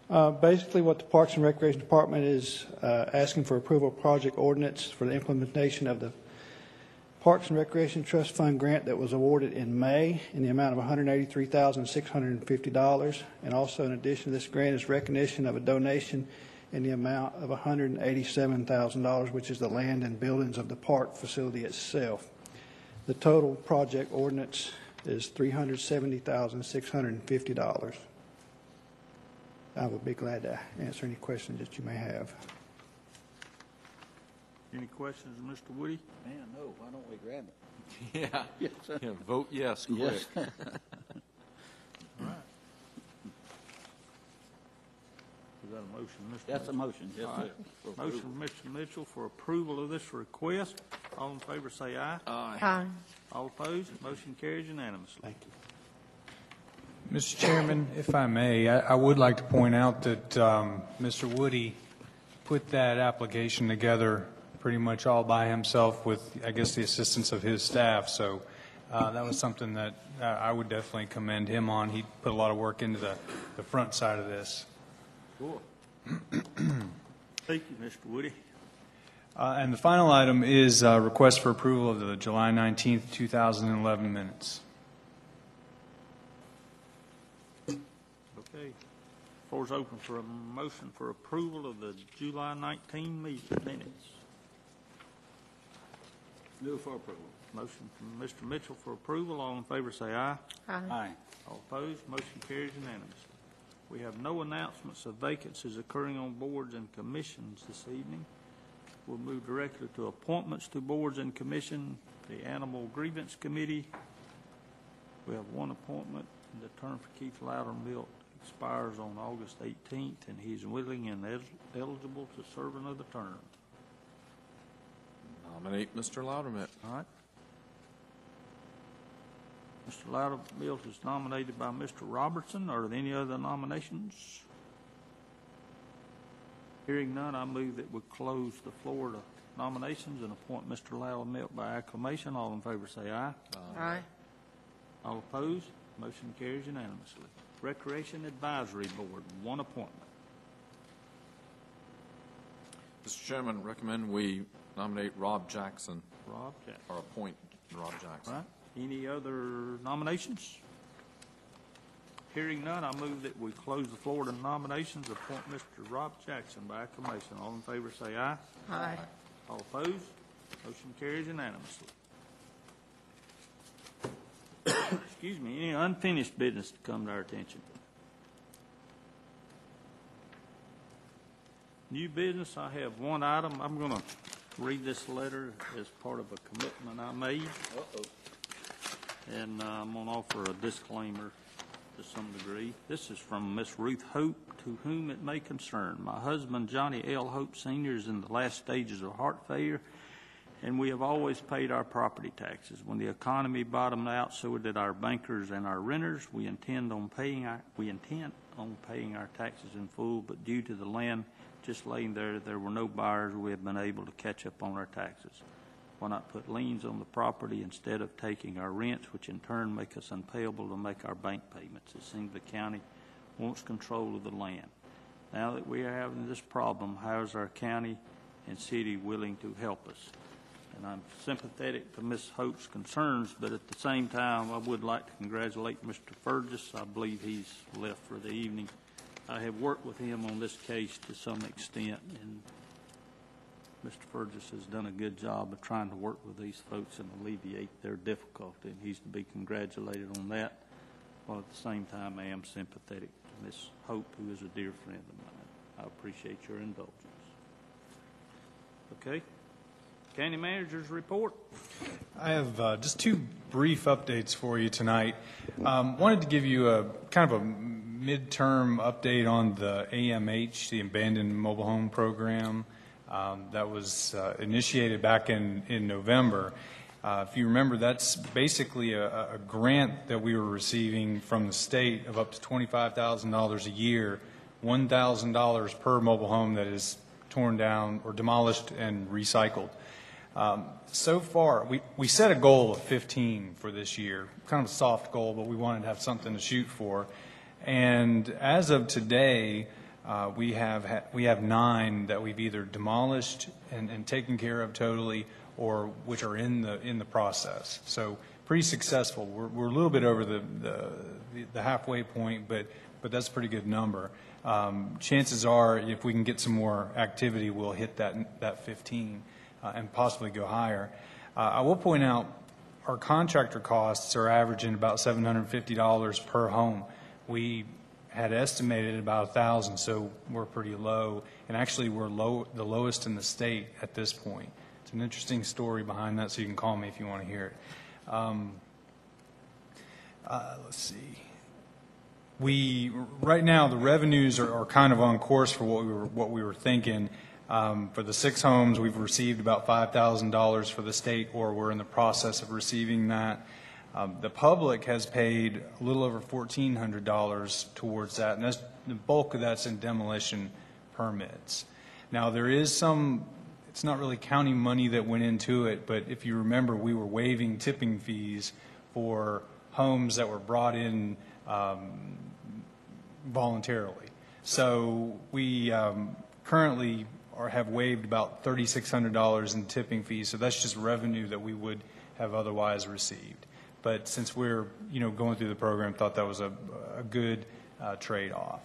Basically, what the Parks and Recreation Department is asking for approval of project ordinance for the implementation of the Parks and Recreation Trust Fund grant that was awarded in May in the amount of $183,650. And also, in addition to this grant, is recognition of a donation in the amount of $187,000, which is the land and buildings of the park facility itself. The total project ordinance is $370,650. I would be glad to answer any questions that you may have. Any questions, Mr. Woody? Man, no, why don't we grab it? Yeah. Yes, sir. Yeah, vote yes, quick. Yes. All right. Is that a motion, Mr. That's a motion, yes, All sir. right. Motion from Mr. Mitchell for approval of this request. All in favor say aye. Aye. All opposed, motion carries unanimously. Thank you. Mr. Chairman, if I may, I would like to point out that Mr. Woody put that application together pretty much all by himself with, I guess, the assistance of his staff. So that was something that I would definitely commend him on. He put a lot of work into the front side of this. Sure. Thank you, Mr. Woody. And the final item is a request for approval of the July 19th, 2011 minutes. Okay. Floor is open for a motion for approval of the July 19 minutes. Move for approval. Motion from Mr. Mitchell for approval. All in favor say aye. Aye. All opposed, motion carries unanimously. We have no announcements of vacancies occurring on boards and commissions this evening. We'll move directly to appointments to boards and commission. The Animal Grievance Committee, we have one appointment. The term for Keith Loudermilk expires on August 18th, and he's willing and eligible to serve another term. Nominate Mr. Loudermilk. All right. Mr. Loudermilk is nominated by Mr. Robertson. Are there any other nominations? Hearing none, I move that we close the floor to nominations and appoint Mr. Loudermilk by acclamation. All in favor say aye. Aye. All opposed? Motion carries unanimously. Recreation Advisory Board, one appointment. Mr. Chairman, recommend we nominate Rob Jackson, Rob Jackson. or appoint Rob Jackson. Right. Any other nominations? Hearing none, I move that we close the floor to nominations, appoint Mr. Rob Jackson by acclamation. All in favor say aye. Aye. All opposed? Motion carries unanimously. Excuse me, any unfinished business to come to our attention? New business, I have one item. I'm going to read this letter as part of a commitment I made. And I'm going to offer a disclaimer to some degree. This is from Miss Ruth Hope, to whom it may concern. My husband, Johnny L. Hope Sr., is in the last stages of heart failure, and we have always paid our property taxes. When the economy bottomed out, so did our bankers and our renters. We intend on paying our taxes in full, but due to the land just laying there were no buyers. We have been able to catch up on our taxes. Why not put liens on the property instead of taking our rents, which in turn make us unpayable to make our bank payments? It seems the county wants control of the land. Now that we are having this problem, how is our county and city willing to help us? And I'm sympathetic to Ms. Hope's concerns, but at the same time, I would like to congratulate Mr. Fergus. I believe he's left for the evening. I have worked with him on this case to some extent, and Mr. Fergus has done a good job of trying to work with these folks and alleviate their difficulty, and he's to be congratulated on that. While at the same time, I am sympathetic to Ms. Hope, who is a dear friend of mine. I appreciate your indulgence. Okay. County Manager's report. I have just two brief updates for you tonight. Wanted to give you a kind of a midterm update on the AMH, the Abandoned Mobile Home Program, that was initiated back in November. If you remember, that's basically a grant that we were receiving from the state of up to $25,000 a year, $1,000 per mobile home that is torn down or demolished and recycled. So far, we set a goal of 15 for this year, kind of a soft goal, but we wanted to have something to shoot for. And as of today, we have 9 that we've either demolished and taken care of totally, or which are in the process. So pretty successful. We're a little bit over the halfway point, but that's a pretty good number. Chances are, if we can get some more activity, we'll hit that 15 and possibly go higher. I will point out our contractor costs are averaging about $750 per home. We had estimated about $1,000, so we're pretty low. And actually, we're the lowest in the state at this point. It's an interesting story behind that, so you can call me if you want to hear it. Let's see. Right now, the revenues are kind of on course for what we were thinking. For the 6 homes, we've received about $5,000 for the state, or we're in the process of receiving that. The public has paid a little over $1,400 towards that, and the bulk of that's in demolition permits. Now, there is some, it's not really county money that went into it, but if you remember, we were waiving tipping fees for homes that were brought in voluntarily. So we currently have waived about $3,600 in tipping fees, so that's just revenue that we would have otherwise received. But since we're going through the program, thought that was a good trade-off.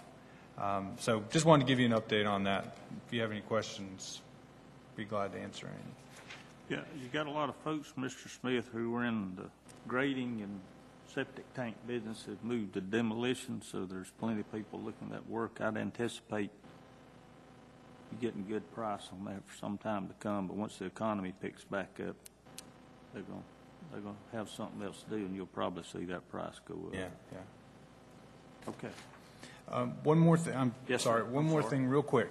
So just wanted to give you an update on that. If you have any questions, be glad to answer any. Yeah, you got a lot of folks, Mr. Smith, who were in the grading and septic tank business have moved to demolition, so there's plenty of people looking at work. I'd anticipate you getting a good price on that for some time to come, but once the economy picks back up, they're going to have something else to do, and you'll probably see that price go up. Yeah. Okay. One more thing. One more thing real quick.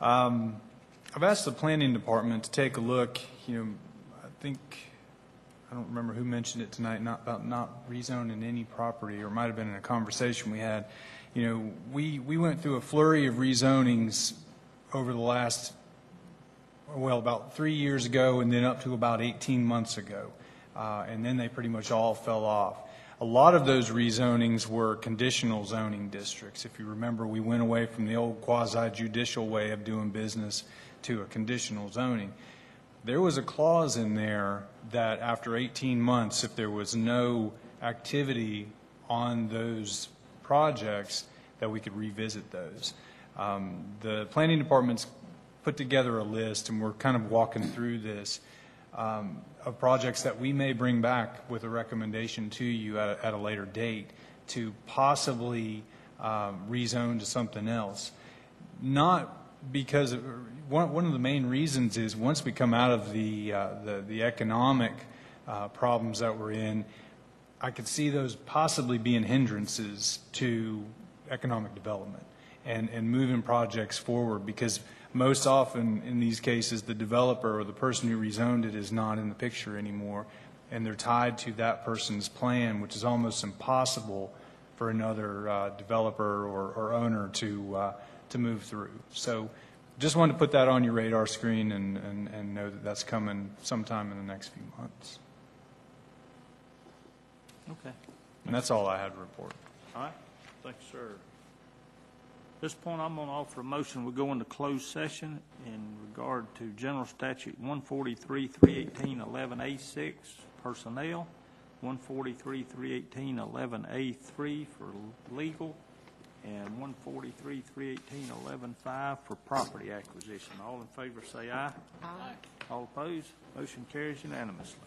I've asked the planning department to take a look. I don't remember who mentioned it tonight, about not rezoning any property, or it might have been in a conversation we had. We went through a flurry of rezonings over the last, about 3 years ago, and then up to about 18 months ago. And then they pretty much all fell off. A lot of those rezonings were conditional zoning districts. If you remember, we went away from the old quasi-judicial way of doing business to a conditional zoning. There was a clause in there that after 18 months, if there was no activity on those projects, that we could revisit those. The planning department's put together a list, and we're kind of walking through this, of projects that we may bring back with a recommendation to you at a later date to possibly rezone to something else. Not because one of the main reasons is once we come out of the economic problems that we're in, I could see those possibly being hindrances to economic development and moving projects forward, because most often in these cases the developer or the person who rezoned it is not in the picture anymore, and they're tied to that person's plan, which is almost impossible for another developer or owner to move through. So just wanted to put that on your radar screen and know that that's coming sometime in the next few months. Okay. And that's all I had to report. All right. Thanks, sir. At this point, I'm going to offer a motion. We go into closed session in regard to General Statute 143-318-11A6, personnel, 143-318-11A3 for legal, and 143-318-11.5 for property acquisition. All in favor say aye. Aye. All opposed? Motion carries unanimously.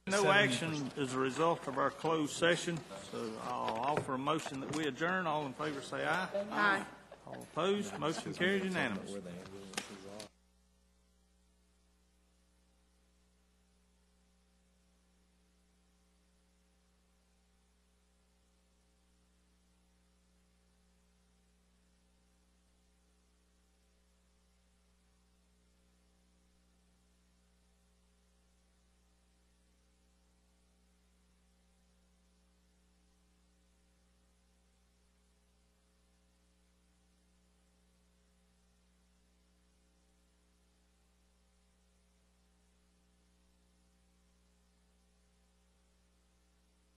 No action as a result of our closed session, so I'll offer a motion that we adjourn. All in favor say aye. Aye. All opposed, motion carries unanimous.